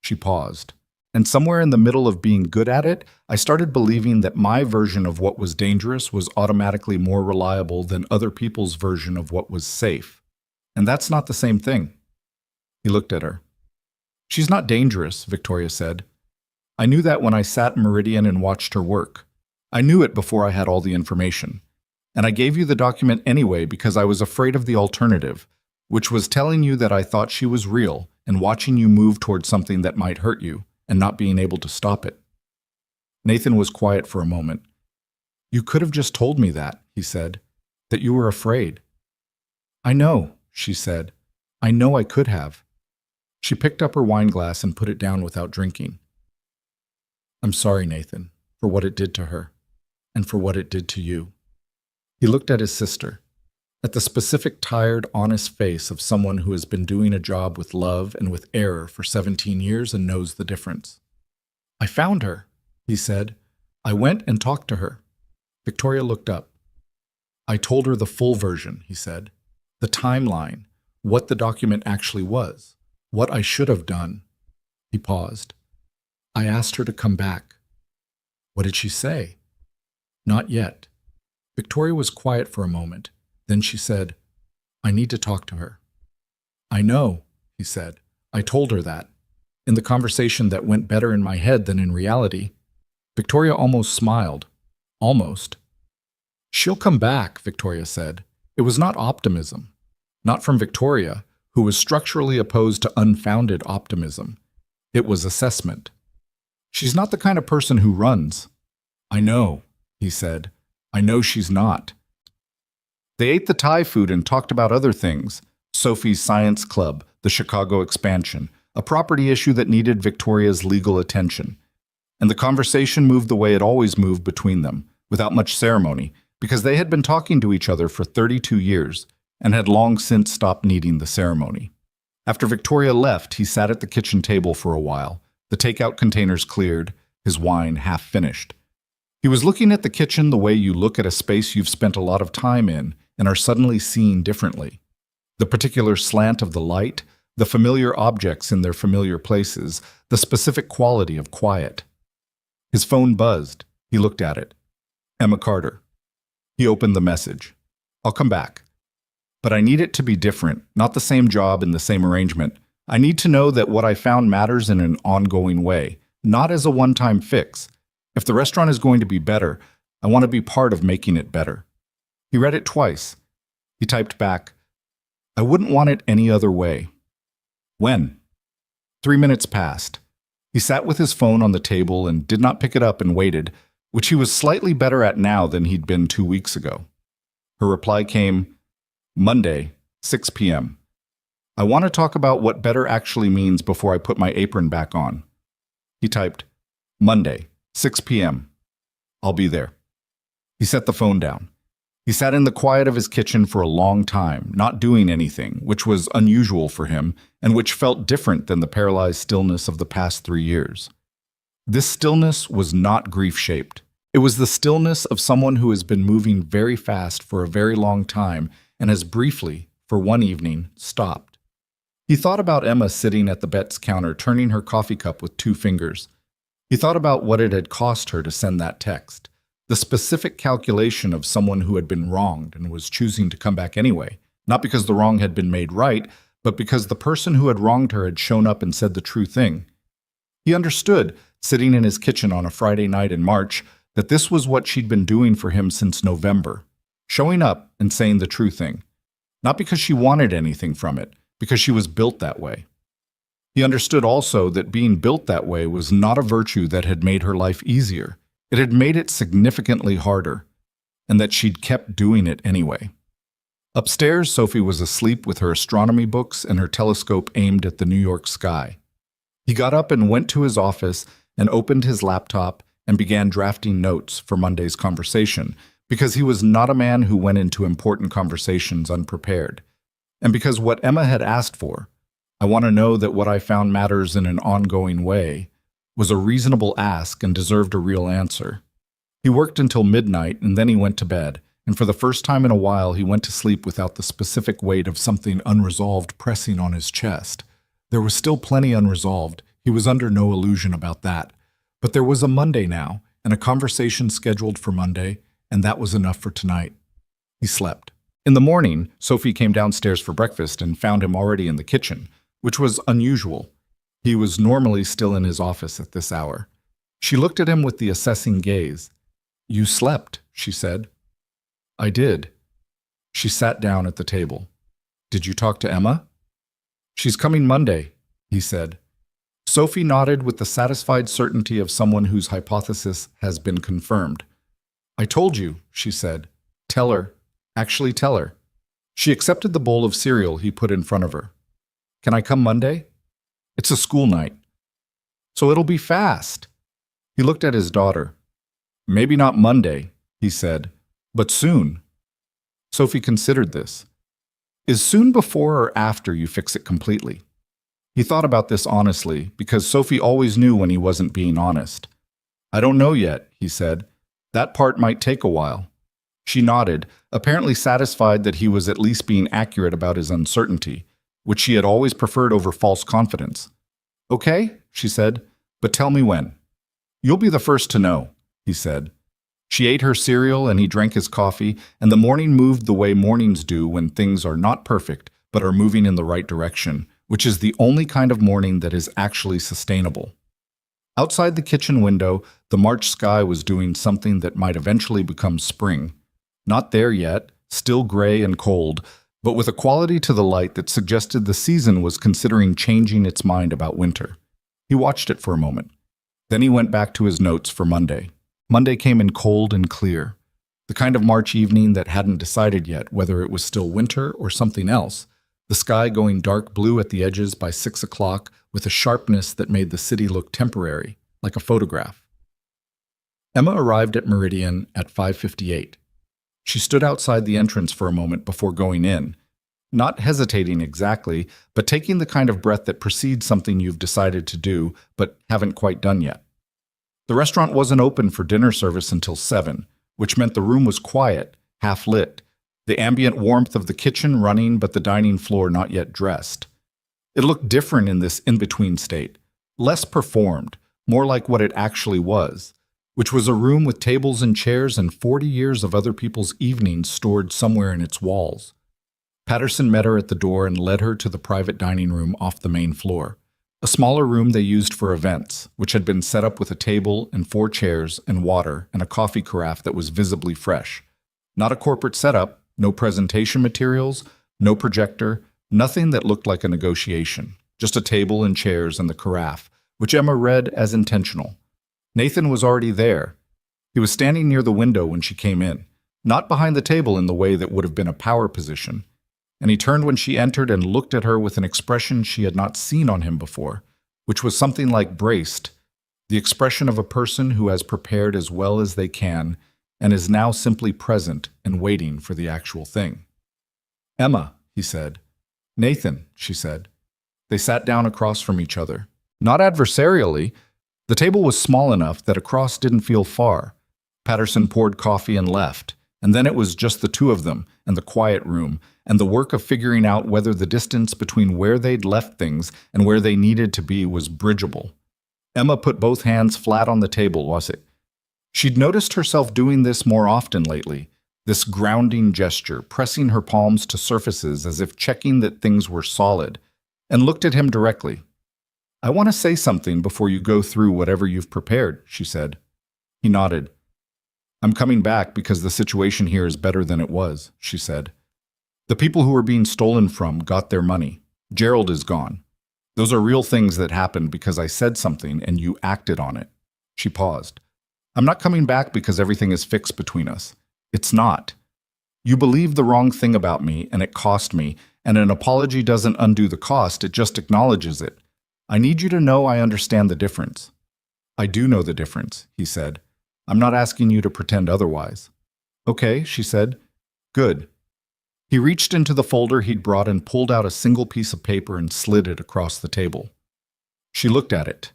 She paused. And somewhere in the middle of being good at it, I started believing that my version of what was dangerous was automatically more reliable than other people's version of what was safe. And that's not the same thing. He looked at her. She's not dangerous, Victoria said. I knew that when I sat in Meridian and watched her work. I knew it before I had all the information. And I gave you the document anyway because I was afraid of the alternative, which was telling you that I thought she was real and watching you move towards something that might hurt you and not being able to stop it. Nathan was quiet for a moment. You could have just told me that, he said, that you were afraid. I know, she said. I know I could have. She picked up her wine glass and put it down without drinking. I'm sorry, Nathan, for what it did to her, and for what it did to you. He looked at his sister, at the specific, tired, honest face of someone who has been doing a job with love and with error for 17 years and knows the difference. I found her, he said. I went and talked to her. Victoria looked up. I told her the full version, he said. The timeline, what the document actually was, what I should have done. He paused. I asked her to come back. What did she say? Not yet. Victoria was quiet for a moment. Then she said, I need to talk to her. I know, he said. I told her that. In the conversation that went better in my head than in reality. Victoria almost smiled. Almost. She'll come back, Victoria said. It was not optimism. Not from Victoria, who was structurally opposed to unfounded optimism. It was assessment. She's not the kind of person who runs. I know, he said. I know she's not. They ate the Thai food and talked about other things. Sophie's science club, the Chicago expansion, a property issue that needed Victoria's legal attention. And the conversation moved the way it always moved between them, without much ceremony, because they had been talking to each other for 32 years and had long since stopped needing the ceremony. After Victoria left, he sat at the kitchen table for a while, the takeout containers cleared, his wine half finished. He was looking at the kitchen the way you look at a space you've spent a lot of time in and are suddenly seeing differently. The particular slant of the light, the familiar objects in their familiar places, the specific quality of quiet. His phone buzzed. He looked at it. Emma Carter. He opened the message. I'll come back. But I need it to be different, not the same job in the same arrangement. I need to know that what I found matters in an ongoing way, not as a one-time fix. If the restaurant is going to be better, I want to be part of making it better. He read it twice. He typed back, I wouldn't want it any other way. When? 3 minutes passed. He sat with his phone on the table and did not pick it up and waited, which he was slightly better at now than he'd been 2 weeks ago. Her reply came, Monday, 6 p.m. I want to talk about what better actually means before I put my apron back on. He typed, Monday, 6 p.m. I'll be there. He set the phone down. He sat in the quiet of his kitchen for a long time, not doing anything, which was unusual for him and which felt different than the paralyzed stillness of the past 3 years. This stillness was not grief-shaped. It was the stillness of someone who has been moving very fast for a very long time and has briefly, for one evening, stopped. He thought about Emma sitting at the Betts counter, turning her coffee cup with 2 fingers. He thought about what it had cost her to send that text, the specific calculation of someone who had been wronged and was choosing to come back anyway, not because the wrong had been made right, but because the person who had wronged her had shown up and said the true thing. He understood, sitting in his kitchen on a Friday night in March, that this was what she'd been doing for him since November, showing up and saying the true thing, not because she wanted anything from it, because she was built that way. He understood also that being built that way was not a virtue that had made her life easier. It had made it significantly harder, and that she'd kept doing it anyway. Upstairs, Sophie was asleep with her astronomy books and her telescope aimed at the New York sky. He got up and went to his office and opened his laptop and began drafting notes for Monday's conversation, because he was not a man who went into important conversations unprepared, and because what Emma had asked for, I want to know that what I found matters in an ongoing way, was a reasonable ask and deserved a real answer. He worked until midnight and then he went to bed, and for the first time in a while he went to sleep without the specific weight of something unresolved pressing on his chest. There was still plenty unresolved. He was under no illusion about that. But there was a Monday now, and a conversation scheduled for Monday, and that was enough for tonight. He slept. In the morning, Sophie came downstairs for breakfast and found him already in the kitchen, which was unusual. He was normally still in his office at this hour. She looked at him with the assessing gaze. "You slept," she said. "I did." She sat down at the table. "Did you talk to Emma?" "She's coming Monday," he said. Sophie nodded with the satisfied certainty of someone whose hypothesis has been confirmed. "I told you," she said. "Tell her. Actually tell her." She accepted the bowl of cereal he put in front of her. "Can I come Monday?" "It's a school night." "So it'll be fast." He looked at his daughter. "Maybe not Monday," he said, "but soon." Sophie considered this. "Is soon before or after you fix it completely?" He thought about this honestly, because Sophie always knew when he wasn't being honest. "I don't know yet," he said. "That part might take a while." She nodded, apparently satisfied that he was at least being accurate about his uncertainty, which she had always preferred over false confidence. "Okay," she said, "but tell me when." "You'll be the first to know," he said. She ate her cereal and he drank his coffee, and the morning moved the way mornings do when things are not perfect but are moving in the right direction, which is the only kind of morning that is actually sustainable. Outside the kitchen window, the March sky was doing something that might eventually become spring. Not there yet, still gray and cold, but with a quality to the light that suggested the season was considering changing its mind about winter. He watched it for a moment. Then he went back to his notes for Monday. Monday came in cold and clear, the kind of March evening that hadn't decided yet whether it was still winter or something else, the sky going dark blue at the edges by 6 o'clock with a sharpness that made the city look temporary, like a photograph. Emma arrived at Meridian at 5:58. She stood outside the entrance for a moment before going in, not hesitating exactly, but taking the kind of breath that precedes something you've decided to do but haven't quite done yet. The restaurant wasn't open for dinner service until 7, which meant the room was quiet, half-lit, the ambient warmth of the kitchen running but the dining floor not yet dressed. It looked different in this in-between state, less performed, more like what it actually was, which was a room with tables and chairs and 40 years of other people's evenings stored somewhere in its walls. Patterson met her at the door and led her to the private dining room off the main floor, a smaller room they used for events, which had been set up with a table and 4 chairs and water and a coffee carafe that was visibly fresh. Not a corporate setup, no presentation materials, no projector, nothing that looked like a negotiation, just a table and chairs and the carafe, which Emma read as intentional. Nathan was already there. He was standing near the window when she came in, not behind the table in the way that would have been a power position, and he turned when she entered and looked at her with an expression she had not seen on him before, which was something like braced, the expression of a person who has prepared as well as they can and is now simply present and waiting for the actual thing. "Emma," he said. "Nathan," she said. They sat down across from each other. Not adversarially. The table was small enough that across didn't feel far. Patterson poured coffee and left, and then it was just the two of them and the quiet room, and the work of figuring out whether the distance between where they'd left things and where they needed to be was bridgeable. Emma put both hands flat on the table, was it? She'd noticed herself doing this more often lately, this grounding gesture, pressing her palms to surfaces as if checking that things were solid, and looked at him directly. "I want to say something before you go through whatever you've prepared," she said. He nodded. "I'm coming back because the situation here is better than it was," she said. "The people who were being stolen from got their money. Gerald is gone. Those are real things that happened because I said something and you acted on it." She paused. "I'm not coming back because everything is fixed between us. It's not. You believed the wrong thing about me and it cost me, and an apology doesn't undo the cost, it just acknowledges it. I need you to know I understand the difference." "I do know the difference," he said. "I'm not asking you to pretend otherwise." "Okay," she said. "Good." He reached into the folder he'd brought and pulled out a single piece of paper and slid it across the table. She looked at it.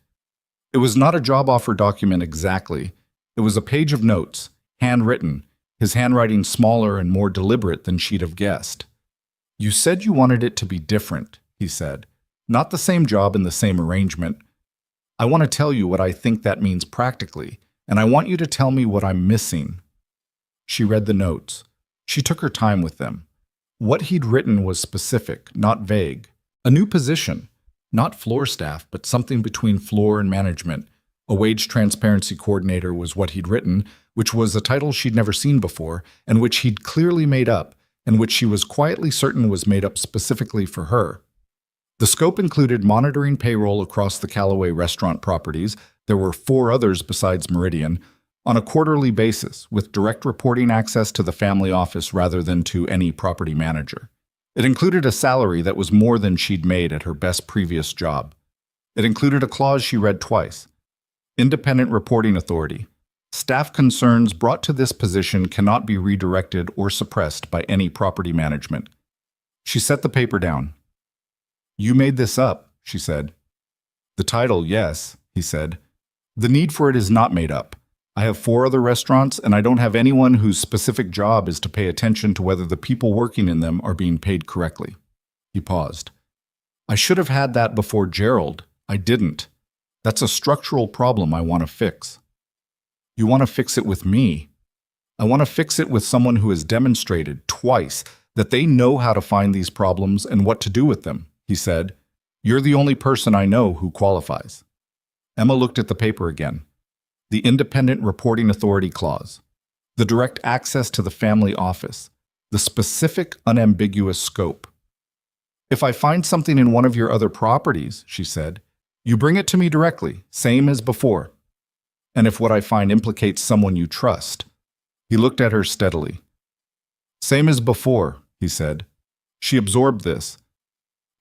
It was not a job offer document exactly. It was a page of notes, handwritten, his handwriting smaller and more deliberate than she'd have guessed. "You said you wanted it to be different," he said. "Not the same job in the same arrangement, I want to tell you what I think that means practically, and I want you to tell me what I'm missing." She read the notes. She took her time with them. What he'd written was specific, not vague. A new position, not floor staff, but something between floor and management. A wage transparency coordinator was what he'd written, which was a title she'd never seen before, and which he'd clearly made up, and which she was quietly certain was made up specifically for her. The scope included monitoring payroll across the Callaway restaurant properties. There were 4 others besides Meridian, on a quarterly basis, with direct reporting access to the family office rather than to any property manager. It included a salary that was more than she'd made at her best previous job. It included a clause she read twice. Independent reporting authority. Staff concerns brought to this position cannot be redirected or suppressed by any property management. She set the paper down. "You made this up," she said. "The title, yes," he said. "The need for it is not made up. I have 4 other restaurants, and I don't have anyone whose specific job is to pay attention to whether the people working in them are being paid correctly." He paused. "I should have had that before Gerald. I didn't. That's a structural problem I want to fix." "You want to fix it with me?" "I want to fix it with someone who has demonstrated twice that they know how to find these problems and what to do with them," he said. "You're the only person I know who qualifies." Emma looked at the paper again. The Independent Reporting Authority Clause. The direct access to the family office. The specific, unambiguous scope. "If I find something in one of your other properties," she said, "you bring it to me directly, same as before. And if what I find implicates someone you trust." He looked at her steadily. "Same as before," he said. She absorbed this.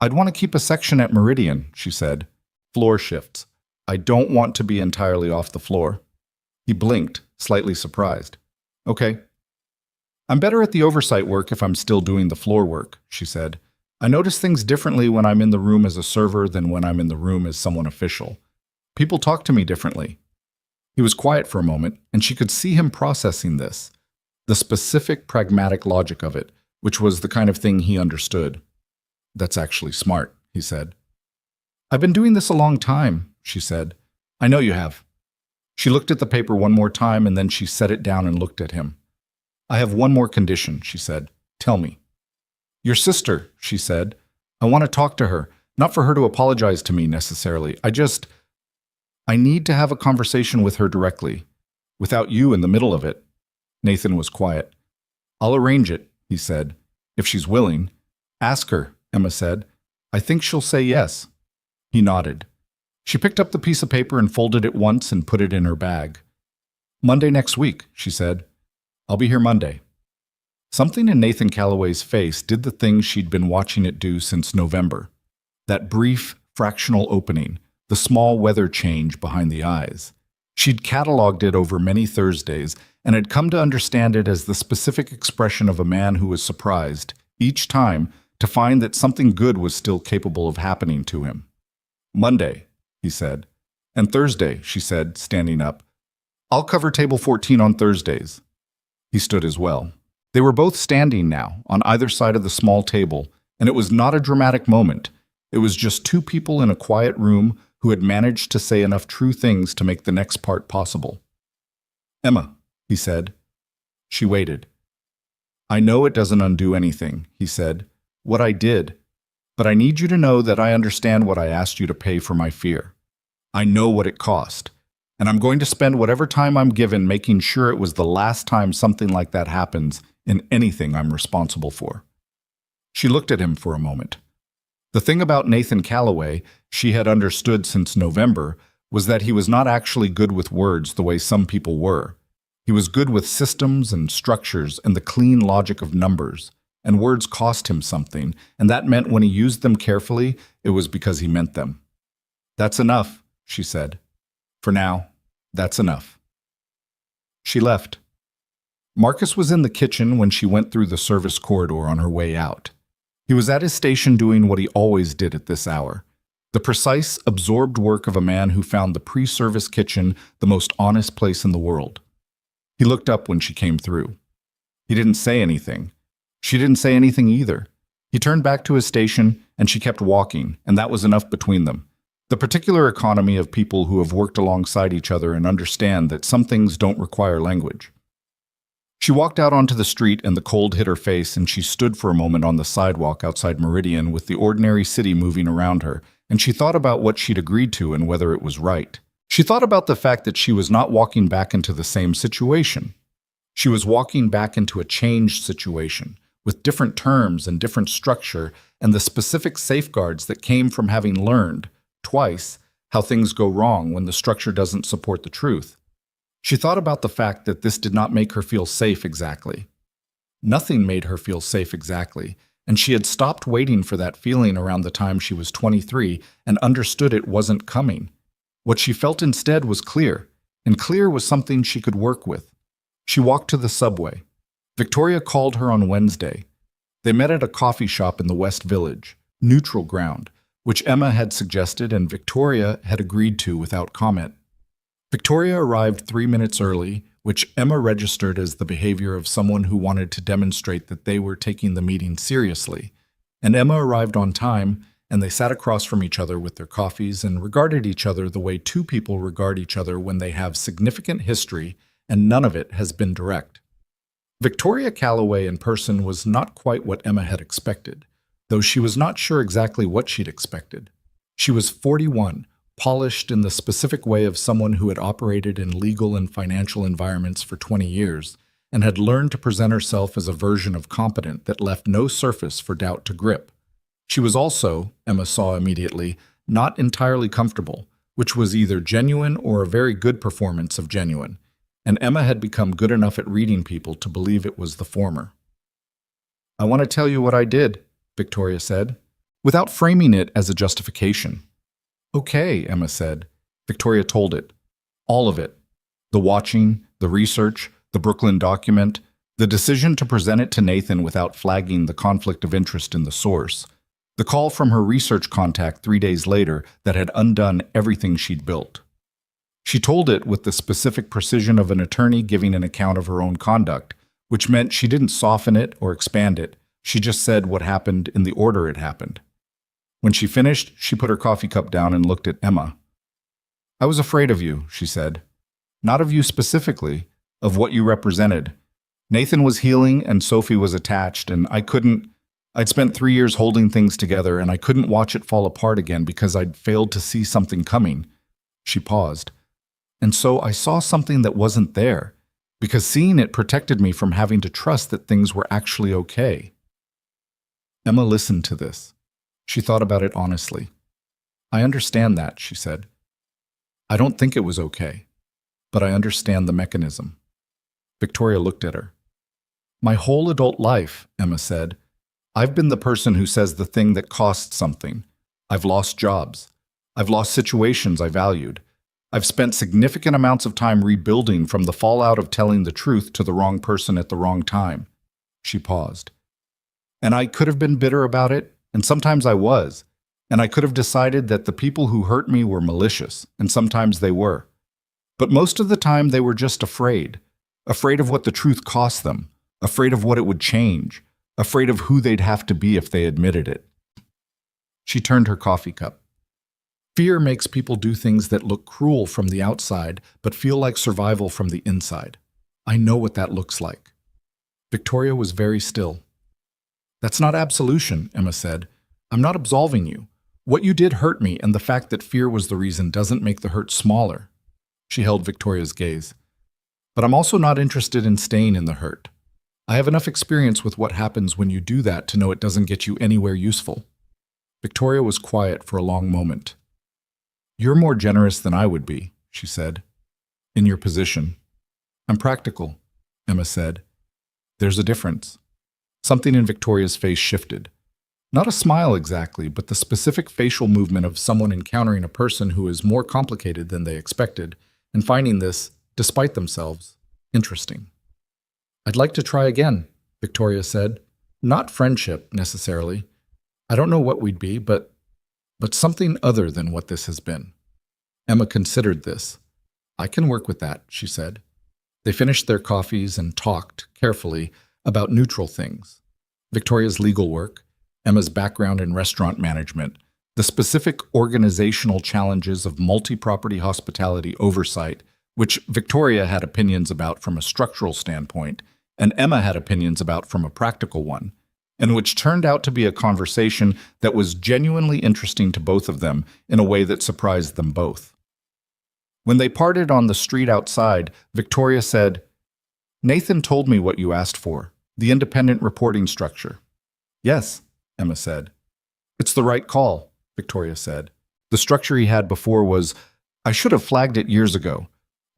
"I'd want to keep a section at Meridian," she said. "Floor shifts. I don't want to be entirely off the floor." He blinked, slightly surprised. "Okay." "I'm better at the oversight work if I'm still doing the floor work," she said. "I notice things differently when I'm in the room as a server than when I'm in the room as someone official. People talk to me differently." He was quiet for a moment, and she could see him processing this, the specific, pragmatic logic of it, which was the kind of thing he understood. "That's actually smart," he said. "I've been doing this a long time," she said. "I know you have." She looked at the paper one more time, and then she set it down and looked at him. "I have one more condition," she said. "Tell me." "Your sister," she said. "I want to talk to her, not for her to apologize to me necessarily. I need to have a conversation with her directly, without you in the middle of it." Nathan was quiet. "I'll arrange it," he said, "if she's willing." "Ask her," Emma said. "I think she'll say yes." He nodded. She picked up the piece of paper and folded it once and put it in her bag. "Monday next week," she said. "I'll be here Monday." Something in Nathan Callaway's face did the thing she'd been watching it do since November. That brief, fractional opening, the small weather change behind the eyes. She'd cataloged it over many Thursdays and had come to understand it as the specific expression of a man who was surprised, each time, to find that something good was still capable of happening to him. "Monday," he said. "And Thursday," she said, standing up. "I'll cover table 14 on Thursdays." He stood as well. They were both standing now, on either side of the small table, and it was not a dramatic moment. It was just 2 people in a quiet room who had managed to say enough true things to make the next part possible. "Emma," he said. She waited. "I know it doesn't undo anything," he said. "What I did. But I need you to know that I understand what I asked you to pay for my fear. I know what it cost, and I'm going to spend whatever time I'm given making sure it was the last time something like that happens in anything I'm responsible for." She looked at him for a moment. The thing about Nathan Callaway, she had understood since November, was that he was not actually good with words the way some people were. He was good with systems and structures and the clean logic of numbers. And words cost him something, and that meant when he used them carefully, it was because he meant them. "That's enough," she said. "For now, that's enough." She left. Marcus was in the kitchen when she went through the service corridor on her way out. He was at his station doing what he always did at this hour, the precise, absorbed work of a man who found the pre-service kitchen the most honest place in the world. He looked up when she came through. He didn't say anything. She didn't say anything either. He turned back to his station, and she kept walking, and that was enough between them. The particular economy of people who have worked alongside each other and understand that some things don't require language. She walked out onto the street and the cold hit her face, and she stood for a moment on the sidewalk outside Meridian with the ordinary city moving around her, and she thought about what she'd agreed to and whether it was right. She thought about the fact that she was not walking back into the same situation. She was walking back into a changed situation, with different terms and different structure, and the specific safeguards that came from having learned, twice, how things go wrong when the structure doesn't support the truth. She thought about the fact that this did not make her feel safe exactly. Nothing made her feel safe exactly, and she had stopped waiting for that feeling around the time she was 23 and understood it wasn't coming. What she felt instead was clear, and clear was something she could work with. She walked to the subway. Victoria called her on Wednesday. They met at a coffee shop in the West Village, neutral ground, which Emma had suggested and Victoria had agreed to without comment. Victoria arrived 3 minutes early, which Emma registered as the behavior of someone who wanted to demonstrate that they were taking the meeting seriously. And Emma arrived on time, and they sat across from each other with their coffees and regarded each other the way two people regard each other when they have significant history and none of it has been direct. Victoria Calloway in person was not quite what Emma had expected, though she was not sure exactly what she'd expected. She was 41, polished in the specific way of someone who had operated in legal and financial environments for 20 years and had learned to present herself as a version of competent that left no surface for doubt to grip. She was also, Emma saw immediately, not entirely comfortable, which was either genuine or a very good performance of genuine, and Emma had become good enough at reading people to believe it was the former. "I want to tell you what I did," Victoria said, without framing it as a justification. "Okay," Emma said. Victoria told it. All of it. The watching, the research, the Brooklyn document, the decision to present it to Nathan without flagging the conflict of interest in the source, the call from her research contact 3 days later that had undone everything she'd built. She told it with the specific precision of an attorney giving an account of her own conduct, which meant she didn't soften it or expand it. She just said what happened in the order it happened. When she finished, she put her coffee cup down and looked at Emma. "I was afraid of you," she said. "Not of you specifically, of what you represented. Nathan was healing and Sophie was attached, and I'd spent 3 years holding things together, and I couldn't watch it fall apart again because I'd failed to see something coming." She paused. "And so I saw something that wasn't there, because seeing it protected me from having to trust that things were actually okay." Emma listened to this. She thought about it honestly. "I understand that," she said. "I don't think it was okay, but I understand the mechanism." Victoria looked at her. "My whole adult life," Emma said, "I've been the person who says the thing that costs something. I've lost jobs. I've lost situations I valued. I've spent significant amounts of time rebuilding from the fallout of telling the truth to the wrong person at the wrong time." She paused. "And I could have been bitter about it, and sometimes I was, and I could have decided that the people who hurt me were malicious, and sometimes they were. But most of the time they were just afraid of what the truth cost them, afraid of what it would change, afraid of who they'd have to be if they admitted it." She turned her coffee cup. "Fear makes people do things that look cruel from the outside, but feel like survival from the inside. I know what that looks like." Victoria was very still. "That's not absolution," Emma said. "I'm not absolving you. What you did hurt me, and the fact that fear was the reason doesn't make the hurt smaller." She held Victoria's gaze. "But I'm also not interested in staying in the hurt. I have enough experience with what happens when you do that to know it doesn't get you anywhere useful." Victoria was quiet for a long moment. "You're more generous than I would be," she said, "in your position." "I'm practical," Emma said. "There's a difference." Something in Victoria's face shifted. Not a smile exactly, but the specific facial movement of someone encountering a person who is more complicated than they expected, and finding this, despite themselves, interesting. "I'd like to try again," Victoria said. "Not friendship, necessarily. I don't know what we'd be, but something other than what this has been." Emma considered this. "I can work with that," she said. They finished their coffees and talked, carefully, about neutral things. Victoria's legal work, Emma's background in restaurant management, the specific organizational challenges of multi-property hospitality oversight, which Victoria had opinions about from a structural standpoint, and Emma had opinions about from a practical one, and which turned out to be a conversation that was genuinely interesting to both of them in a way that surprised them both. When they parted on the street outside, Victoria said, "Nathan told me what you asked for, the independent reporting structure." "Yes," Emma said. "It's the right call," Victoria said. "The structure he had before was, I should have flagged it years ago.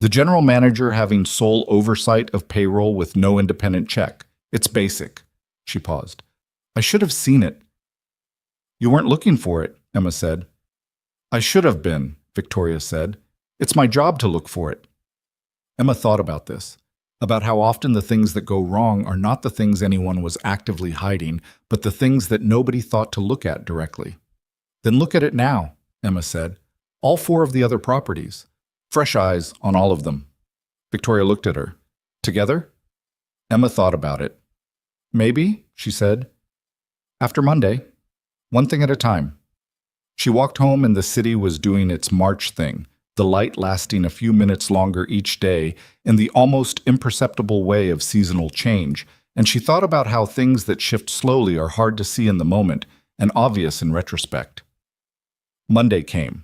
The general manager having sole oversight of payroll with no independent check. It's basic." She paused. "I should have seen it." "You weren't looking for it," Emma said. "I should have been," Victoria said. "It's my job to look for it." Emma thought about this, about how often the things that go wrong are not the things anyone was actively hiding, but the things that nobody thought to look at directly. "Then look at it now," Emma said. "All 4 of the other properties. Fresh eyes on all of them." Victoria looked at her. "Together?" Emma thought about it. "Maybe," she said. "After Monday. One thing at a time." She walked home and the city was doing its March thing, the light lasting a few minutes longer each day in the almost imperceptible way of seasonal change, and she thought about how things that shift slowly are hard to see in the moment and obvious in retrospect. Monday came.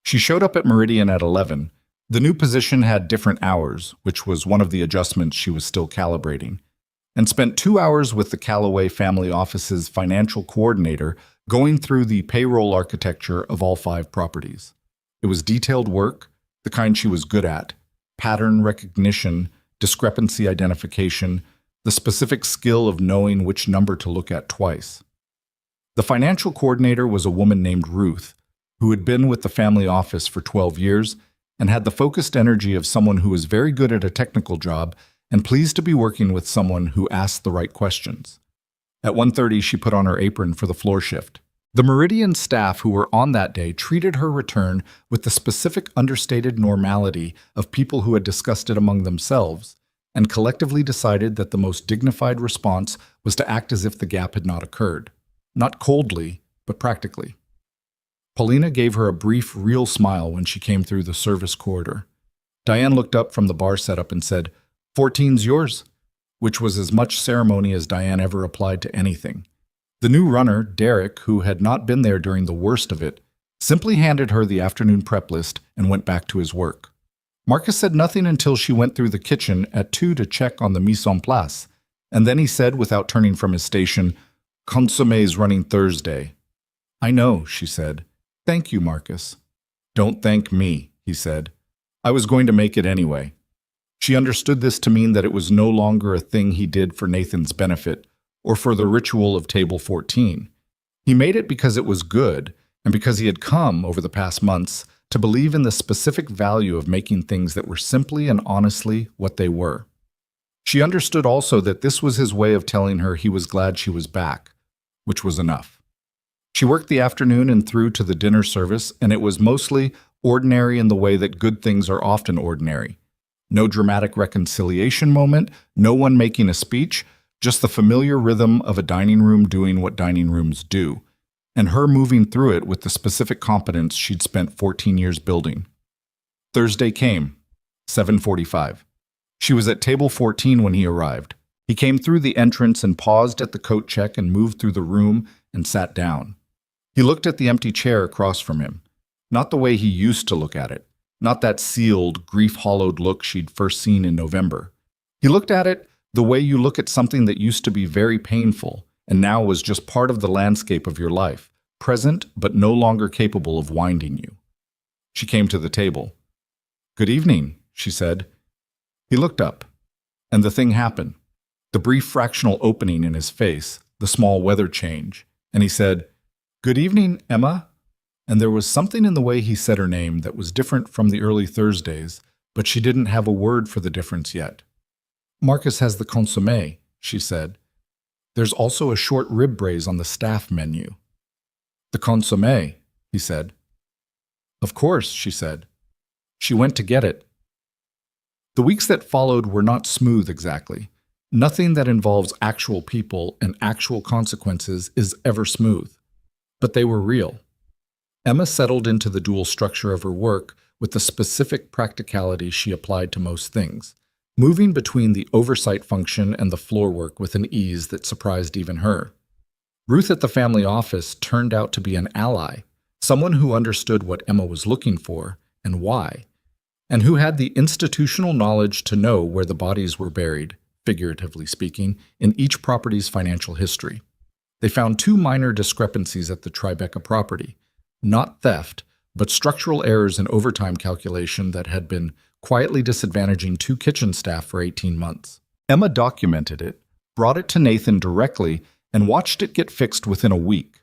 She showed up at Meridian at 11. The new position had different hours, which was one of the adjustments she was still calibrating, and spent 2 hours with the Callaway family office's financial coordinator going through the payroll architecture of all 5 properties. It was detailed work, the kind she was good at, pattern recognition, discrepancy identification, the specific skill of knowing which number to look at twice. The financial coordinator was a woman named Ruth, who had been with the family office for 12 years and had the focused energy of someone who was very good at a technical job and pleased to be working with someone who asked the right questions. At 1:30, she put on her apron for the floor shift. The Meridian staff who were on that day treated her return with the specific understated normality of people who had discussed it among themselves and collectively decided that the most dignified response was to act as if the gap had not occurred. Not coldly, but practically. Paulina gave her a brief, real smile when she came through the service corridor. Diane looked up from the bar setup and said, "14's yours," which was as much ceremony as Diane ever applied to anything. The new runner, Derek, who had not been there during the worst of it, simply handed her the afternoon prep list and went back to his work. Marcus said nothing until she went through the kitchen at 2 to check on the mise en place, and then he said, without turning from his station, "Consommé's running Thursday." "I know," she said. "Thank you, Marcus." "Don't thank me," he said. "I was going to make it anyway." She understood this to mean that it was no longer a thing he did for Nathan's benefit, or for the ritual of Table 14. He made it because it was good, and because he had come, over the past months, to believe in the specific value of making things that were simply and honestly what they were. She understood also that this was his way of telling her he was glad she was back, which was enough. She worked the afternoon and through to the dinner service, and it was mostly ordinary in the way that good things are often ordinary. No dramatic reconciliation moment, no one making a speech, just the familiar rhythm of a dining room doing what dining rooms do, and her moving through it with the specific competence she'd spent 14 years building. Thursday came, 7:45. She was at table 14 when he arrived. He came through the entrance and paused at the coat check and moved through the room and sat down. He looked at the empty chair across from him, not the way he used to look at it, not that sealed, grief-hollowed look she'd first seen in November. He looked at it the way you look at something that used to be very painful and now was just part of the landscape of your life, present but no longer capable of winding you. She came to the table. "Good evening," she said. He looked up, and the thing happened. The brief fractional opening in his face, the small weather change, and he said, "Good evening, Emma." And there was something in the way he said her name that was different from the early Thursdays, but she didn't have a word for the difference yet. "Marcus has the consommé," she said. "There's also a short rib braise on the staff menu." "The consommé," he said. "Of course," she said. She went to get it. The weeks that followed were not smooth exactly. Nothing that involves actual people and actual consequences is ever smooth. But they were real. Emma settled into the dual structure of her work with the specific practicality she applied to most things, moving between the oversight function and the floor work with an ease that surprised even her. Ruth at the family office turned out to be an ally, someone who understood what Emma was looking for and why, and who had the institutional knowledge to know where the bodies were buried, figuratively speaking, in each property's financial history. They found two minor discrepancies at the Tribeca property, not theft, but structural errors in overtime calculation that had been quietly disadvantaging two kitchen staff for 18 months. Emma documented it, brought it to Nathan directly, and watched it get fixed within a week.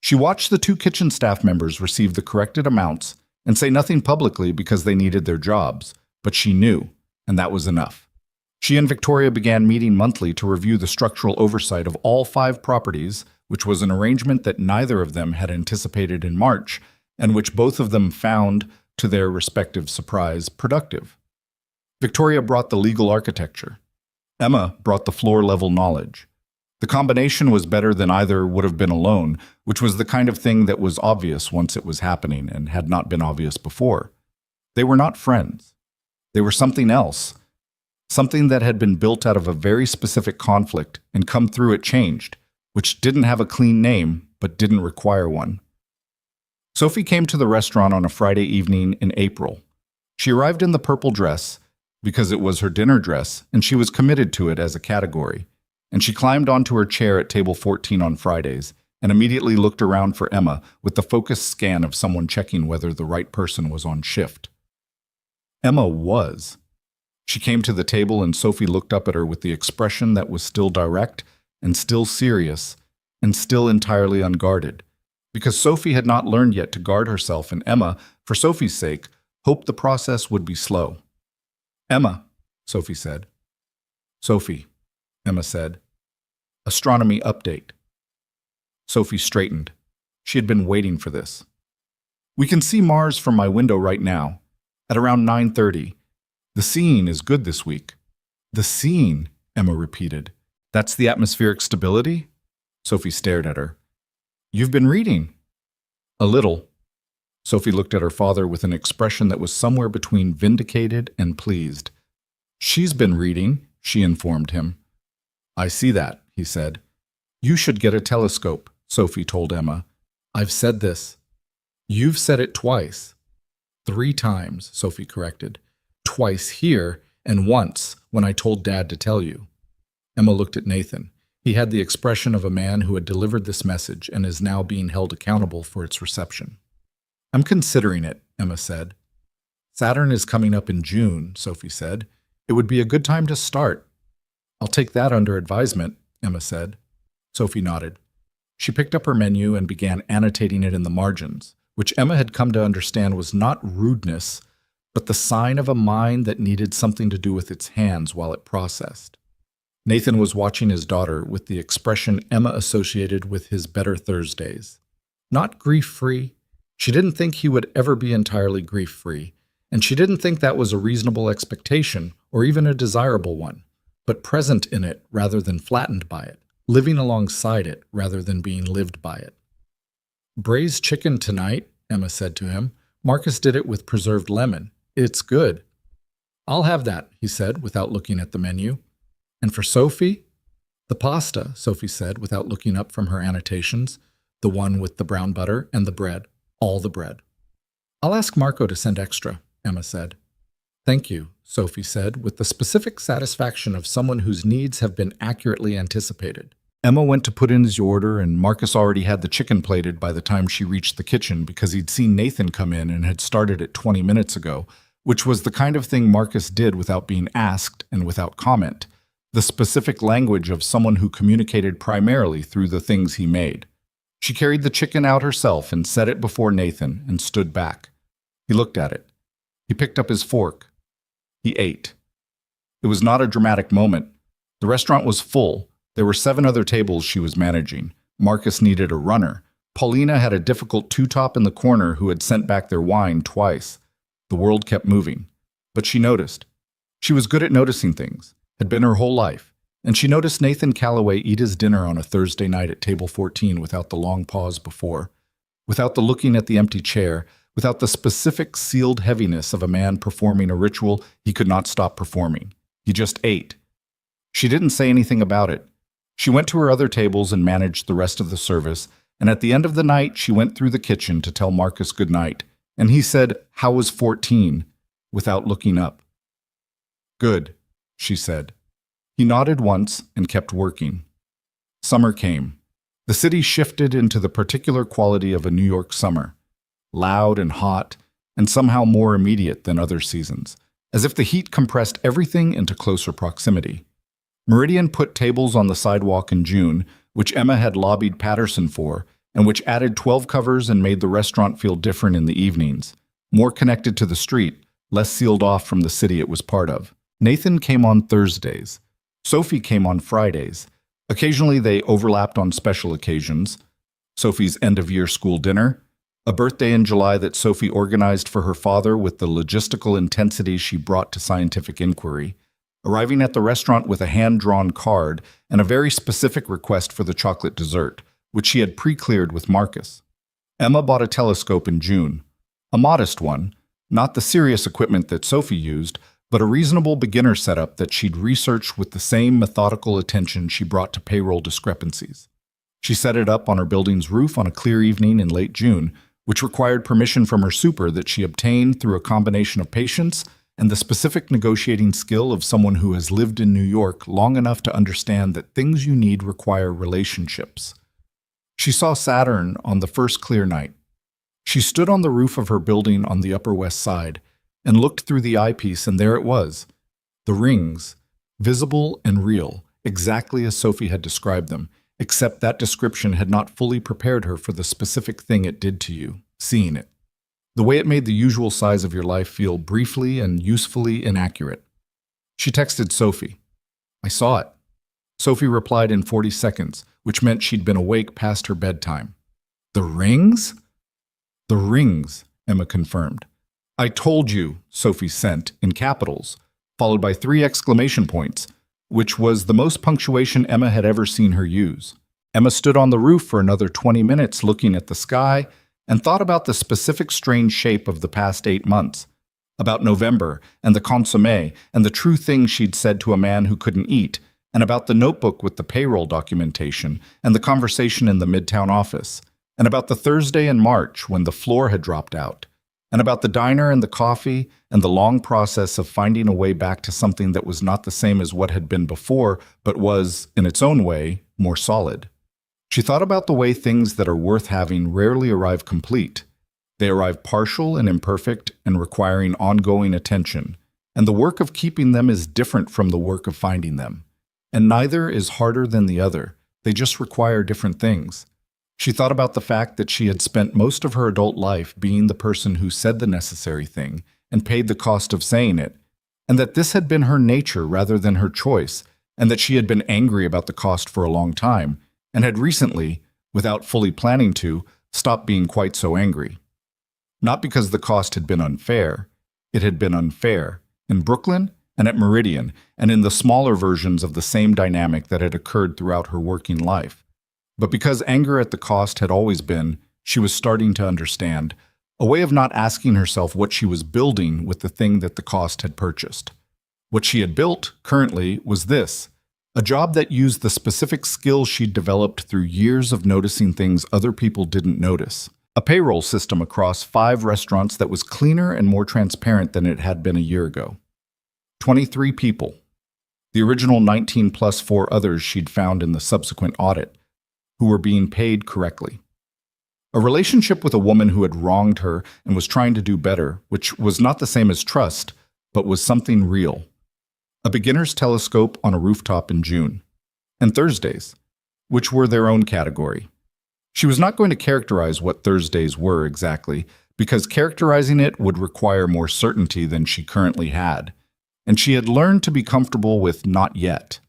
She watched the two kitchen staff members receive the corrected amounts and say nothing publicly because they needed their jobs, but she knew, and that was enough. She and Victoria began meeting monthly to review the structural oversight of all 5 properties, which was an arrangement that neither of them had anticipated in March, and which both of them found, to their respective surprise, productive. Victoria brought the legal architecture. Emma brought the floor-level knowledge. The combination was better than either would have been alone, which was the kind of thing that was obvious once it was happening and had not been obvious before. They were not friends. They were something else, something that had been built out of a very specific conflict and come through it changed, which didn't have a clean name but didn't require one. Sophie came to the restaurant on a Friday evening in April. She arrived in the purple dress because it was her dinner dress and she was committed to it as a category. And she climbed onto her chair at table 14 on Fridays and immediately looked around for Emma with the focused scan of someone checking whether the right person was on shift. Emma was. She came to the table and Sophie looked up at her with the expression that was still direct and still serious and still entirely unguarded, because Sophie had not learned yet to guard herself, and Emma, for Sophie's sake, hoped the process would be slow. "Emma," Sophie said. "Sophie," Emma said. "Astronomy update." Sophie straightened. She had been waiting for this. "We can see Mars from my window right now, at around 9:30. The seeing is good this week." "The seeing," Emma repeated. "That's the atmospheric stability?" Sophie stared at her. "You've been reading." "A little." Sophie looked at her father with an expression that was somewhere between vindicated and pleased. "She's been reading," she informed him. "I see that," he said. "You should get a telescope," Sophie told Emma. "I've said this." "You've said it twice." "3 times," Sophie corrected. "Twice here and once when I told Dad to tell you." Emma looked at Nathan. He had the expression of a man who had delivered this message and is now being held accountable for its reception. "I'm considering it," Emma said. "Saturn is coming up in June," Sophie said. "It would be a good time to start." "I'll take that under advisement," Emma said. Sophie nodded. She picked up her menu and began annotating it in the margins, which Emma had come to understand was not rudeness, but the sign of a mind that needed something to do with its hands while it processed. Nathan was watching his daughter with the expression Emma associated with his better Thursdays. Not grief-free. She didn't think he would ever be entirely grief-free, and she didn't think that was a reasonable expectation or even a desirable one, but present in it rather than flattened by it, living alongside it rather than being lived by it. "Braised chicken tonight," Emma said to him. "Marcus did it with preserved lemon. It's good." "I'll have that," he said without looking at the menu. "And for Sophie?" "The pasta," Sophie said without looking up from her annotations. "The one with the brown butter and the bread. All the bread." "I'll ask Marco to send extra," Emma said. "Thank you," Sophie said with the specific satisfaction of someone whose needs have been accurately anticipated. Emma went to put in his order, and Marcus already had the chicken plated by the time she reached the kitchen because he'd seen Nathan come in and had started it 20 minutes ago, which was the kind of thing Marcus did without being asked and without comment, the specific language of someone who communicated primarily through the things he made. She carried the chicken out herself and set it before Nathan and stood back. He looked at it. He picked up his fork. He ate. It was not a dramatic moment. The restaurant was full. There were 7 other tables she was managing. Marcus needed a runner. Paulina had a difficult two-top in the corner who had sent back their wine twice. The world kept moving. But she noticed. She was good at noticing things, had been her whole life, and she noticed Nathan Calloway eat his dinner on a Thursday night at table 14 without the long pause before, without the looking at the empty chair, without the specific sealed heaviness of a man performing a ritual he could not stop performing. He just ate. She didn't say anything about it. She went to her other tables and managed the rest of the service, and at the end of the night she went through the kitchen to tell Marcus good night, and he said, "How was 14?" without looking up. "Good," she said. He nodded once and kept working. Summer came. The city shifted into the particular quality of a New York summer, loud and hot, and somehow more immediate than other seasons, as if the heat compressed everything into closer proximity. Meridian put tables on the sidewalk in June, which Emma had lobbied Patterson for, and which added 12 covers and made the restaurant feel different in the evenings, more connected to the street, less sealed off from the city it was part of. Nathan came on Thursdays. Sophie came on Fridays. Occasionally they overlapped on special occasions. Sophie's end-of-year school dinner, a birthday in July that Sophie organized for her father with the logistical intensity she brought to scientific inquiry, arriving at the restaurant with a hand-drawn card and a very specific request for the chocolate dessert, which she had pre-cleared with Marcus. Emma bought a telescope in June, a modest one, not the serious equipment that Sophie used, but a reasonable beginner setup that she'd researched with the same methodical attention she brought to payroll discrepancies. She set it up on her building's roof on a clear evening in late June, which required permission from her super that she obtained through a combination of patience and the specific negotiating skill of someone who has lived in New York long enough to understand that things you need require relationships. She saw Saturn on the first clear night. She stood on the roof of her building on the Upper West Side and looked through the eyepiece, and there it was. The rings, visible and real, exactly as Sophie had described them, except that description had not fully prepared her for the specific thing it did to you, seeing it. The way it made the usual size of your life feel briefly and usefully inaccurate. She texted Sophie. "I saw it." Sophie replied in 40 seconds, which meant she'd been awake past her bedtime. "The rings?" "The rings," Emma confirmed. "I told you," Sophie sent, in capitals, followed by 3 exclamation points, which was the most punctuation Emma had ever seen her use. Emma stood on the roof for another 20 minutes looking at the sky and thought about the specific strange shape of the past 8 months, about November and the consommé and the true things she'd said to a man who couldn't eat, and about the notebook with the payroll documentation and the conversation in the Midtown office, and about the Thursday in March when the floor had dropped out, and about the diner and the coffee and the long process of finding a way back to something that was not the same as what had been before, but was, in its own way, more solid. She thought about the way things that are worth having rarely arrive complete. They arrive partial and imperfect and requiring ongoing attention, and the work of keeping them is different from the work of finding them. And neither is harder than the other. They just require different things. She thought about the fact that she had spent most of her adult life being the person who said the necessary thing and paid the cost of saying it, and that this had been her nature rather than her choice, and that she had been angry about the cost for a long time, and had recently, without fully planning to, stopped being quite so angry. Not because the cost had been unfair. It had been unfair, in Brooklyn and at Meridian, and in the smaller versions of the same dynamic that had occurred throughout her working life. But because anger at the cost had always been, she was starting to understand, a way of not asking herself what she was building with the thing that the cost had purchased. What she had built, currently, was this: a job that used the specific skills she'd developed through years of noticing things other people didn't notice. A payroll system across 5 restaurants that was cleaner and more transparent than it had been a year ago. 23 people. The original 19 plus 4 others she'd found in the subsequent audit, who were being paid correctly. A relationship with a woman who had wronged her and was trying to do better, which was not the same as trust, but was something real. A beginner's telescope on a rooftop in June. And Thursdays, which were their own category. She was not going to characterize what Thursdays were exactly, because characterizing it would require more certainty than she currently had, and she had learned to be comfortable with not yet.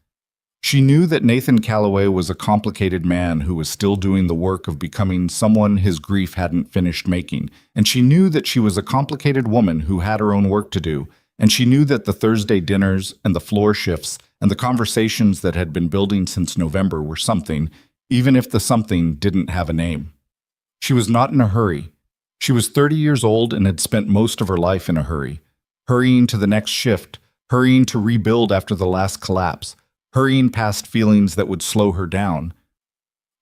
She knew that Nathan Calloway was a complicated man who was still doing the work of becoming someone his grief hadn't finished making, and she knew that she was a complicated woman who had her own work to do, and she knew that the Thursday dinners and the floor shifts and the conversations that had been building since November were something, even if the something didn't have a name. She was not in a hurry. She was 30 years old and had spent most of her life in a hurry, hurrying to the next shift, hurrying to rebuild after the last collapse, hurrying past feelings that would slow her down.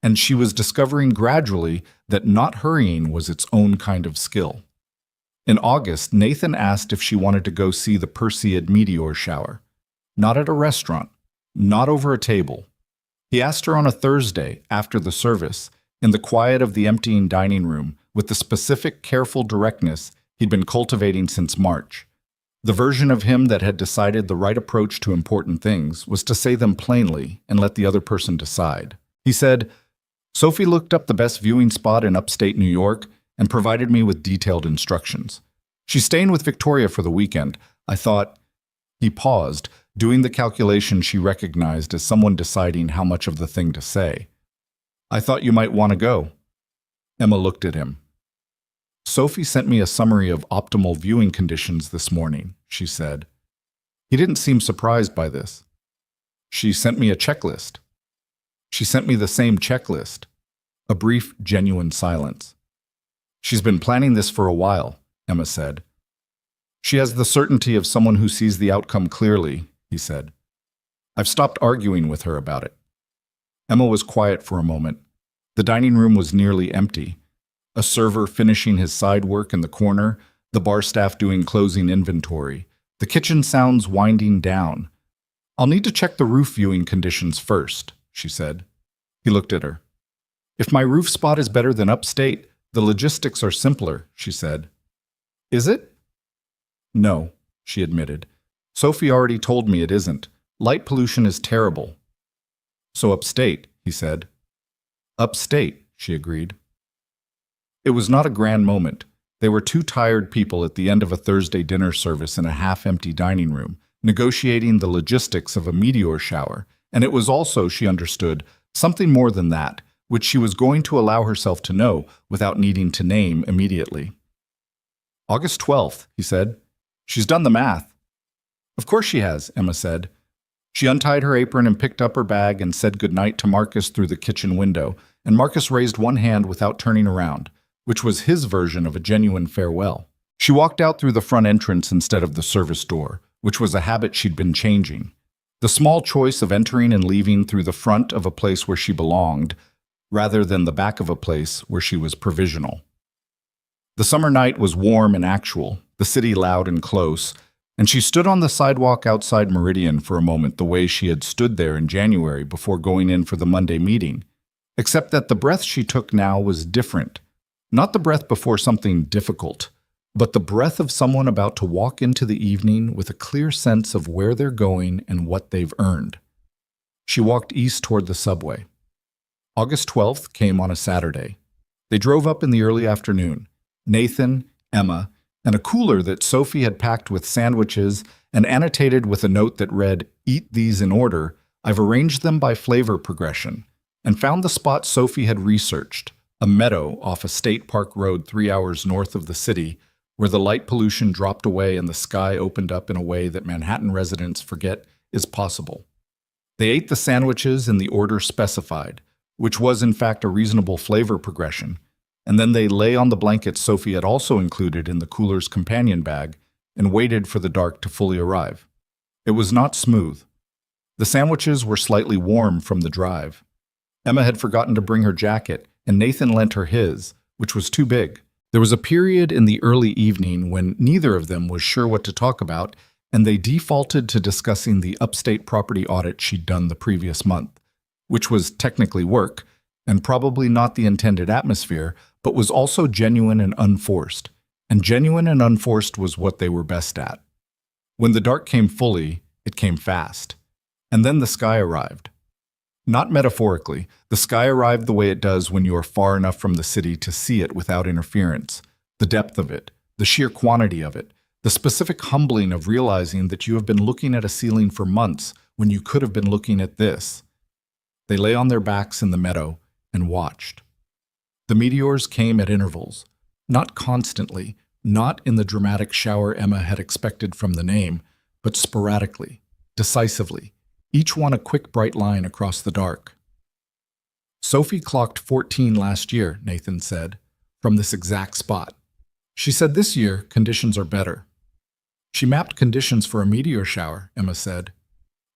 And she was discovering gradually that not hurrying was its own kind of skill. In August, Nathan asked if she wanted to go see the Perseid meteor shower. Not at a restaurant, not over a table. He asked her on a Thursday, after the service, in the quiet of the emptying dining room, with the specific, careful directness he'd been cultivating since March. The version of him that had decided the right approach to important things was to say them plainly and let the other person decide. He said, "Sophie looked up the best viewing spot in upstate New York and provided me with detailed instructions. She's staying with Victoria for the weekend. I thought—" He paused, doing the calculation she recognized as someone deciding how much of the thing to say. "I thought you might want to go." Emma looked at him. "Sophie sent me a summary of optimal viewing conditions this morning," she said. He didn't seem surprised by this. "She sent me a checklist." "She sent me the same checklist." A brief, genuine silence. "She's been planning this for a while," Emma said. "She has the certainty of someone who sees the outcome clearly," he said. "I've stopped arguing with her about it." Emma was quiet for a moment. The dining room was nearly empty. A server finishing his side work in the corner, the bar staff doing closing inventory, the kitchen sounds winding down. "I'll need to check the roof viewing conditions first," she said. He looked at her. "If my roof spot is better than upstate, the logistics are simpler," she said. "Is it?" "No," she admitted. "Sophie already told me it isn't. Light pollution is terrible." "So upstate," he said. "Upstate," she agreed. It was not a grand moment. They were two tired people at the end of a Thursday dinner service in a half-empty dining room, negotiating the logistics of a meteor shower, and it was also, she understood, something more than that, which she was going to allow herself to know without needing to name immediately. "August 12th, he said. "She's done the math." "Of course she has," Emma said. She untied her apron and picked up her bag and said goodnight to Marcus through the kitchen window, and Marcus raised one hand without turning around, which was his version of a genuine farewell. She walked out through the front entrance instead of the service door, which was a habit she'd been changing. The small choice of entering and leaving through the front of a place where she belonged, rather than the back of a place where she was provisional. The summer night was warm and actual, the city loud and close, and she stood on the sidewalk outside Meridian for a moment the way she had stood there in January before going in for the Monday meeting, except that the breath she took now was different. Not the breath before something difficult, but the breath of someone about to walk into the evening with a clear sense of where they're going and what they've earned. She walked east toward the subway. August 12th came on a Saturday. They drove up in the early afternoon. Nathan, Emma, and a cooler that Sophie had packed with sandwiches and annotated with a note that read, "Eat these in order. I've arranged them by flavor progression," and found the spot Sophie had researched, a meadow off a state park road 3 hours north of the city, where the light pollution dropped away and the sky opened up in a way that Manhattan residents forget is possible. They ate the sandwiches in the order specified, which was in fact a reasonable flavor progression, and then they lay on the blankets Sophie had also included in the cooler's companion bag and waited for the dark to fully arrive. It was not smooth. The sandwiches were slightly warm from the drive. Emma had forgotten to bring her jacket, and Nathan lent her his, which was too big. There was a period in the early evening when neither of them was sure what to talk about, and they defaulted to discussing the upstate property audit she'd done the previous month, which was technically work, and probably not the intended atmosphere, but was also genuine and unforced. And genuine and unforced was what they were best at. When the dark came fully, it came fast. And then the sky arrived. Not metaphorically, the sky arrived the way it does when you are far enough from the city to see it without interference. The depth of it, the sheer quantity of it, the specific humbling of realizing that you have been looking at a ceiling for months when you could have been looking at this. They lay on their backs in the meadow and watched. The meteors came at intervals, not constantly, not in the dramatic shower Emma had expected from the name, but sporadically, decisively, each one a quick bright line across the dark. "Sophie clocked 14 last year," Nathan said. from this exact spot. She said this year, conditions are better. She mapped conditions for a meteor shower, Emma said.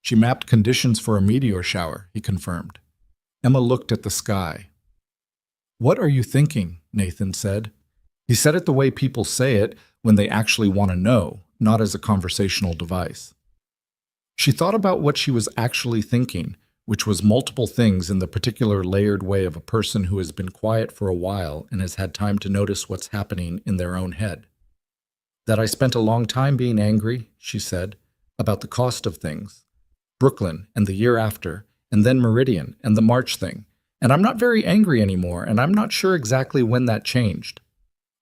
She mapped conditions for a meteor shower, he confirmed. Emma looked at the sky. What are you thinking? Nathan said. He said it the way people say it when they actually want to know, not as a conversational device. She thought about what she was actually thinking, which was multiple things in the particular layered way of a person who has been quiet for a while and has had time to notice what's happening in their own head. That I spent a long time being angry, she said, about the cost of things. Brooklyn and the year after, and then Meridian and the March thing. And I'm not very angry anymore, and I'm not sure exactly when that changed.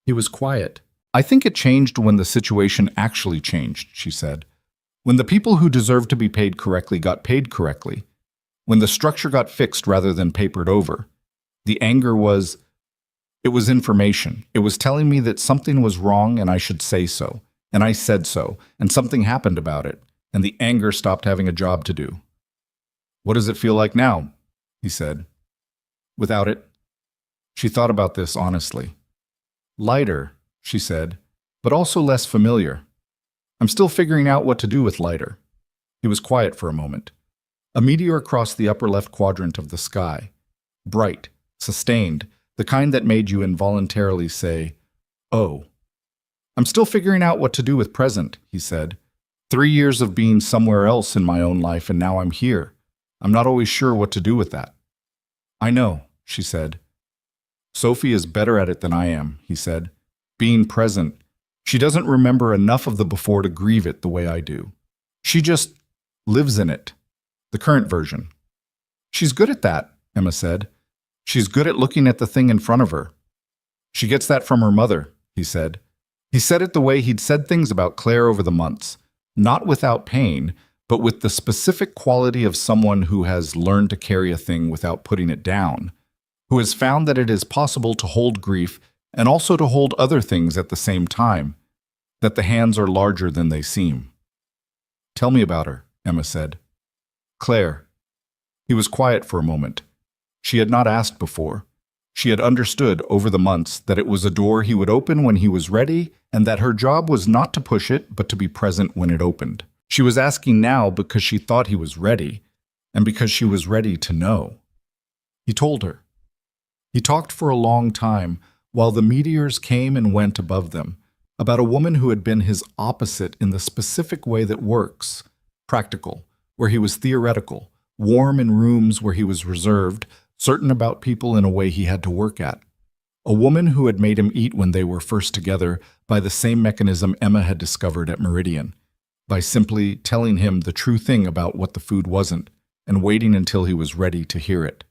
He was quiet. I think it changed when the situation actually changed, she said. When the people who deserved to be paid correctly got paid correctly. When the structure got fixed rather than papered over. The anger was, it was information. It was telling me that something was wrong and I should say so. And I said so, and something happened about it, and the anger stopped having a job to do. What does it feel like now? He said. Without it? She thought about this honestly. Lighter, she said, but also less familiar. I'm still figuring out what to do with lighter. He was quiet for a moment. A meteor crossed the upper left quadrant of the sky. Bright, sustained, the kind that made you involuntarily say, oh. I'm still figuring out what to do with present, he said. 3 years of being somewhere else in my own life, and now I'm here. I'm not always sure what to do with that. I know, she said. Sophie is better at it than I am, he said. Being present. She doesn't remember enough of the before to grieve it the way I do. She just lives in it. The current version. She's good at that, Emma said. She's good at looking at the thing in front of her. She gets that from her mother, he said. He said it the way he'd said things about Claire over the months, not without pain, but with the specific quality of someone who has learned to carry a thing without putting it down, who has found that it is possible to hold grief and also to hold other things at the same time, that the hands are larger than they seem. Tell me about her, Emma said. Claire. He was quiet for a moment. She had not asked before. She had understood over the months that it was a door he would open when he was ready, and that her job was not to push it, but to be present when it opened. She was asking now because she thought he was ready, and because she was ready to know. He told her. He talked for a long time, while the meteors came and went above them, about a woman who had been his opposite in the specific way that works, practical, where he was theoretical, warm in rooms where he was reserved, certain about people in a way he had to work at. A woman who had made him eat when they were first together by the same mechanism Emma had discovered at Meridian, by simply telling him the true thing about what the food wasn't and waiting until he was ready to hear it.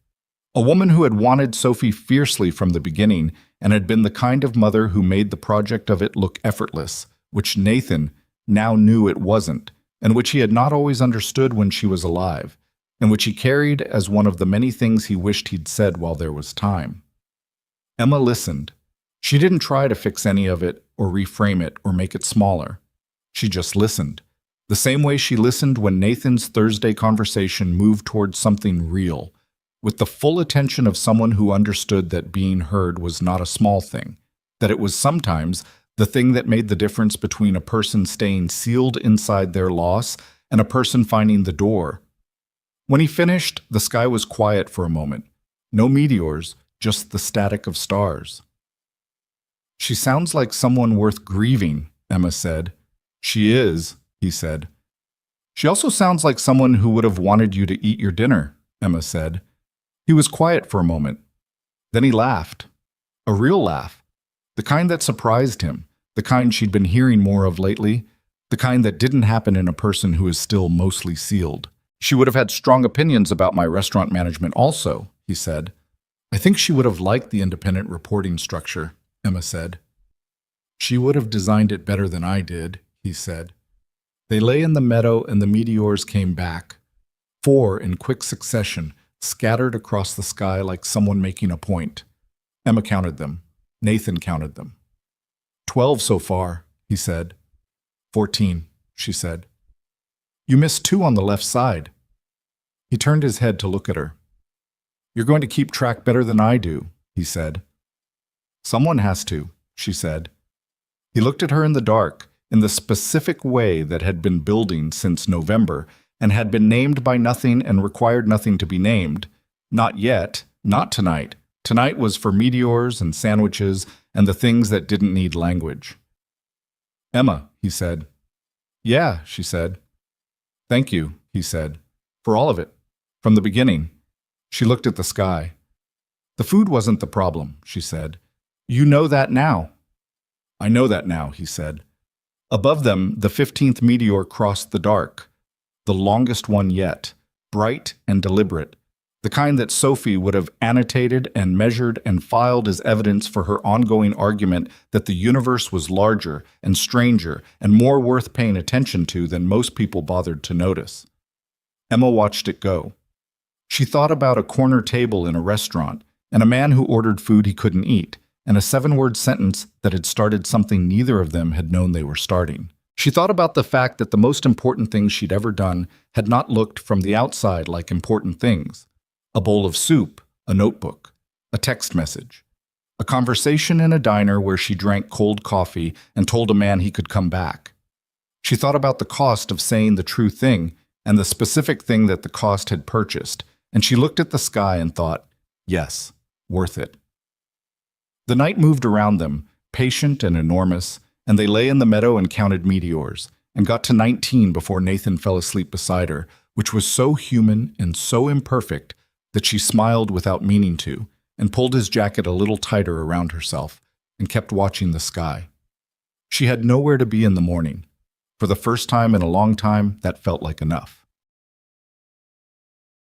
A woman who had wanted Sophie fiercely from the beginning and had been the kind of mother who made the project of it look effortless, which Nathan now knew it wasn't, and which he had not always understood when she was alive, and which he carried as one of the many things he wished he'd said while there was time. Emma listened. She didn't try to fix any of it or reframe it or make it smaller. She just listened, the same way she listened when Nathan's Thursday conversation moved towards something real, with the full attention of someone who understood that being heard was not a small thing, that it was sometimes the thing that made the difference between a person staying sealed inside their loss and a person finding the door. When he finished, the sky was quiet for a moment. No meteors, just the static of stars. She sounds like someone worth grieving, Emma said. She is, he said. She also sounds like someone who would have wanted you to eat your dinner, Emma said. He was quiet for a moment. Then he laughed. A real laugh. The kind that surprised him, the kind she'd been hearing more of lately, the kind that didn't happen in a person who is still mostly sealed. She would have had strong opinions about my restaurant management also, he said. I think she would have liked the independent reporting structure, Emma said. She would have designed it better than I did, he said. They lay in the meadow and the meteors came back. 4 in quick succession, scattered across the sky like someone making a point. Emma counted them. Nathan counted them. 12 so far, he said. 14, she said. You missed 2 on the left side. He turned his head to look at her. You're going to keep track better than I do, he said. Someone has to, she said. He looked at her in the dark, in the specific way that had been building since November and had been named by nothing and required nothing to be named. Not yet, not tonight. Tonight was for meteors and sandwiches and the things that didn't need language. Emma, he said. Yeah, she said. Thank you, he said, for all of it, from the beginning. She looked at the sky. The food wasn't the problem, she said. You know that now. I know that now, he said. Above them, the 15th meteor crossed the dark, the longest one yet, bright and deliberate, the kind that Sophie would have annotated and measured and filed as evidence for her ongoing argument that the universe was larger and stranger and more worth paying attention to than most people bothered to notice. Emma watched it go. She thought about a corner table in a restaurant and a man who ordered food he couldn't eat, and a 7-word sentence that had started something neither of them had known they were starting. She thought about the fact that the most important things she'd ever done had not looked from the outside like important things. A bowl of soup, a notebook, a text message, a conversation in a diner where she drank cold coffee and told a man he could come back. She thought about the cost of saying the true thing and the specific thing that the cost had purchased, and she looked at the sky and thought, yes, worth it. The night moved around them, patient and enormous, and they lay in the meadow and counted meteors, and got to 19 before Nathan fell asleep beside her, which was so human and so imperfect that she smiled without meaning to, and pulled his jacket a little tighter around herself, and kept watching the sky. She had nowhere to be in the morning. For the first time in a long time, that felt like enough.